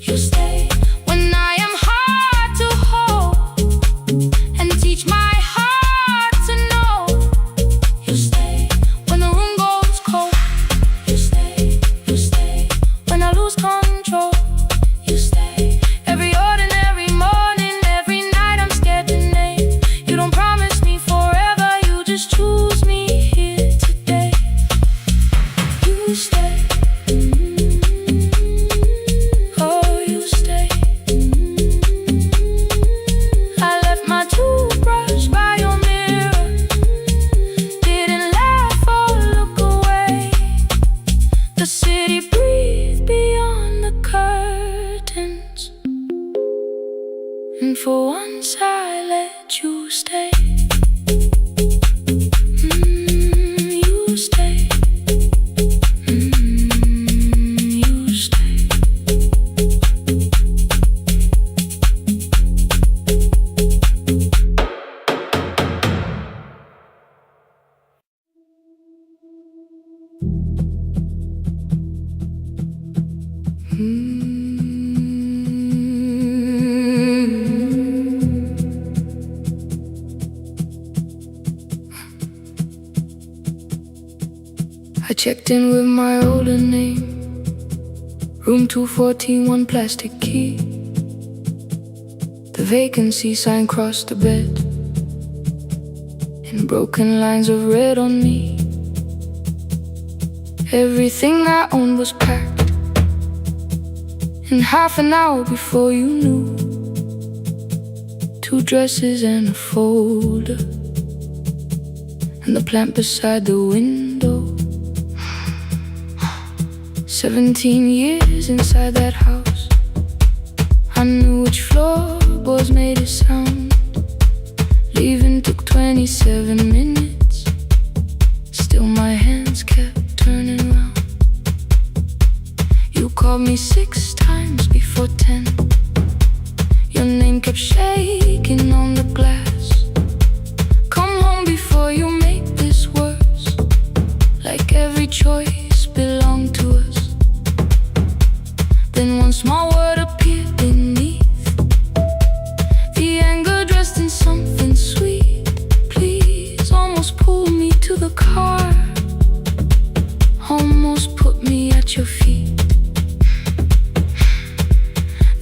You stay when I am hard to hold, and teach my heart to know. You stay when the room goes cold. You stay when I lose control. You stay every ordinary morning, every night I'm scared to name. You don't promise me forever, you just choose me here today. You stay. Oh, you stay. I left my toothbrush by your mirror. Didn't laugh or look away. The city breathed beyond the curtains, and for once I let you stay. You stay. You stay. I checked in with my older name, room 214, one plastic key. The vacancy sign crossed the bed, and broken lines of red on me. Everything I owned was packed in half an hour before you knew. 2 dresses and a folder, and the plant beside the window. 17 years inside that house, I knew which floorboards made it sound. Leaving took 27 minutes, still my hands kept turning round. You called me 6 times before 10. Your name kept shaking on the glass. Come home before you make this worse, like every choice belonged to us. Then one small word appeared beneath, the anger dressed in something sweet. Please, almost pulled me to the car, almost put me at your feet.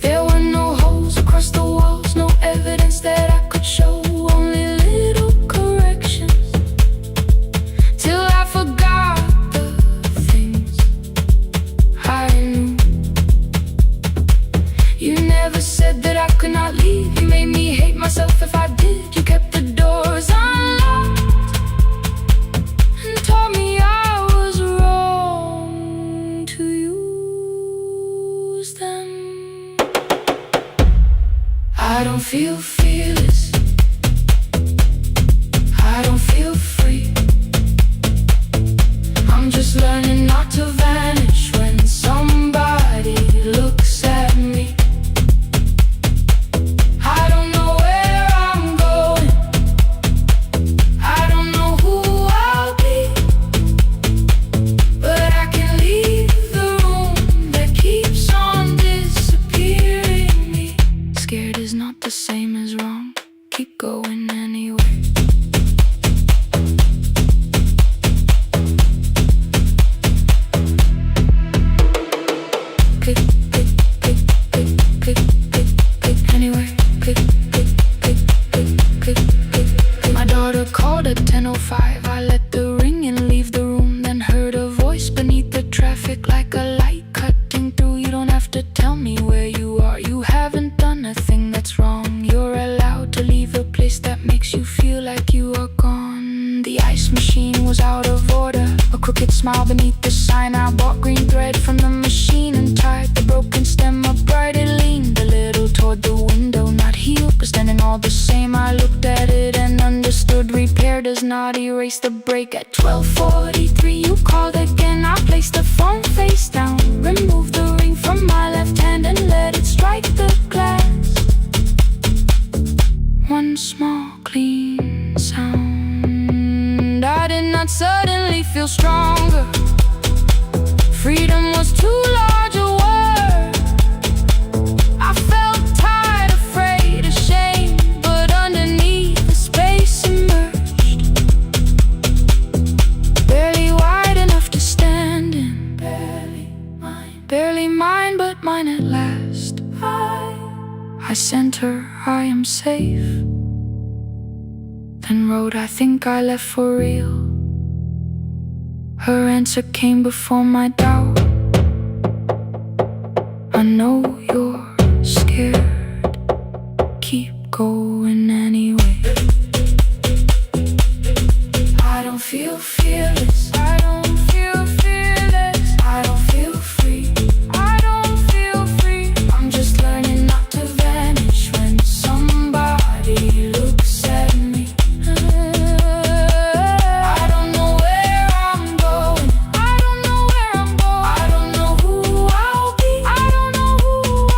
There were no holes across the walls, no evidence that I could show, only little corrections, till I forgot the things I knew. You never said that I could not leave. You made me hate myself if I did. You kept the doors unlocked and told me I was wrong to use them. I don't feel fearless, I don't feel free. I'm just learning not to vanish when somebody looks at me. I don't know where I'm going, I don't know who I'll be, but I can leave the room that keeps on disappearing me. Scared is not the same as wrong, keep going anyway. Click, click, click, click, click, click, click, anyway. Click, click, click, click, click, click, click. My daughter called at 10:05. I let the ring and leave the room, then heard a voice beneath the traffic like a light cutting through. You don't have to tell me where you are, you haven't done a thing that's wrong. You're allowed to leave a place that makes you feel like you are gone. The ice machine was out of order, a crooked smile beneath the sign. I bought green thread from the machine and tied the broken stem upright. It leaned a little toward the window, not healed but standing all the same. I looked at it and understood repair does not erase the break. At 12:43 you called again. I placed the phone face down, removed the ring from my left hand and let it strike the glass. one small clean sound. I did not suddenly feel stronger. Freedom was too large a word. I felt tired, afraid, ashamed, but underneath the space emerged. Barely wide enough to stand in. Barely mine, but mine at last. I sent her, I am safe. Then wrote, I think I left for real. Her answer came before my doubt. I know you're scared. Keep going anyway. I don't feel fearless. I don't feel fearless. I don't feel free. I don't feel free. I'm just learning not to vanish when somebody looks at me. I don't know where I'm going. I don't know where I'm going. I don't know who I'll be. I don't know who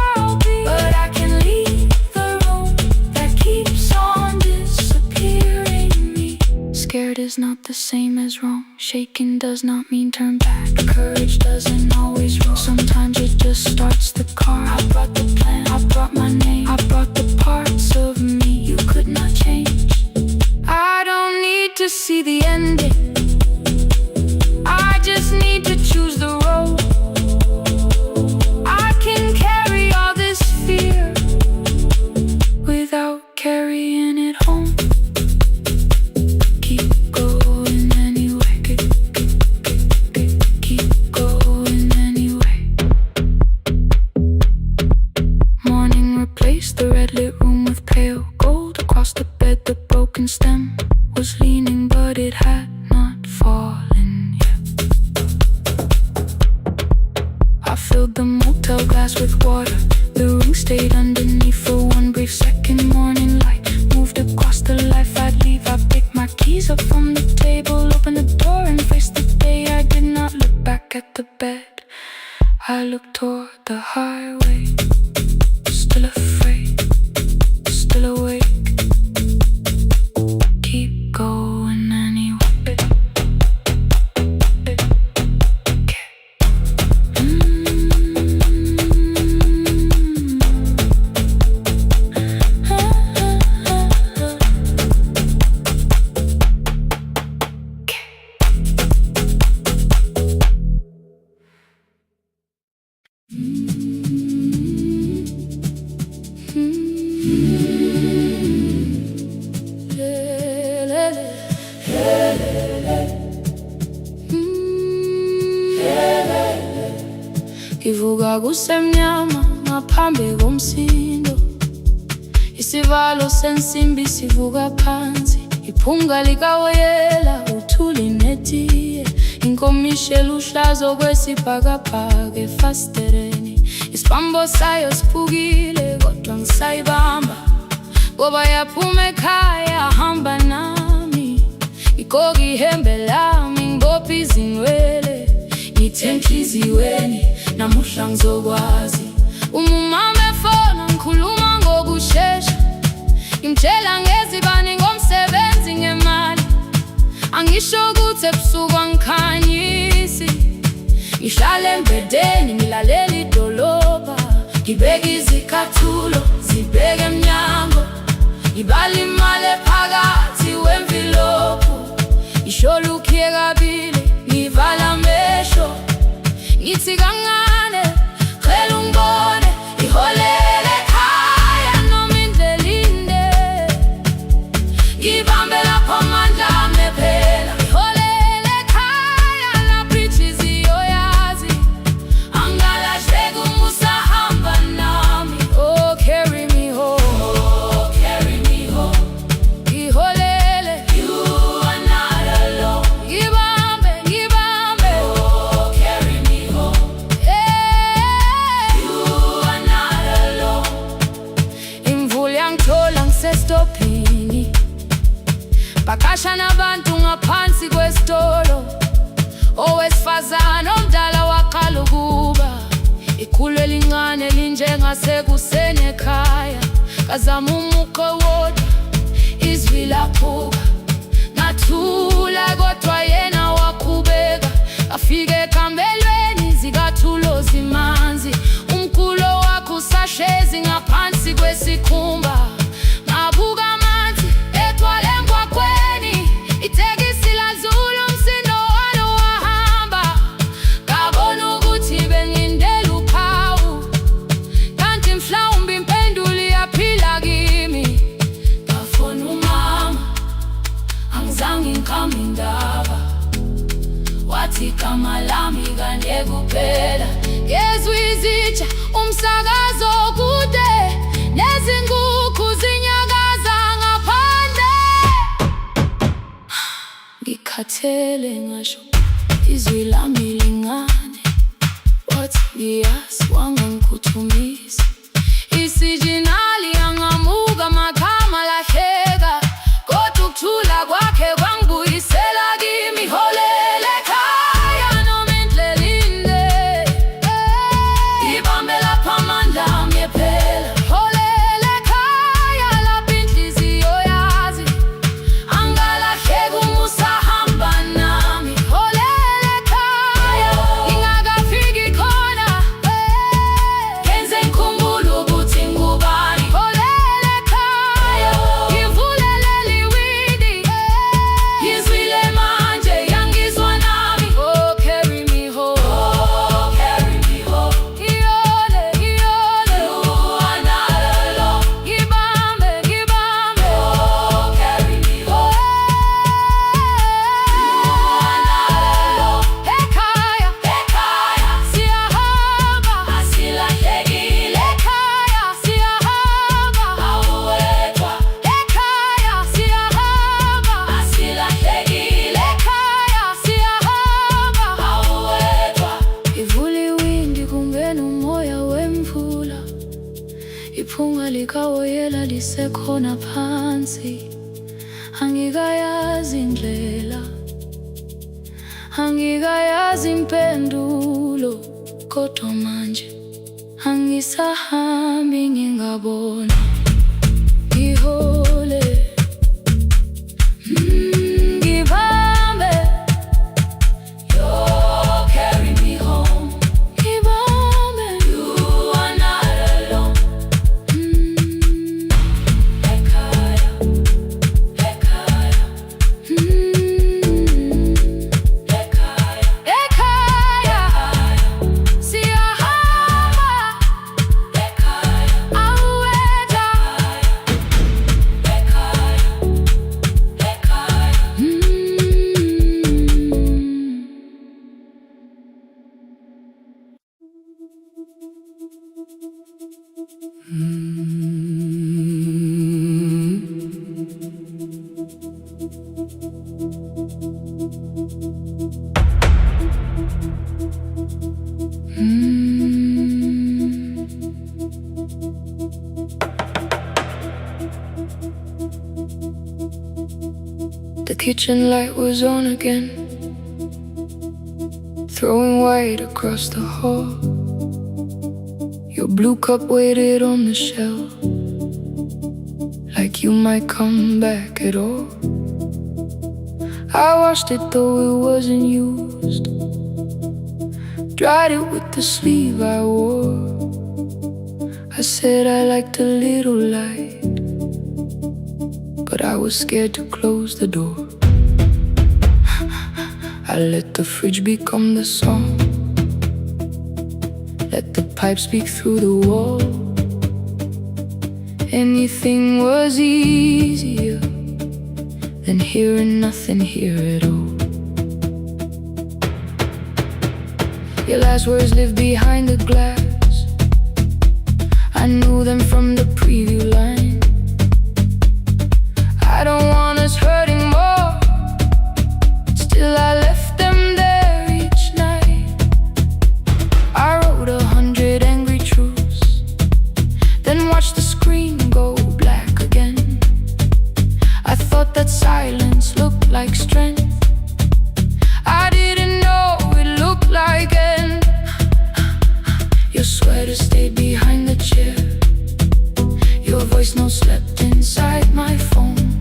I'll be. But I can leave the room that keeps on disappearing me. Scared is not the same as wrong. Shaken does not mean turn back. Courage doesn't always roll. Sometimes it just starts the car. I brought the plan, I brought my name, I brought the parts of me you could not change. I don't need to see the ending. I just need to choose the road. I can carry all this fear without carrying it home. Keep going anyway. Keep going anyway. Morning replaced the red lit room with pale gold. Across the bed the broken stem was leaning, but it had not fallen yet. I filled the motel glass with water. The ring stayed underneath for one brief second. Morning light moved across the life I'd leave. I picked my keys up from the table, opened the door and faced the day. I did not look back at the bed. I looked toward the highway. Still afraid, still awake. Keep going anyway. Ngivuka kusemnyama ngaphambi komsindo. Isivalo sensimbi sivuka phansi. Iphunga likawoyela uthuli netiye. Inkomishi eluhlaza okwesibhakabhaka efasitereni. Isibambo sayo siphukile kodwa ngisayibamba. Ngoba yaphuma ekhaya hamba nami. Igqoka ihembe lami ngibopha izinwele. Ngithe enhliziyweni namuhla ngizokwazi. Umama efona ngikhuluma ngokushesha. Ngimtshela ngezibani ngomsebenzi ngemali. Angisho ukuthi ebusuku angikhanyisi. Ngihlala embedeni ngilalela idolobha. Ngibeka izikhathulo zibheke emnyango. Ngibala imali ephakathi wemvilophu. Ngishola ukhiye kabili ngivala amehlo. Ngithi kancane cela ungibone. Iholele ekhaya noma indlela inde. Ngibambe lapho amandla ami ephela. Iholele ekhaya lapho inhliziyo yazi. Angalahleki uma usahamba nami. Oh carry me home. Oh carry me home. Iholele. You are not alone. Ngibambe, ngibambe. Oh carry me home. Yeah. You are not alone. Imvula yangithola ngisestophini. Bakasha nabantu ngaphansi kwesitolo. Owesifazana omdala waqala ukuba. Ikhulu elincane linjengasekuseni ekhaya. Kazama umuqo wodwa izwi laphuka, ngathula kodwa yena waqhubeka. Afike ekambelweni zikathulo zimanzi, umkhulo wakhe usahlezi ngaphansi kwesikhumba. Ngabuka amanzi egcwele emgwaqweni, itekisi ladlula umsindo walo wahamba. Ngabona ukuthi bengindela uphawu, kanti mhlawumbe impendulo iyaphila kimi. Ngafona umama, angizange ngikhambe indaba, wathi igama lami kanje kuphela. Ngezwe izitsha, umsakazo kude, nezinkukhu zinyakaza ngaphandle. Ngikhathele ngasho izwi lami lingane, wathi ngiyazi wangangikhuthumisa. Isijinali angamuka magama lahleka, kodwa ukuthula kwakhe kwangibuyisela kimi. Holele ekhaya noma indlela inde, ibambe lapha amandla ami ephela. Holele ekhaya lapha inhliziyo yazi, angalahleki uma usahamba nami. Holele ekhaya ngingakafiki khona, kenze ngikhumbule ukuthi ngubani. Holele ekhaya ngivulelele iwindi, ngizwile manje yangizwa nami. Oh, carry me home, oh, carry me home. Iyole, iyole, you are not alone. Ngibambe, ngibambe, oh, carry me home. You are not alone. Ekhaya, ekhaya siyahamba, asilahlekile. Ekhaya siyahamba, awuwedwa. Ekhaya siyahamba, asilahlekile. Ekhaya siyahamba, awuwedwa. Ivula iwindi kungena umoya wemvula, iphunga likawoyela lisekhona phansi. Angikayazi indlela, angikayazi impendulo, kodwa manje angisahambi ngingabona. Ngihole, ngibambe, you carry me home. Ngibambe, you are not alone. Ekhaya, ekhaya, ekhaya, ekhaya siyahamba. Ekhaya, awuwedwa. Ekhaya, ekhaya. The kitchen light was on again, throwing white across the hall. Your blue cup waited on the shelf, like you might come back at all. I washed it though it wasn't used, dried it with the sleeve I wore. I said I liked a little light, but I was scared to close the door. I let the fridge become the song, let the pipe speak through the wall. Anything was easier than hearing nothing here at all. Your last words live behind the glass, I knew them from the preview line. I don't want us hurting more, still I left them there each night. I wrote 100 angry truths, then watched the screen go black again. I thought that silence looked like strength, I didn't know it looked like end. Your sweater stayed behind the chair, your voice no slept inside my phone.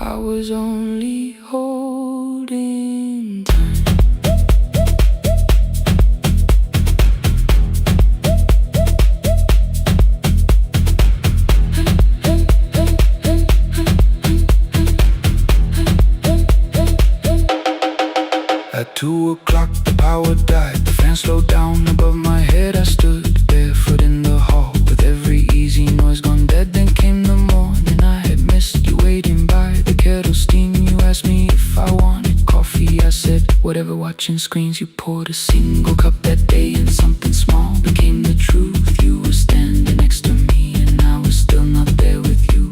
I was only holding time. At 2 o'clock the power died, the fan slowed down above my head. I stood barefoot in the hall with every easy noise gone dead. Then came the morning, I had missed you waiting by the kettle steam. You asked me if I wanted coffee, I said whatever. Watching screens, you poured a single cup that day, and something small became the truth. You were standing next to me and I was still not there with you.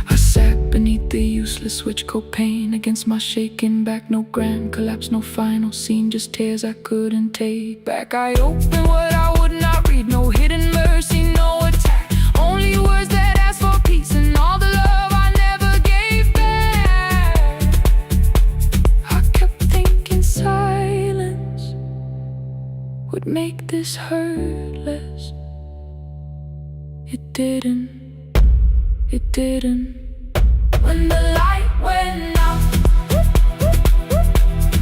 I sat beneath the useless switch, copain against my shaking back. No grand collapse, no final scene, just tears I couldn't take back. I opened what I would not read, no hidden mercy, no attack. Only words that ask for peace and all the love I never gave back. I kept thinking silence would make this hurt less. It didn't. When the light went out,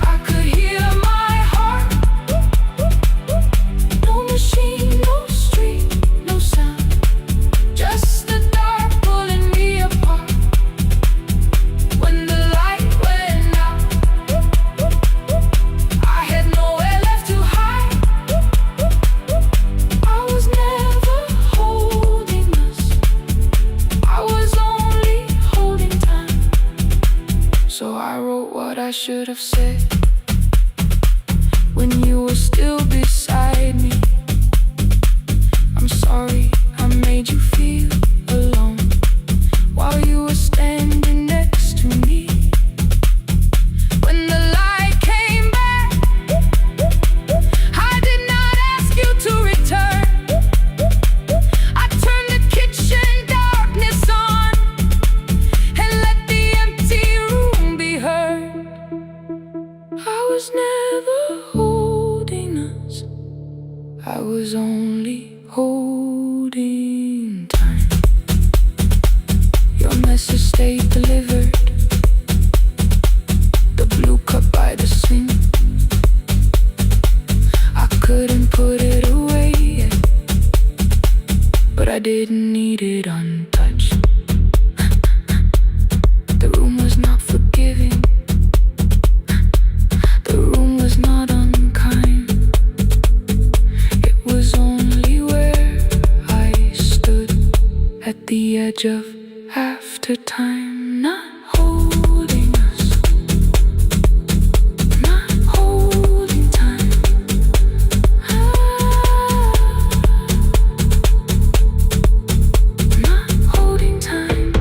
I could hear my heart. No machine, no street, no sound, just the dark pulling me apart. When the light went out, I had nowhere left to hide. I was never holding us, I was only holding time. So I wrote what I should have said when you were still beside me. I'm sorry I made you feel alone while you were standing next to me. When the light came back, I did not ask you to return. I turned the kitchen darkness on and let the empty room be heard. I was never holding us, I was only holding time. Your message stayed delivered, the blue cup by the sink. I couldn't put it away yet, but I didn't need it untouched. The room was not forgiving, the room was not unkind. It was only where I stood at the edge of after time, not holding us, not holding time. Not holding time.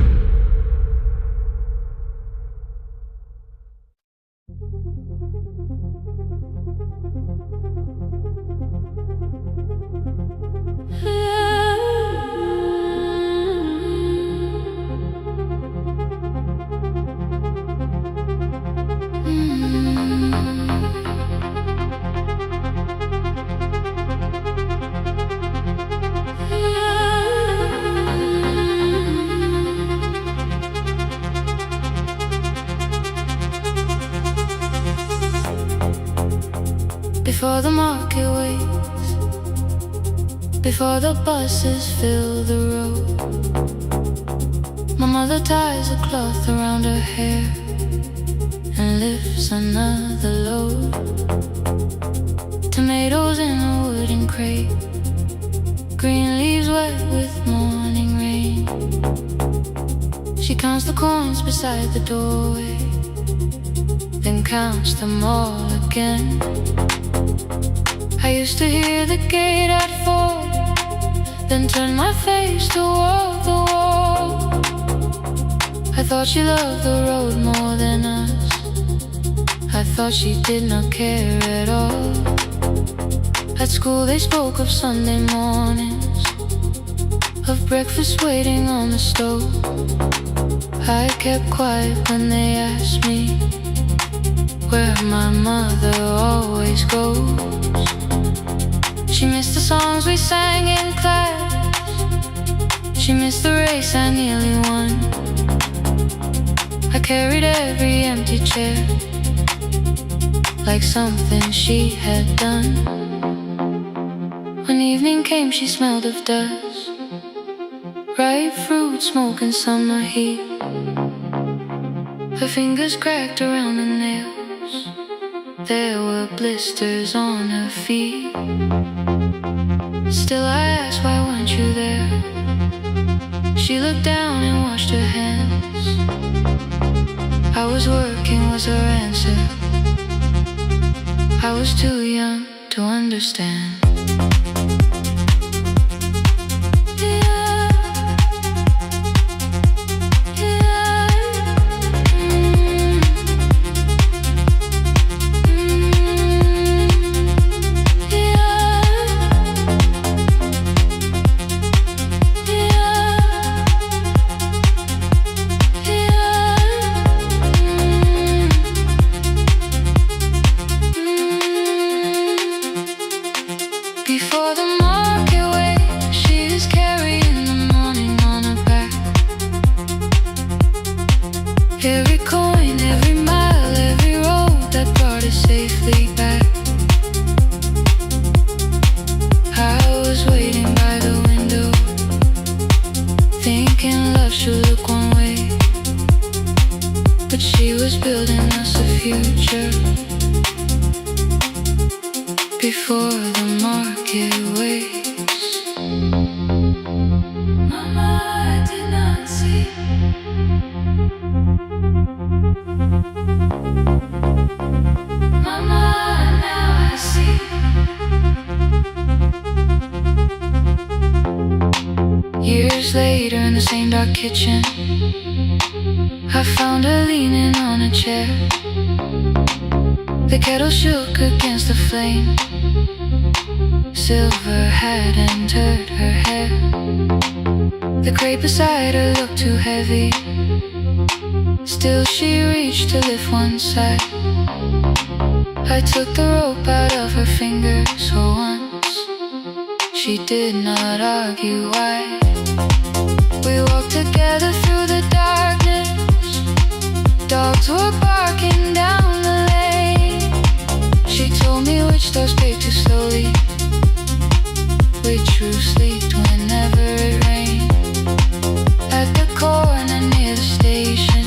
Before the market waits, before the buses fill the road, my mother ties a cloth around her hair and lifts another load. Tomatoes in a wooden crate, green leaves wet with morning rain. She counts the coins beside the doorway, then counts them all again. I used to hear the gate at 4, then turn my face toward the wall. I thought she loved the road more than us, I thought she did not care at all. At school they spoke of Sunday mornings, of breakfast waiting on the stove. I kept quiet when they asked me where my mother always goes. She missed the songs we sang in class, she missed the race I nearly won. I carried every empty chair like something she had done. When evening came, she smelled of dust, ripe fruit, smoke and summer heat. Her fingers cracked around the nails, there were blisters on her feet. Still I asked, why weren't you there? She looked down and washed her hands. I was working was her answer. I was too young to understand. Before the market wakes, she is carrying the morning on her back. Every coin, every mile, every road that brought us safely back. I was waiting by the window, thinking love should look one way, but she was building us a future. Before the market wakes, Mama, I did not see. Mama, now I see. Years later in the same dark kitchen, I found her leaning on a chair. The kettle shook against the flame, silver had entered her hair. The crate beside her looked too heavy, still she reached to lift one side. I took the rope out of her fingers for once, she did not argue why. We walked together through the darkness, dogs were barking down the lane. She told me which doors paved too slowly, which roofs leaked whenever it rained. At the corner near the station,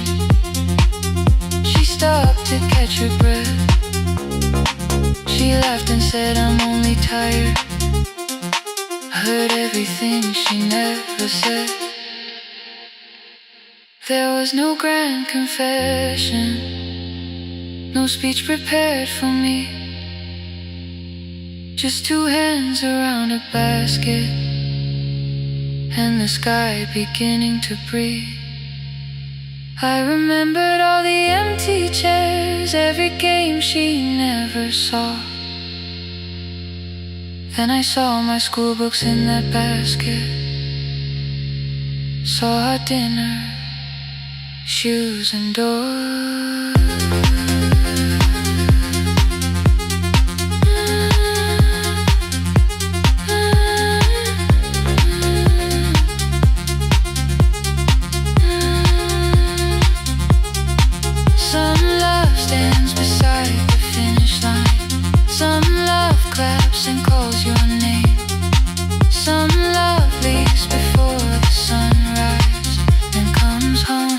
she stopped to catch her breath. She laughed and said, I'm only tired. I heard everything she never said. There was no grand confession, no speech prepared for me, just two hands around a basket and the sky beginning to breathe. I remembered all the empty chairs, every game she never saw. Then I saw my school books in that basket, saw our dinner, shoes and doors. And calls your name. Some love leaves before the sunrise and comes home.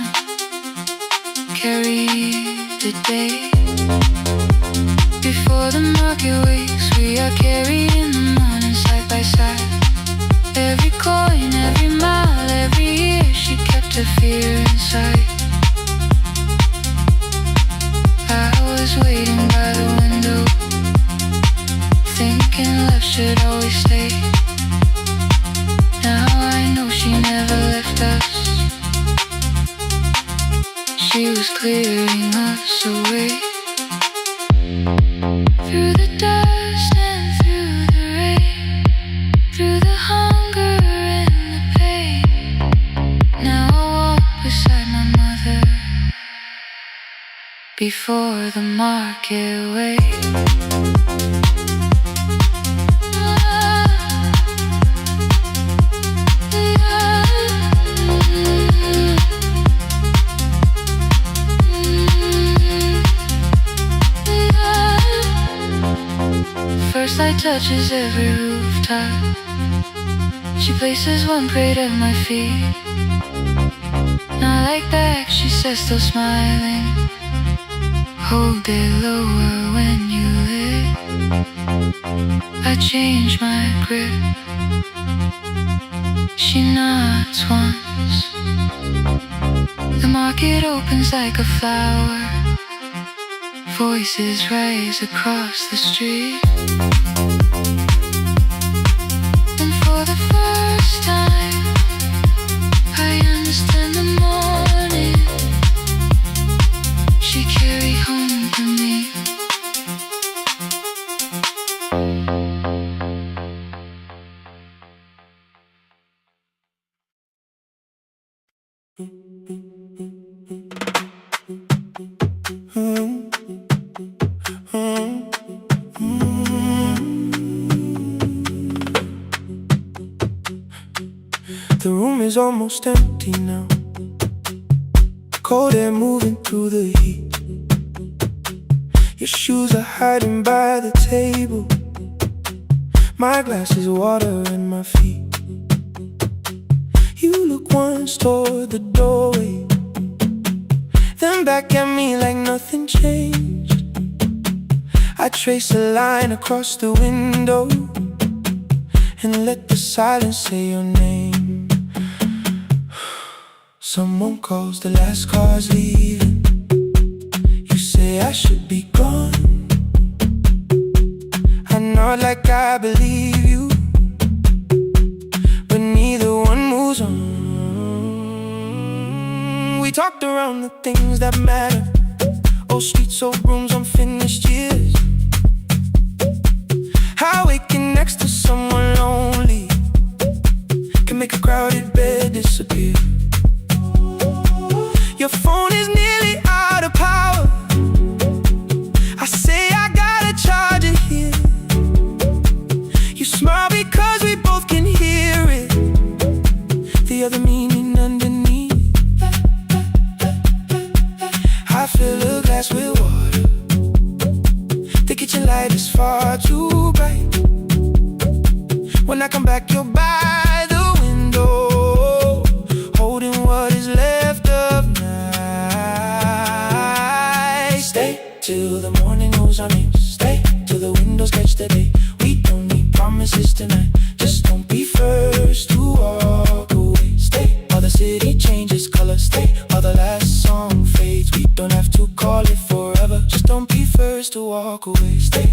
Carry the day. Before the market wakes, we are carried in the morning side by side. Every coin, every mile, every year, she kept her fear inside. I was waiting by the window, thinking love should always stay. Now I know she never left us, she was clearing us away. Through the dust and through the rain, through the hunger and the pain. Now I walk beside my mother, before the market wakes. touches every rooftop. She places one braid at my feet. Not like back, she says, still smiling. Hold it lower when you lift. I change my grip. She nods once. The market opens like a flower. Voices rise across the street. And for the first time, I understand the morning she carried home to me. The room is almost empty now. Cold air moving through the heat. Your shoes are hiding by the table. My glass is water in my feet. You look once toward the doorway, then back at me like nothing changed. I trace a line across the window and let the silence say your name. Someone calls, the last car's leaving. You say I should be gone. I nod like I believe you, but neither one moves on. We talked around the things that matter. Old streets, old rooms, unfinished years. How waking next to someone lonely can make a crowded bed disappear. Your phone is nearly out of power. I say I gotta charge it here. You smile because we both can hear it. The other meaning underneath. I fill a glass with water. The kitchen light is far too bright. When I come back, you're by the window, holding what is left of night. Stay till the morning knows our names. Stay till the windows catch the day. We don't need promises tonight. Just don't be first to walk away. Stay while the city changes color. Stay while the last song fades. We don't have to call it forever. Just don't be first to walk away. Stay.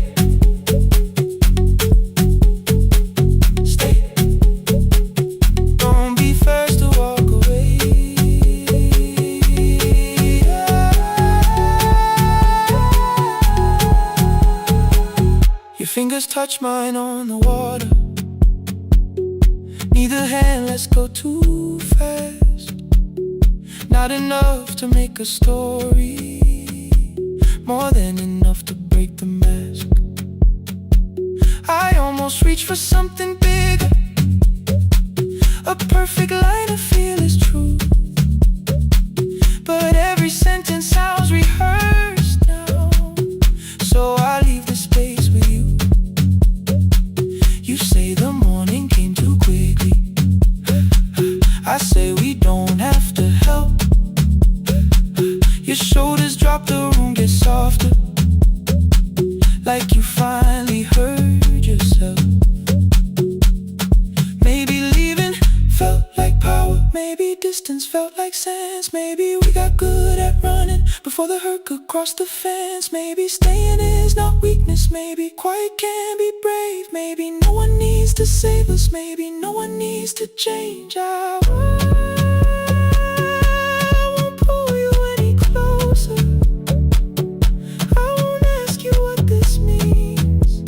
Fingers touch mine on the water. Neither hand lets go too fast. Not enough to make a story, more than enough to break the mask. I almost reach for something bigger, a perfect line I feel is true. But every sentence sounds rehearsed now, so I leave the space with you. You say the morning came too quickly. I say we don't have to help. Your shoulders drop, the room gets softer, like you finally heard yourself. Maybe leaving felt like power. Maybe distance felt like sense. Maybe we got good at running before the hurt could cross the fence. Maybe staying is not weakness. Maybe quiet can be brave. Maybe no one needs to save us. Maybe no one needs to change. I won't pull you any closer. I won't ask you what this means.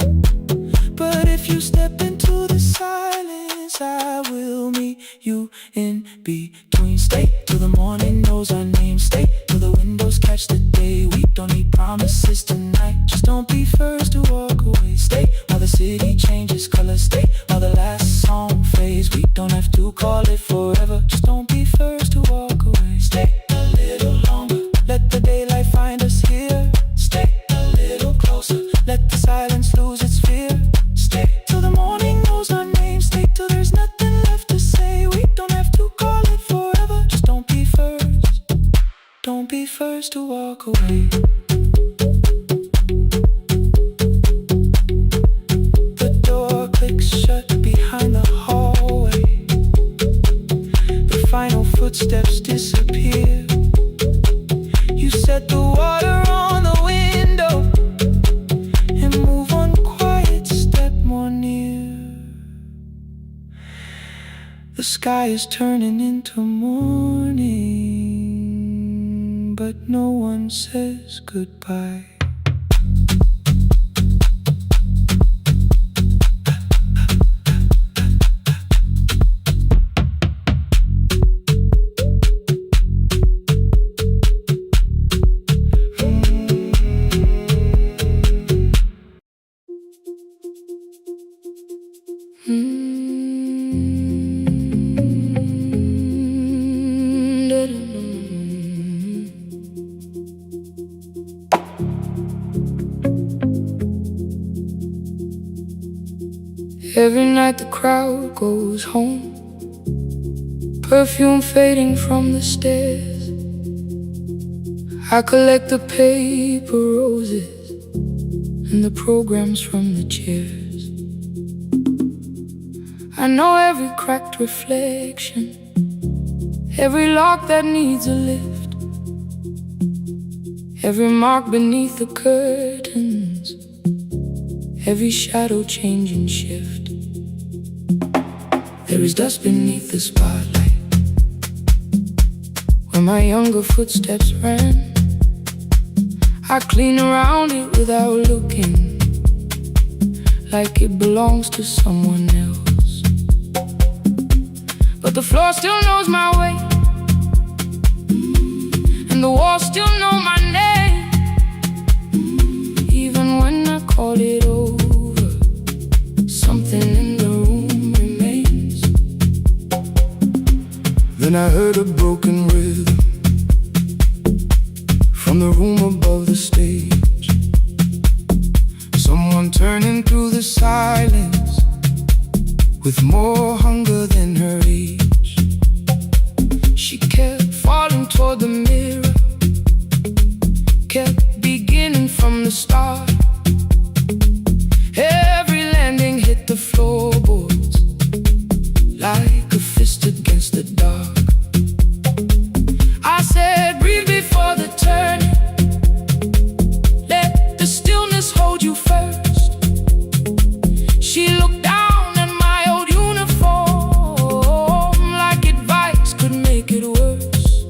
But if you step into the silence, I will meet you in between. Stay till the morning knows our names. Stay till the windows catch the day. We don't need promises tonight. Just don't be first to walk away. Stay while the city changes color. Stay while the last song fades. We don't have to call it forever. Just don't Don't be first to walk away. The door clicks shut behind the hallway. The final footsteps disappear. You set the water on the window and move one quiet step more near. The sky is turning into morning, but no one says goodbye. Every night the crowd goes home, perfume fading from the stairs. I collect the paper roses and the programs from the chairs. I know every cracked reflection, every lock that needs a lift, every mark beneath the curtains, every shadow change and shift. There is dust beneath the spotlight where my younger footsteps ran. I clean around it without looking, like it belongs to someone else. But the floor still knows my way, and the walls still know my name. Even when I call it over, something in the room remains. Then I heard a broken rhythm from the room above the stage. Someone turning through the silence with more hunger than her age. She kept falling toward the mirror, kept beginning from the start. Every landing hit the floorboards like a fist against the dark. I said, breathe before the turning. Let the stillness hold you first. She looked down at my old uniform like advice could make it worse.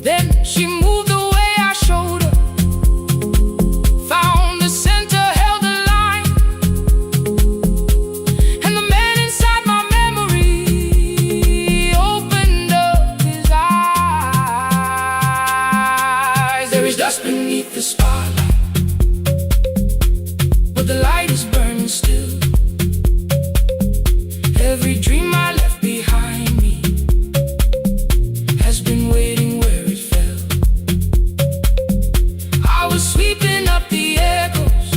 Then she moved the way I showed her, found the center, held the line, and the man inside my memory opened up his eyes. There is dust beneath the spotlight, but the light is burning still. Every dream I left behind me has been waiting where it fell. I was sweeping up the echoes,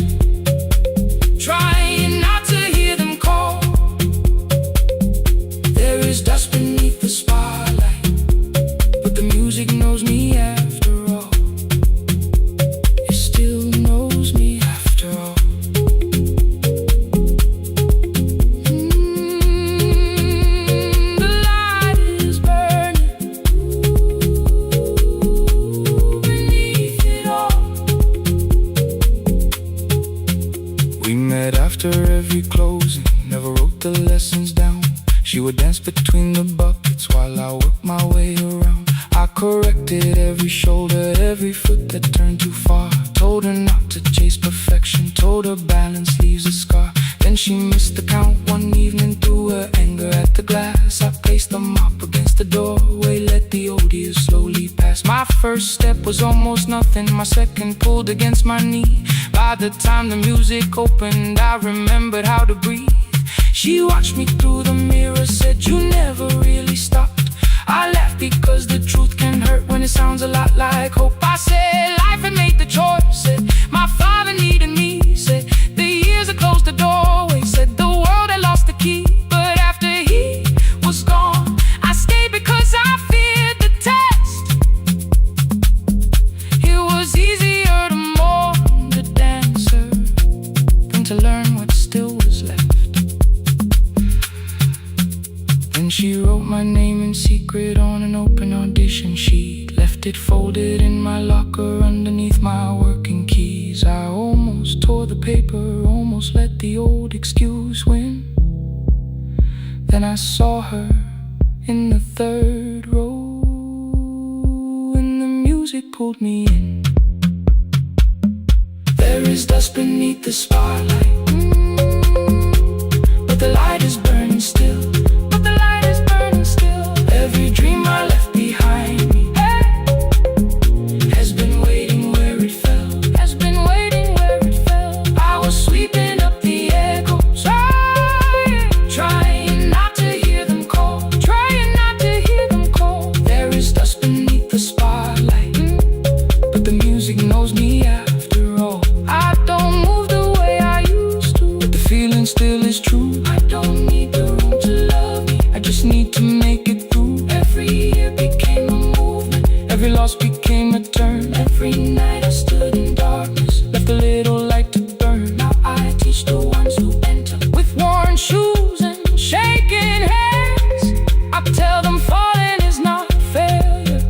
trying not to hear them call. There is dust beneath the spotlight, but the music knows me after all. It still knows me after all. The light is burning beneath it all. We met after every closing, never wrote the lessons down. She would dance between the buckets while I worked my way around. I corrected every shoulder, every foot that turned too far. Told her not to chase perfection, told her balance leaves a scar. Then she missed the count one evening, threw her anger at the glass. I placed the mop against the doorway, let the old years slowly pass. My first step was almost nothing, my second pulled against my knee. By the time the music opened, I remembered how to breathe. She watched me through the mirror, said, you never really stopped. I laughed because the truth can hurt when it sounds a lot like hope. I said, life had made the choice, said, my father needed me, said, the years had closed the doorway, said, the world had lost the key. But after he was gone, I stayed because I feared the test. resignation sheet, left it folded in my locker underneath my working keys. I almost tore the paper, almost let the old excuse win. Then I saw her in the third row, and the music pulled me in. There is dust beneath the spotlight, but the light is burning still. But the light is burning still. Every dream I left behind me has been waiting where it fell. Has been waiting where it fell. I was sweeping up the echoes, trying not to hear them call, trying not to hear them call. There is dust beneath the spotlight, but the music knows me after all. I don't move the way I used to, but the feeling still is true. I don't need the room to love me, I just need to make it through. Every year became a movement, every loss became a turn. Every night I stood in darkness, left a little light to burn. Now I teach the ones who enter with worn shoes and shaking hands. I tell them falling is not failure,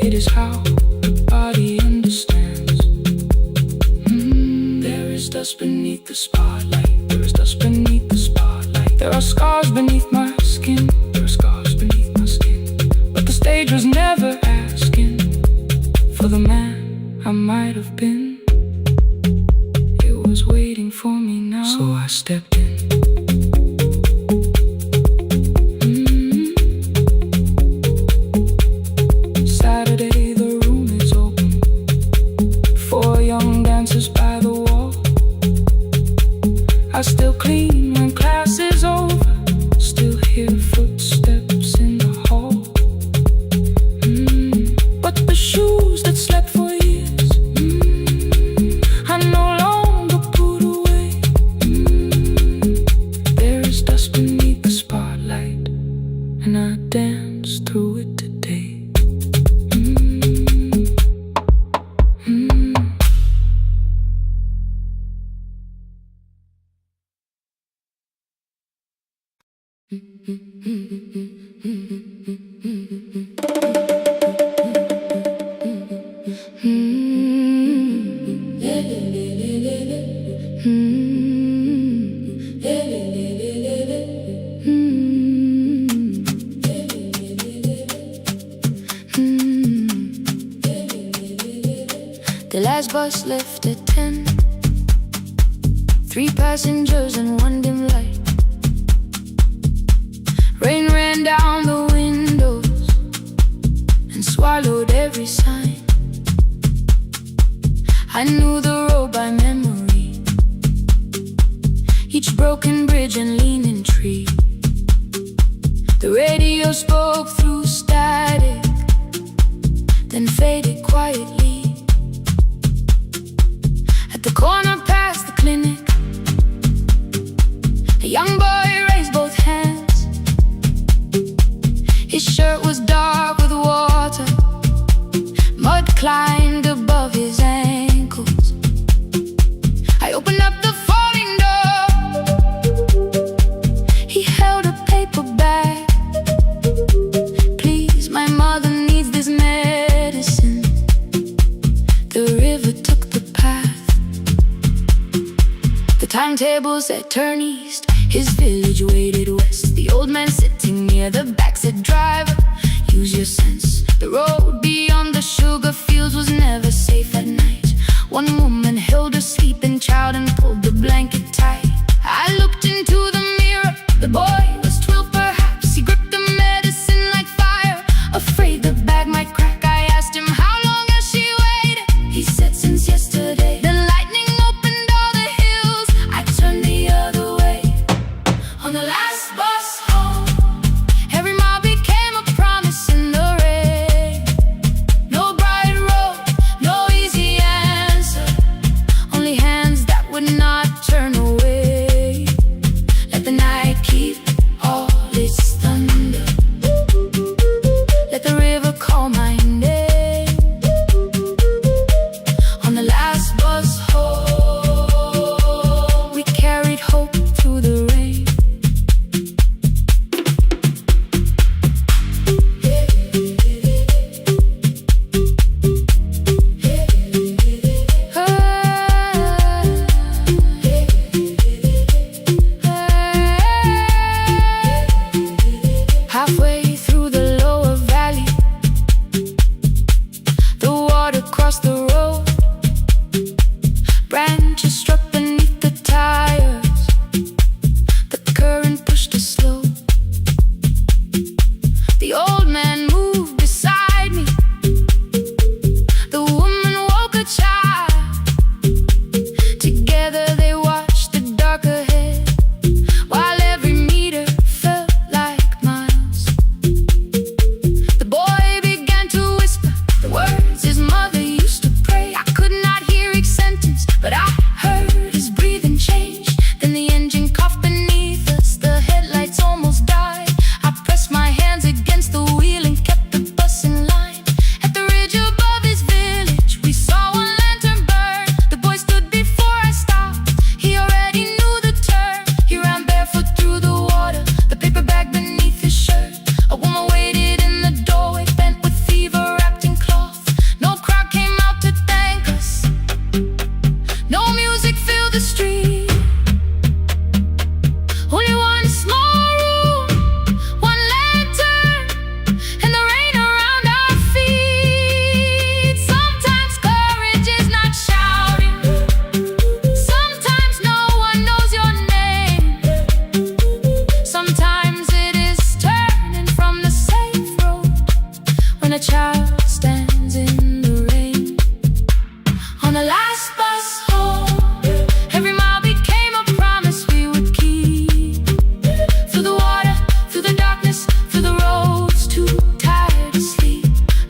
it is how the body understands. There is dust beneath the spotlight, there is dust beneath the spotlight. There are scars beneath my skin, there are scars beneath my skin. But the stage was never asking for the man I might have been. It was waiting for me now, so I stepped in. Saturday, the room is open, 4 young dancers by the wall. I still clean when class is over, still hear footsteps in the hall. But the shoes that slept for years, I no longer put away. There is dust beneath the spotlight, and I dance through it today. The last bus left at 10, 3 passengers and 1 dim light. Rain ran down the windows and swallowed every sign. I knew the road by memory, each broken bridge and leaning tree. The radio spoke through static, then faded quietly. At the corner past the clinic, a young boy raised both hands. His shirt was dark with water, mud climbed above his ankles. I opened up the folding door, he held a paper bag. Please, my mother needs this medicine. The river took the path, the timetable said turn east, his village waited west. The old man sitting near the back said, driver, use your sense. The road beyond the sugar fields was never safe at night. One woman held her sleeping child and pulled the blanket tight. I looked into the mirror, the boy was 12 perhaps. He gripped the medicine like fire, afraid the bag might crack. I asked him, how long has she waited? He said, since yesterday. The lightning opened all the hills, I turned the other way. On the last bus home, every mile became a promise in the rain.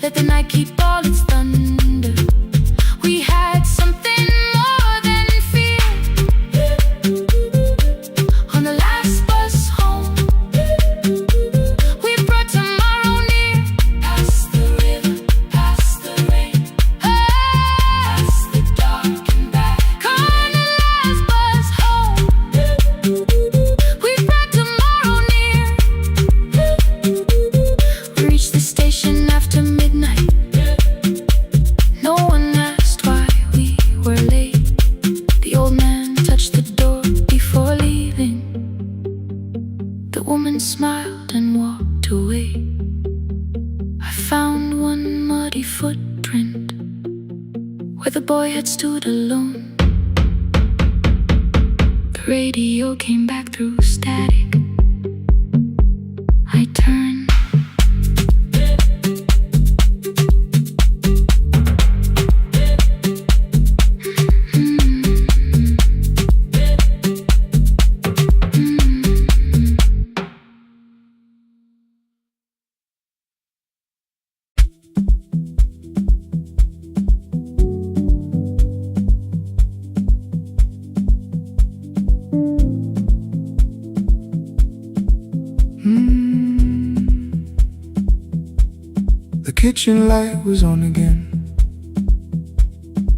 let the night keep all its thunder. We had something more than fear. On the last bus home, we brought tomorrow near. Past the river, past the rain, past the dark and back. On the last bus home, we brought tomorrow near. We reached the station after midnight. No one asked why we were late. The old man touched the door before leaving. The woman smiled and walked away. I found one muddy footprint where the boy had stood alone. The radio came back through static. I turned. The kitchen light was on again,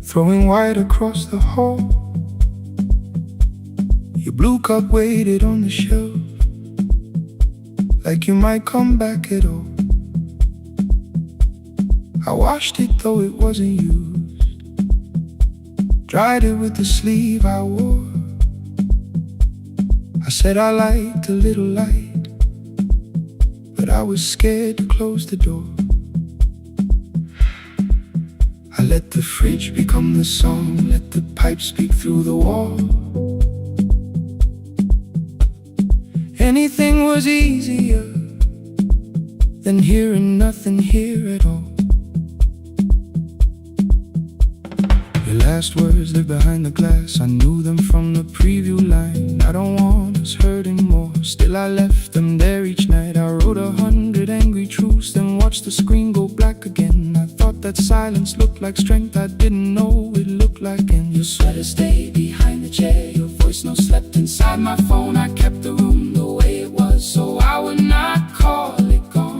throwing white across the hall. Your blue cup waited on the shelf, like you might come back at all. I washed it though it wasn't used, dried it with the sleeve I wore. I said I liked a little light, but I was scared to close the door. I let the fridge become the song, let the pipe speak through the wall. Anything was easier than hearing nothing here at all. Your last words live behind the glass, I knew them from the preview line. I don't want us hurting more, still I left them there each night. I wrote 100 angry truths, then watched the screen go black again. I thought that silence looked like strength, I didn't know it looked like. And your sweater stayed behind the chair, your voice no slept inside my phone. I kept the room the way it was, so I would not call it gone.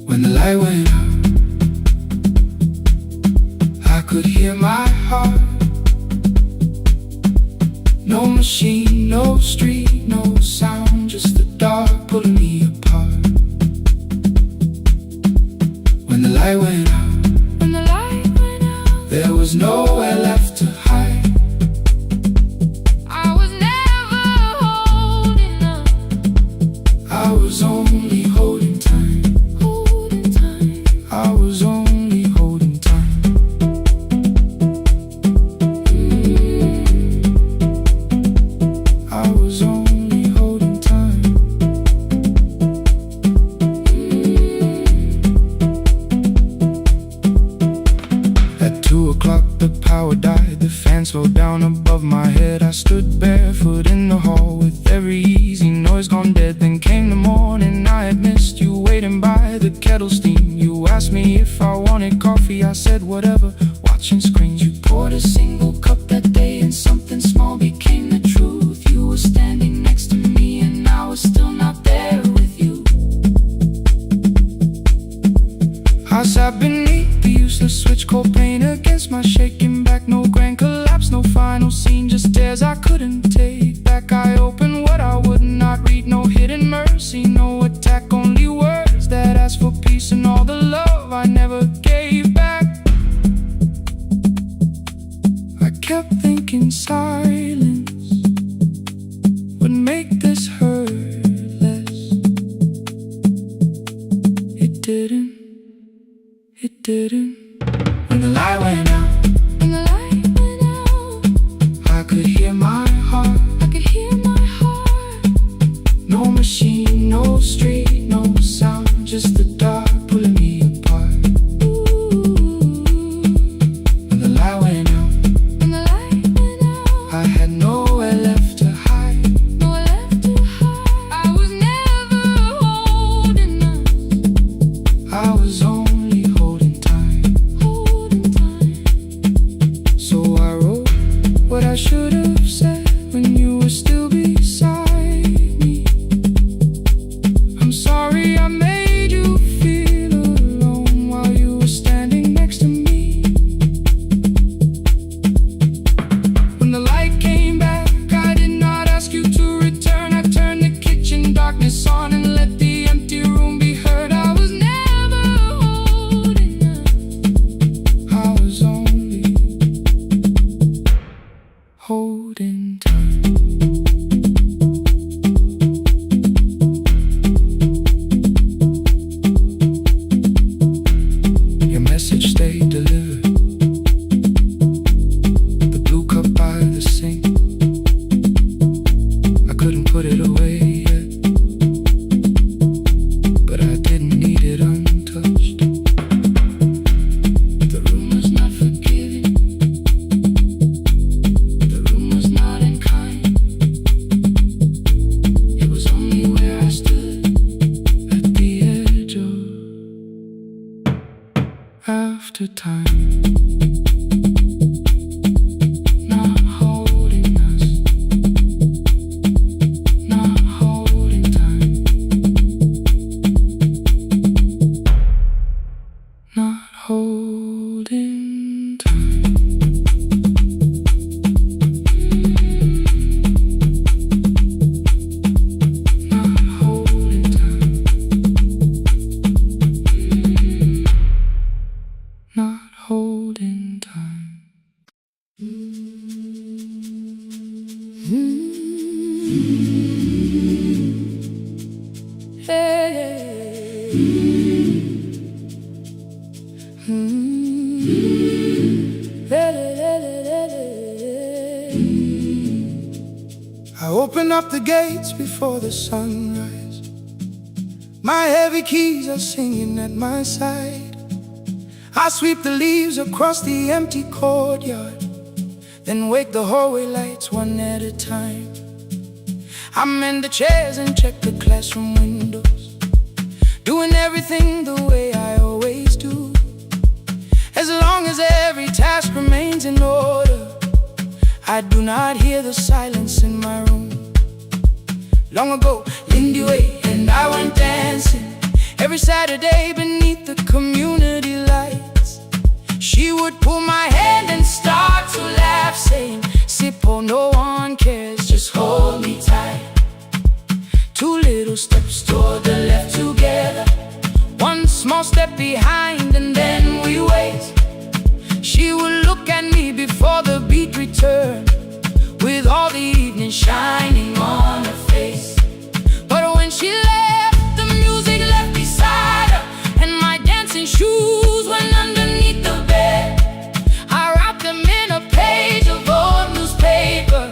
When the light went out, I could hear my heart. No machine, no street, no sound, just the dark pulling me apart. When the light went out, When the light went out, there was nowhere left to hide. I was never holding up, I was only holding time. holding time. I was only holding time. I was only holding time. At 2 o'clock the power died, the fan slowed down above my head. I stood barefoot in the hall with every easy noise gone dead. Then came the morning, I had missed you waiting by the kettle steam. You asked me if I wanted coffee, I said whatever, watching screens. You poured a single cup that day and something small became the truth. You were standing next to me and I was still not there with you. I sat beneath the useless switch, cold pain against my shaking back. No grand collapse, no final scene, just tears I couldn't take back. I opened what I would not read, no hidden mercy, no attack, only words that asked for peace and all the love I never gave back. I kept thinking silence would make this hurt less. It didn't, it didn't. When the light went out, When the light went out, I could hear my heart. I could hear my heart. No machine, no street, no sound, just the dark pulling me apart. When the light went out, When the light went out, I had nowhere left to hide. nowhere left to hide. I was never holding up, need it untouched. The room was not forgiving. The room was not in kind. It was only where I stood at the edge of after time. Not holding us. Not holding time. Not holding time. Not holding time. Not holding time. I open up the gates before the sunrise. My heavy keys are singing at my side. I sweep the leaves across the empty courtyard, then wake the hallway lights one at a time. I mend the chairs and check the classroom windows, doing everything the way I always do. As long as every task remains in order, I do not hear the silence in my room. Long ago, Lindy Way and I went dancing every Saturday beneath the community lights. She would pull my hand and start to laugh, saying, "Sippo, no one cares, just hold me tight." 2 little steps toward the left together, 1 small step behind, and then we wait. She would look at me before the beat returned, with all the evening shining on her face. But when she left, the music left beside her, and my dancing shoes went underneath the bed. I wrapped them in a page of old newspaper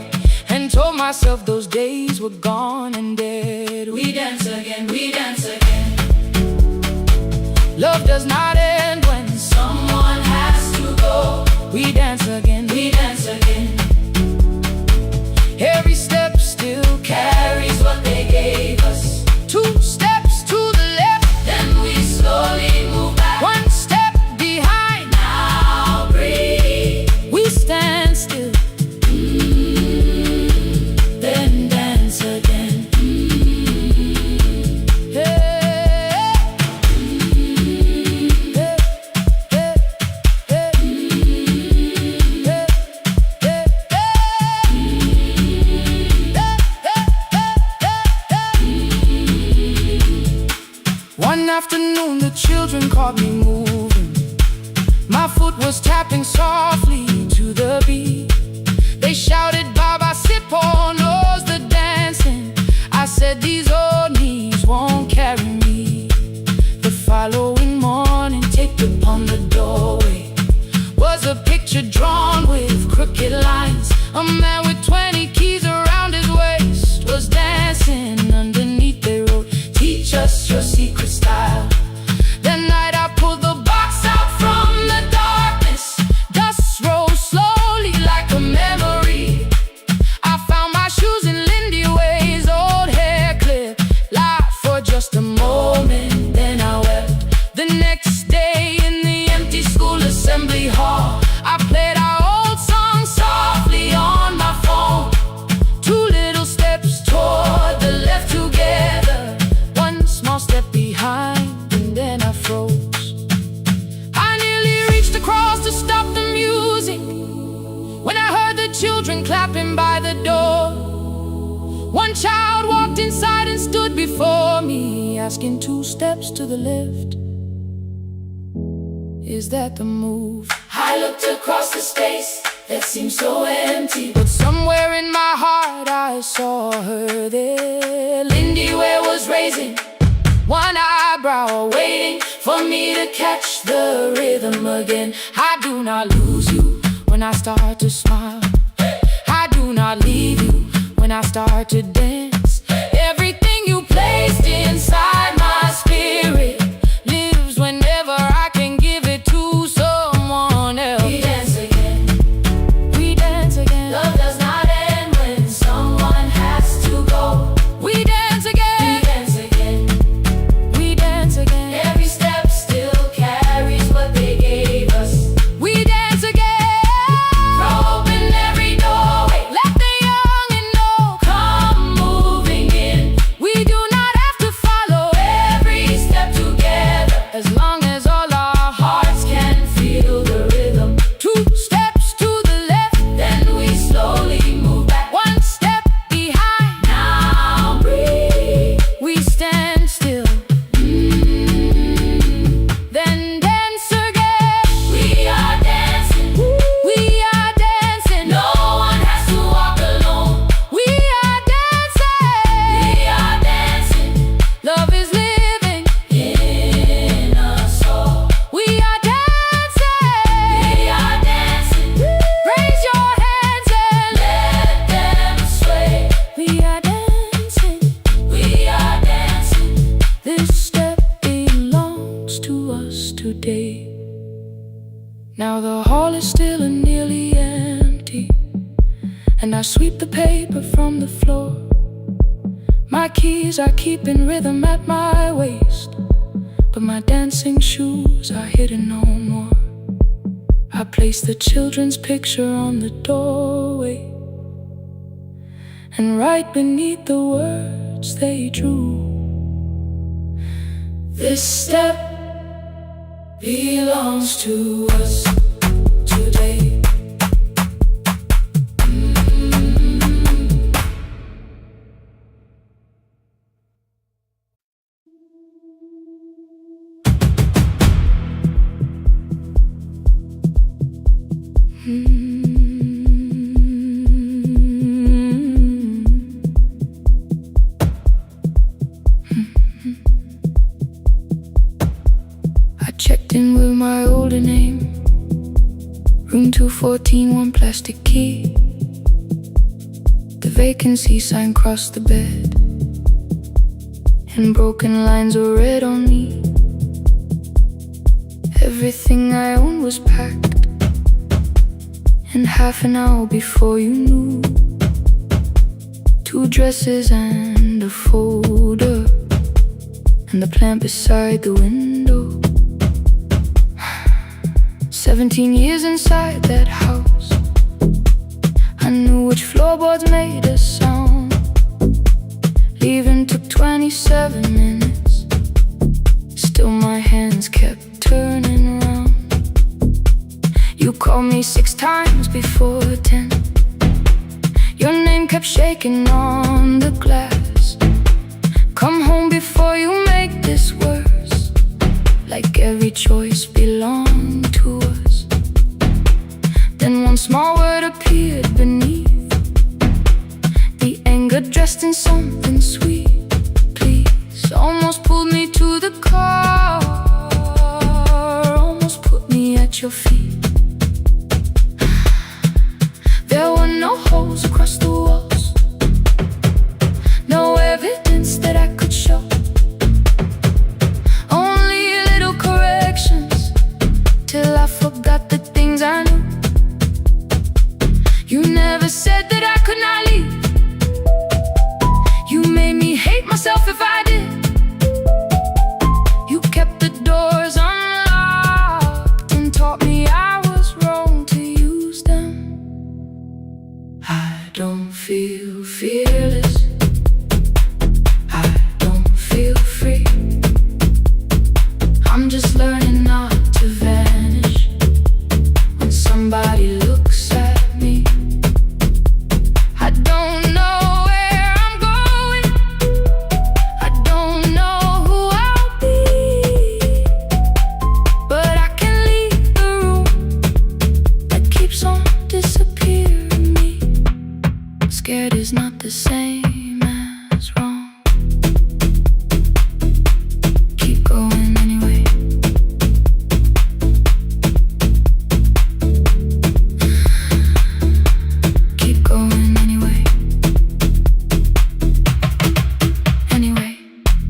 and told myself those days were gone and dead. We dance again, we dance again. Love does not end when someone has to go. We dance again, we dance again. Every step still carries what they gave us. 2 steps to the left, then we slowly move back. 1 step behind, now breathe. We stand still, then dance again. One afternoon the children caught me moving. My foot was tapping softly to the beat. They shouted, "Baba Sippo knows the dancing." I said, "These old knees won't carry me." The following morning, taped upon the doorway was a picture drawn with crooked lines. A man with 20 keys around his waist was dancing underneath. They wrote, "Teach us your secret style." That night I pulled the box out from the darkness. Dust rose slowly like a memory. I found my shoes in Lindy Way's old hair clip. Laughed for just a moment, then I wept. The next day in the empty school assembly hall, I played our old song softly on my phone. 2 little steps toward the left together, 1 small step behind, and then I froze. I nearly reached across to stop the music when I heard the children clapping by the door. 1 child walked inside and stood before me, asking, 2 steps to the left, is that the move? I looked across the space that seemed so empty, but somewhere in my heart I saw her there. Lindy Ware was raising 1 eyebrow, waiting for me to catch the rhythm again. I do not lose you when I start to smile. I do not leave you when I start to dance. Everything you placed inside my spirit today. Now the hall is still and nearly empty, and I sweep the paper from the floor. My keys I keep in rhythm at my waist, but my dancing shoes are hidden no more. I place the children's picture on the doorway, and right beneath the words they drew, this step belongs to us today. I checked in with my older name, room 214, one plastic key. The vacancy sign crossed the bed, and broken lines were read on me. Everything I owned was packed, and half an hour before you knew, 2 dresses and a folder, and the plant beside the window. 17 years inside that house, I knew which floorboards made a sound. Leaving took 27 minutes, still my hands kept turning round. You called me 6 times before 10. Your name kept shaking on the glass. Come home before you make this worse, like every choice belonged to us. Then one small word appeared beneath, the anger dressed in something sweet. Please, almost pulled me to the car, almost put me at your feet. There were no holes across the walls, no evidence that I could show, only little corrections, till I forgot the things I knew. You never said that I could not leave. You made me hate myself if I did. You kept the doors unlocked and taught me I was wrong to use them. I don't feel fearless, I don't feel free. I'm just learning not to vanish when somebody looks at me. I don't know where I'm going, I don't know who I'll be, but I can leave the room that keeps on disappearing me. Scared is not the same as wrong. Keep going anyway. Keep going anyway. Anyway,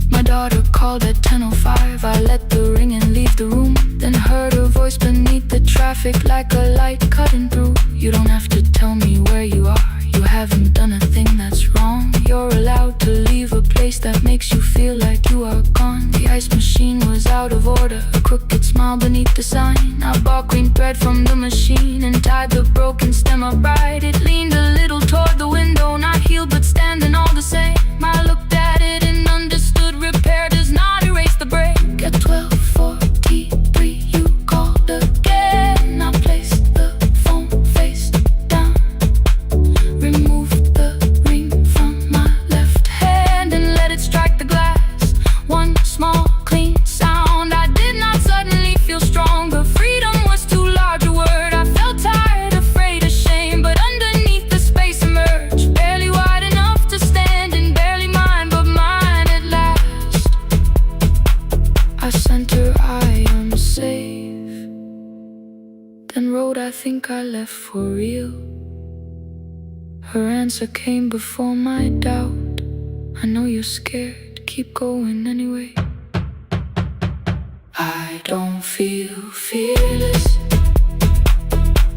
my daughter called at 10:05. I let the ring and leave the room, then heard her voice beneath the traffic like a light cutting through. You don't have to tell me where you are, you haven't done a thing that's wrong. You're allowed to leave a place that makes you feel like you are gone. The ice machine was out of order, a crooked smile beneath the sign. I bought green thread from the machine and tied the broken stem upright. It leaned a little toward the window, not healed but standing all the same. I looked at it and understood repair does not erase the break. At 12:43 you called again. I placed the phone face down, removed the ring from my left hand and let it strike the glass. One small clean sound. I did not suddenly feel stronger. Freedom was too large a word. I felt tired, afraid, ashamed, but underneath the space emerged, barely wide enough to stand and barely mine, but mine at last. I sent her, I am safe, then wrote, I think I left for real. Her answer came before my doubt. I know you're scared, keep going anyway. I don't feel fearless.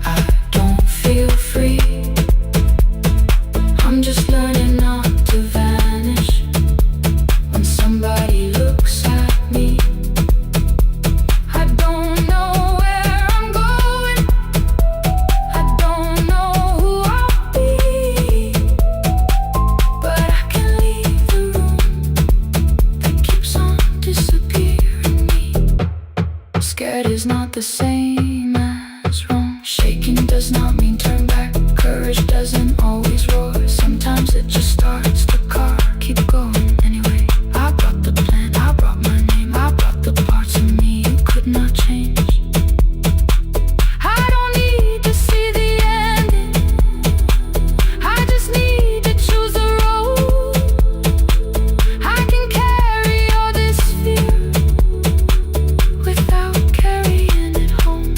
I don't feel free. I'm just learning not to vanish when somebody looks at me. I don't know where I'm going. I don't know who I'll be, but I can leave the room that keeps on disappearing me. Scared is not the same as wrong. Shaking does not mean turn back. Courage doesn't always roar. Sometimes it just starts the car. Keep going anyway. I brought the plan, I brought my name, I brought the parts of me you could not change. I don't need to see the ending. I just need to choose a road. I can carry all this fear without carrying it home.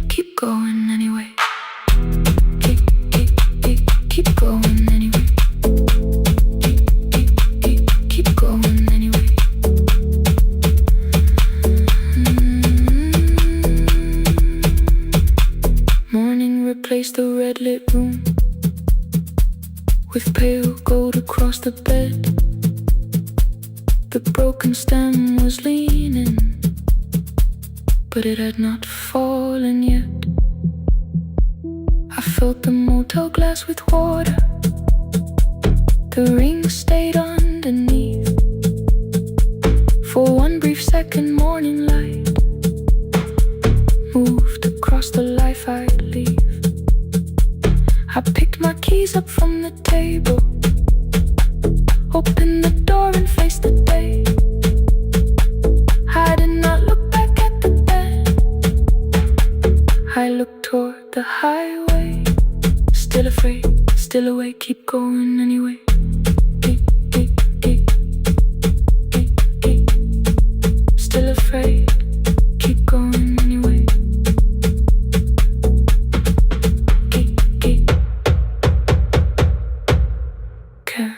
Keep going anyway. Keep going anyway. Keep going anyway. Morning replaced the red lit room with pale gold across the bed. The broken stem was leaning, but it had not fallen yet. I filled the motel glass with water. The ring stayed underneath. For one brief second, morning light moved across the life I'd leave. I picked my keys up from the table, opened the door and faced the day. I did not look back at the bed. I looked toward the highway. Still afraid, still awake, keep going anyway. Still afraid, keep going anyway. Care.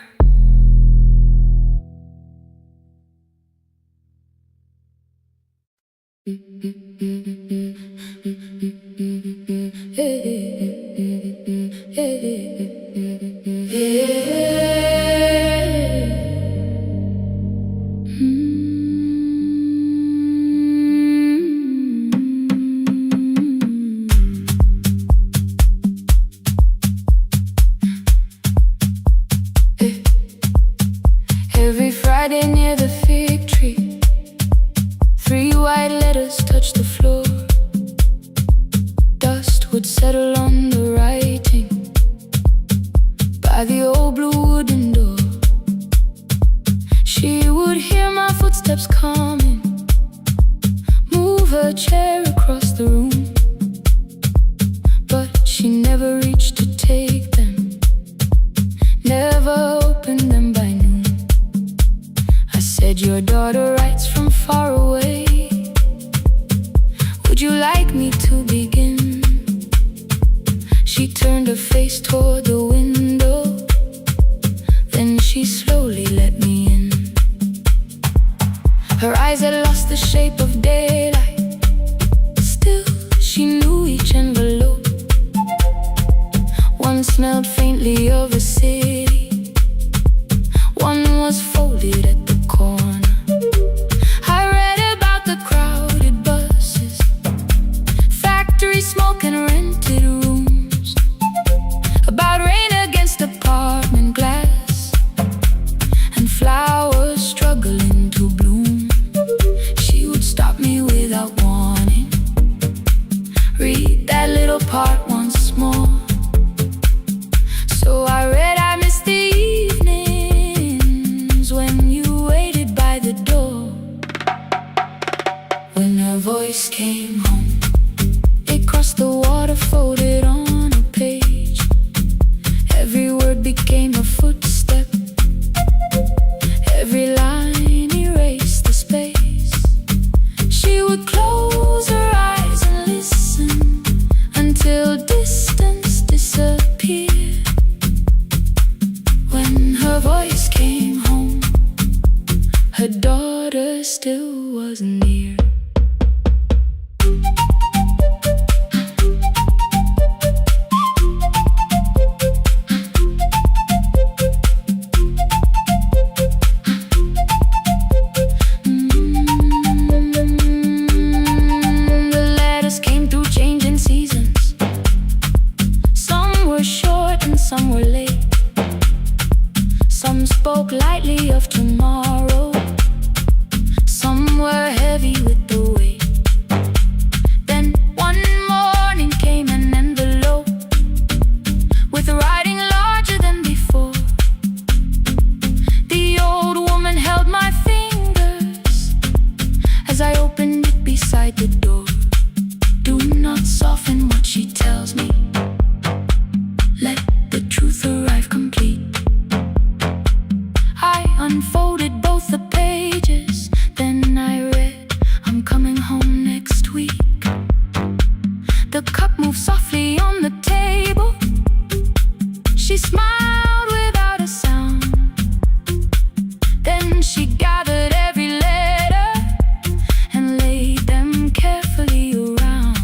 Every Friday near the fig tree, 3 white letters touched the floor. Dust would settle on the writing by the old blue wooden door. She would hear my footsteps coming, move her chair across the room, but she never reached to take them, never opened them by noon. I said, your daughter writes from far away. Would you like me to begin? She turned her face toward the window, then she slowly let me in. Her eyes had lost the shape of daylight. Still, she knew each envelope. One smelled faintly of a city, one was folded at the corner. I read about the crowded buses, factory smoke and rented rooms, about rain against apartment glass and flowers struggling to bloom. She would stop me without warning, read that little part once more. So I read, I missed the evenings when you waited by the door. When her voice came home, it crossed the water, folded on a page. Every word became a footstep, every line erased the space. She would close her eyes and listen until distance disappeared. When her voice came home, her daughter still was near. The letters came through changing seasons. Some were short and some were late. Some spoke lightly of tomorrow. Some were heavy with the weight. Then one morning came an envelope with writing larger than before. The old woman held my fingers as I opened it beside the door. Do not soften what she tells me. Let the truth arrive complete. I unfolded both the pages, then I read, I'm coming home next week. The cup moved softly on the table. She smiled without a sound. Then she gathered every letter and laid them carefully around.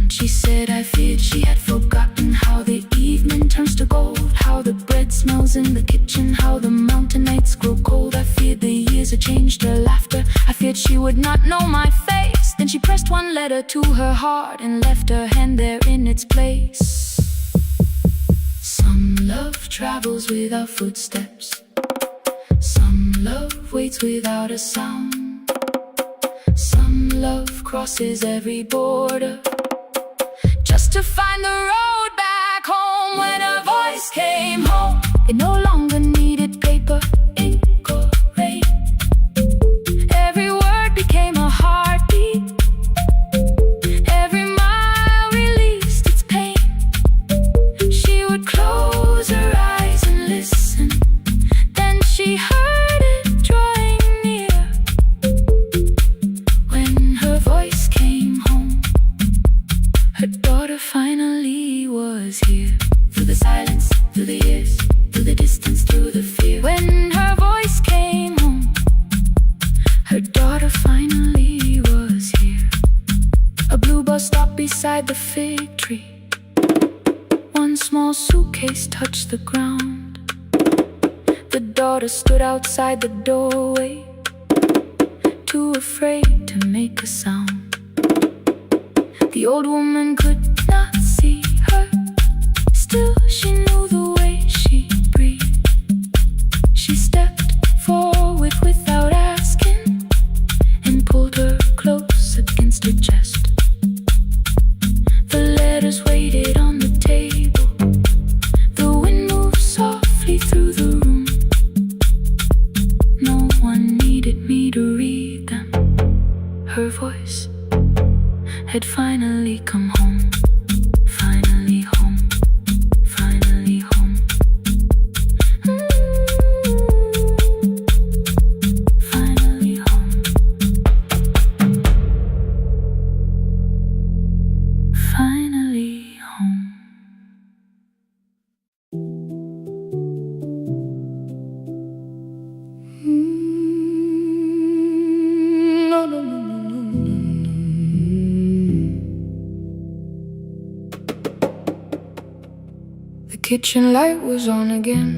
She said I feared she had forgotten how the evening turns to gold, how the bread smells in the kitchen, how the mountain nights grow cold. I feared the years had changed her laughter. I feared she would not know my face. Then she pressed one letter to her heart and left her hand there in its place. Some love travels without footsteps. Some love waits without a sound. Some love crosses every border just to find the road back home. When her voice came home, it no longer needed paper, ink or rain. Every word became a heartbeat. Every mile released its pain. She would close her eyes and listen. Then she heard it drawing near. When her voice came home, her daughter finally was here. Through the silence, through the years, through the distance, through the fear. When her voice came home, her daughter finally was here. A blue bus stopped beside the fig tree. One small suitcase touched the ground. The daughter stood outside the doorway, too afraid to make a sound. The old woman could not see her. Still she knew the way she breathed. She stepped forward without asking and pulled her close against her chest. The letters waited on the table. The wind moved softly through the room. No one needed me to read them. Her voice had finally come home. Finally home. Finally home. Finally home. Finally home. No, no, no, no, no, no. The kitchen light was on again,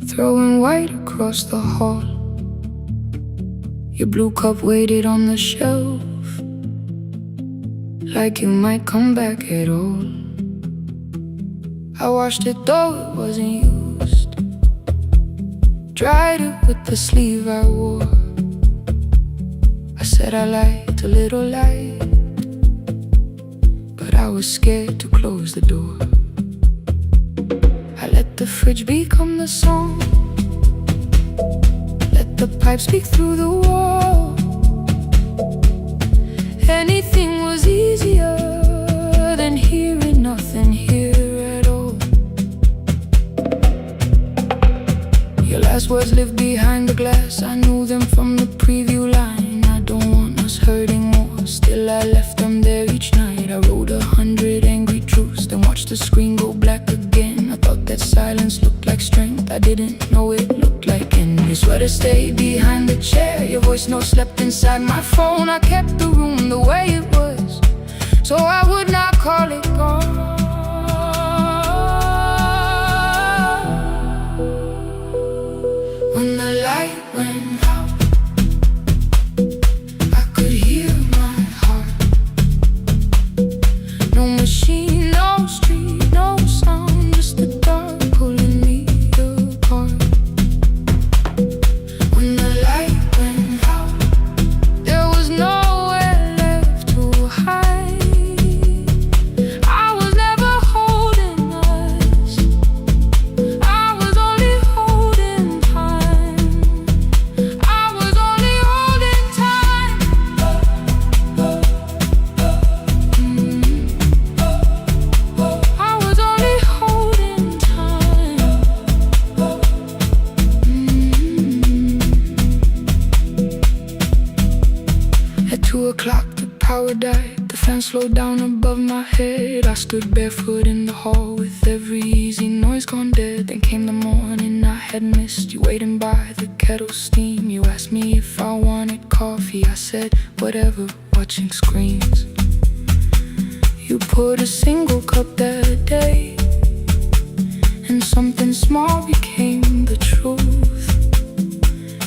throwing white across the hall. Your blue cup waited on the shelf, like you might come back at all. I washed it though it wasn't used, dried it with the sleeve I wore. I said I liked a little light, but I was scared to close the door. I let the fridge become the song, let the pipe speak through the wall. Anything was easier than hearing nothing here at all. Your last words lived behind the glass. I knew them from the preview line. I don't want us hurting more. Still I left them there each night. I wrote 100 angry truths, then watched the screen go black again. I thought that silence looked like strength. I didn't know it looked like end. Your sweater stayed behind the chair. Your voice days, no slept inside my phone. I kept the room the way it was, so I would not call it gone. When the light went out, I could hear my heart. No machine, no street, no sound, just the dark pulling me apart. When the light went out, there was nowhere left to hide. I was never holding us, I was only holding time. I was only holding time. I was only holding time. At 2 o'clock the power died, the fan slowed down above my head. I stood barefoot in the hall with every easy noise gone dead. Then came the morning I had missed, you waiting by the kettle steam. You asked me if I wanted coffee, I said whatever, watching screens. You poured a single cup that day, and something small became the truth.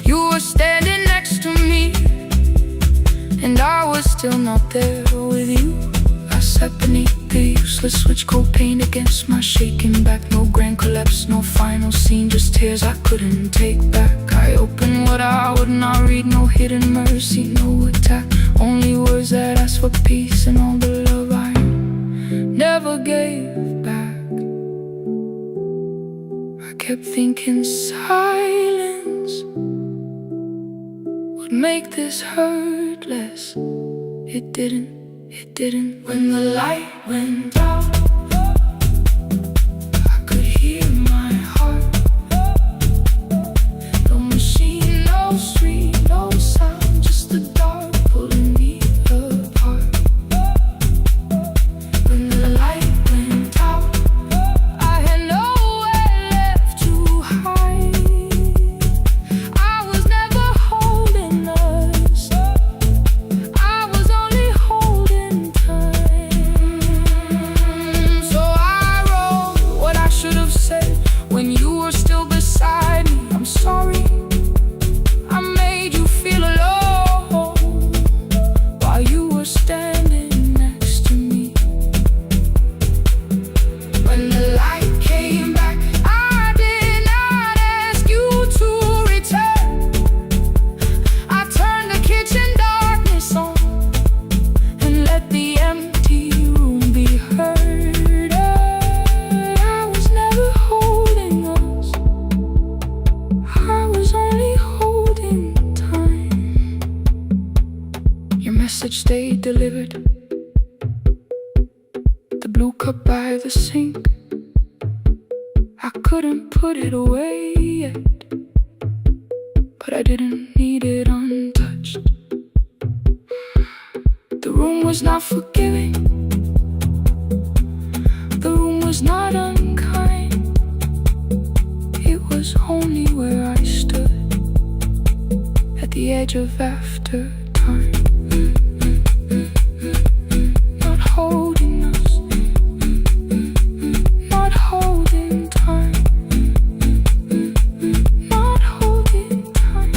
You were standing next to me, and I was still not there with you. I sat beneath the useless switch, cold paint against my shaking back. No grand collapse, no final scene, just tears I couldn't take back. I opened what I would not read, no hidden mercy, no attack. Only words that asked for peace and all the love I never gave back. I kept thinking silence would make this hurt less. It didn't. When the light went out, I could hear my heart. No machine, no street, no sound, just the dark pulling me apart. When the light went out, I had nowhere left to hide. I was never holding us, I was only holding time. So I wrote what I should have said when you were still beside me. I'm sorry I made you feel alone while you were standing next to me. When the light came back, I did not ask you to return. I turned the kitchen darkness on and let the empty room be heard. I was never holding us, I was only holding time. Your message stayed delivered, the blue cup by the sink. I couldn't put it away yet, but I didn't need it untouched. The room was not forgiving, the room was not unkind. It was only where I stood at the edge of after time. Not holding us, not holding time, not holding time.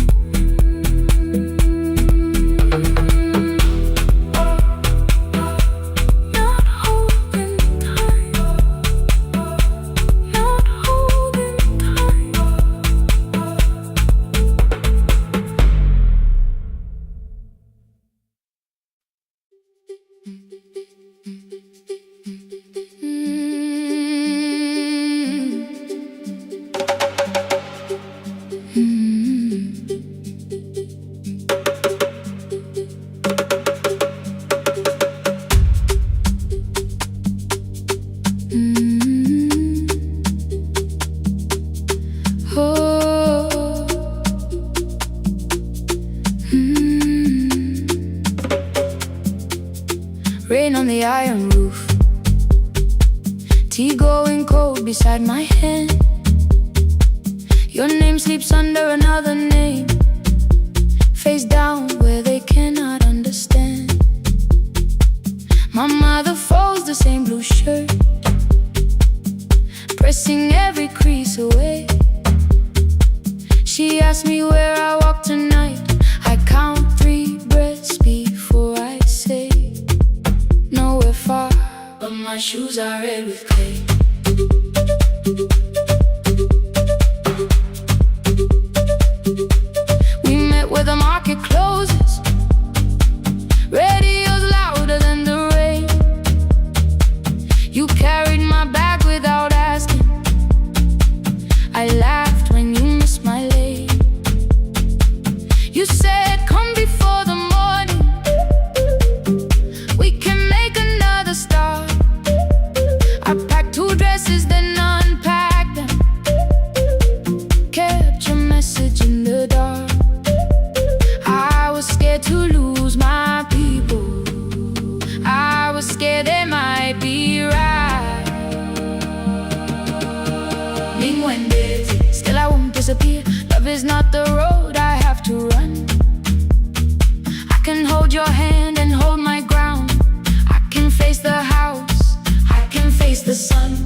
Not holding time, not holding Rain on the iron roof, tea going cold beside my hand. Your name sleeps under another name, face down where they cannot understand. My mother folds the same blue shirt, pressing every crease away. She asks me where I walk tonight. I count 3 breaths before I say nowhere far, but my shoes are red with clay. We met where the market closes, radio's louder than the rain. You carried my bag without asking. I laughed when you missed my lane. You said, come before the morning, we can make another start. I packed 2 dresses, then unpacked them, kept your message in the dark. I was scared to lose my people, I was scared they might be right. Still I won't disappear. Love is not the road I have to run. I can hold your hand and hold my ground. I can face the house, I can face the sun.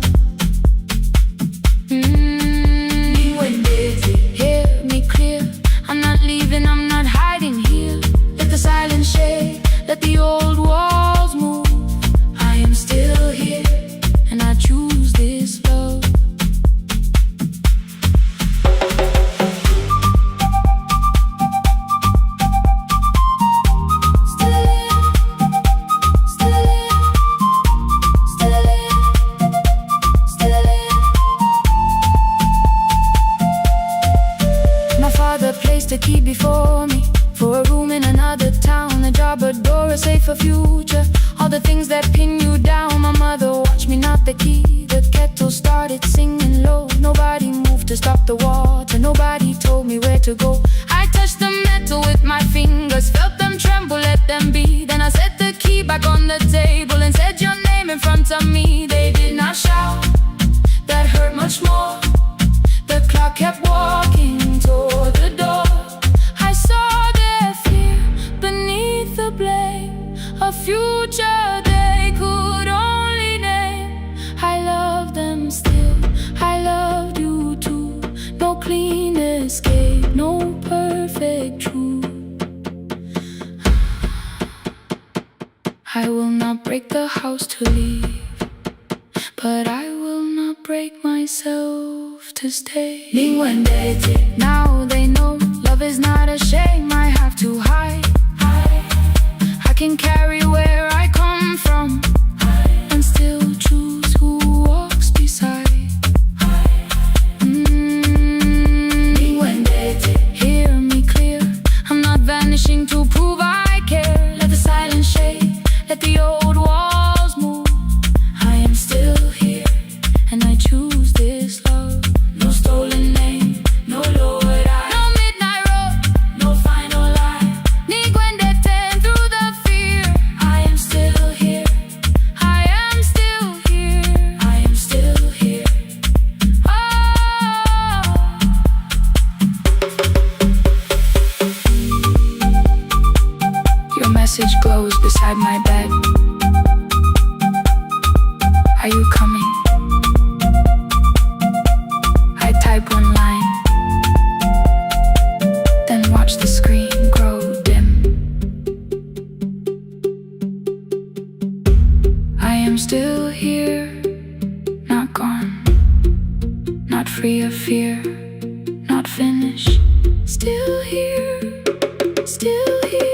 Hear me clear, I'm not leaving, I'm not hiding here. Let the silence shake, let the old walls move. I am still here, and I choose this love. A key before me for a room in another town, a job, a door, a safer future. All the things that pin you down. My mother watched me knot the key. The kettle started singing low. Nobody moved to stop the water. Nobody told me where to go. I touched the metal with my fingers, felt them tremble, let them be. Then I set the key back on the table and said your name in front of me. They did not shout, that hurt much more. The clock kept walking toward the door. I saw their fear beneath the blame, a future they could only name. I love them still, I loved you too. No clean escape, no perfect truth. I will not break the house to leave, but I will not break myself to stay. Now they know love is not a shame I have to hide. I can carry where I come from and still choose who walks beside. Hear me clear, I'm not vanishing to prove I care. Let the silence shake, let the old walls move. I am still here, and I choose this love. No stolen name, no lowered eye, no midnight road, no final lie. Ni cuente through the fear. I am still here, I am still here, I am still here. Oh, your message glows beside my bed. Are you coming? I type one line, then watch the screen grow dim. I am still here, not gone, not free of fear, not finished. Still here, still here.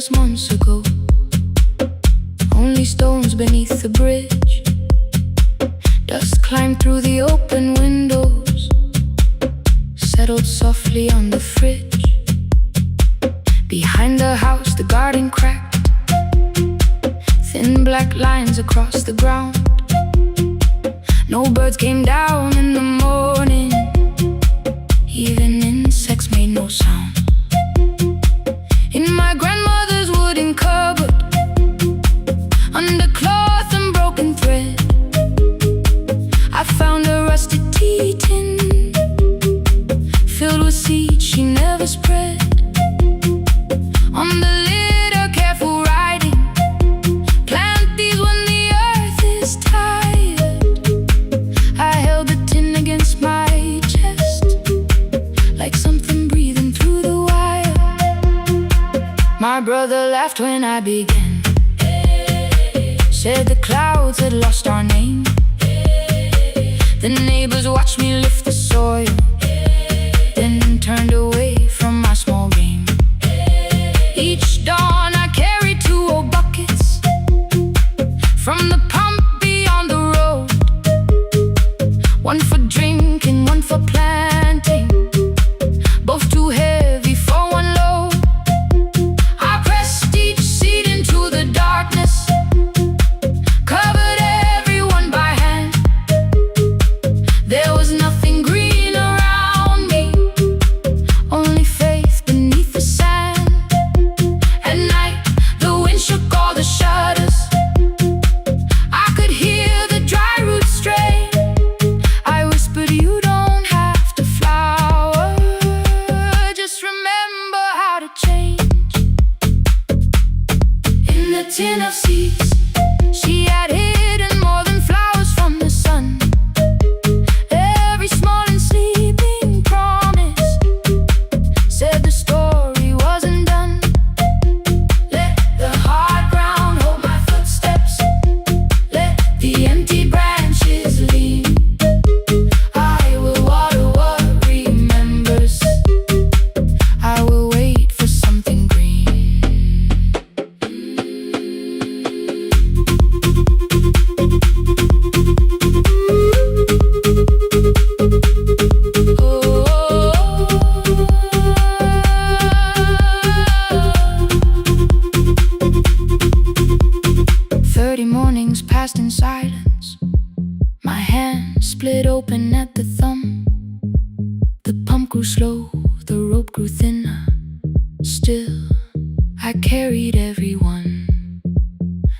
just months ago. Only stones beneath the bridge. Dust climbed through the open windows, settled softly on the fridge. Behind the house, the garden cracked, thin black lines across the ground. No birds came down in the morning, even insects made no sound. In my grandmother's wooden cupboard, under cloth and broken thread, I found a rusted tea tin filled with seeds she never spread. On the lid, a careful writing: plant these when the earth is tired. I held the tin against my chest, like something breathing through the wire. My brother laughed when I began, said the clouds had lost our name. The neighbors watched me lift the soil, then turned away from my small game. Each dawn I carried 2 old buckets from the pump beyond the road, one for drinking, one for planting, both too heavy for one load. I pressed each seed into the darkness, covered everyone by hand. There was nothing green around me, only faith beneath the sand. At night, the wind shook all the shutters. I could hear the dry roots stray. I whispered, you don't have to flower, just remember how to change. In the tin of seeds, she had hidden more than flowers from the sun. Every small and sleeping promise said the story wasn't done. Let the hard ground hold my footsteps, let the empty branches lean. I will water what remembers, I will wait for something green. Oh, 30 mornings passed in silence. My hand split open at the thumb. The pump grew slow, the rope grew thinner. Still, I carried everyone.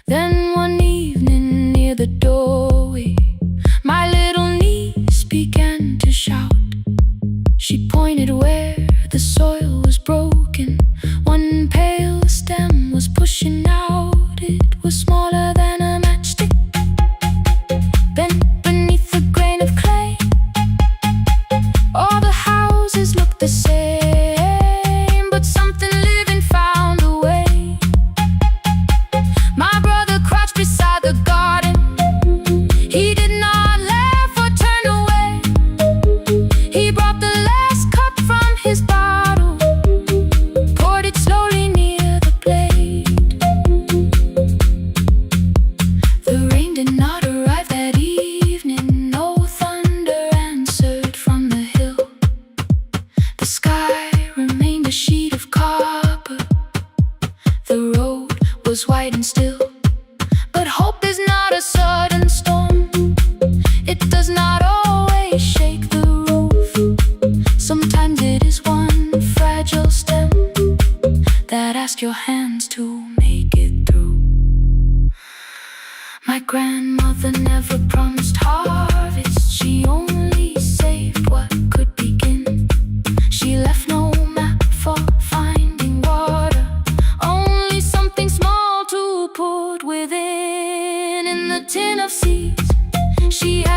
Then one evening near the doorway, my little niece began to shout. She pointed where the soil was broken. One pale stem was pushing out. It was smaller than a matchstick, bent beneath a grain of clay. All the houses looked the same, but something living found a way. My brother crouched beside the garden. He did not laugh or turn away. He brought the last cup from his bottle, poured it slowly near the blade. The rain did not arrive that evening. No thunder answered from the hill. The sky remained a sheet of copper. The road was white and still. But hope is not a sudden storm. It does not always shake the roof. Sometimes it is one fragile stem that asks your hands to make it through. My grandmother never promised harvest. She only saved what could begin. She left no map for finding water, only something small to put within. In the tin of seeds, she had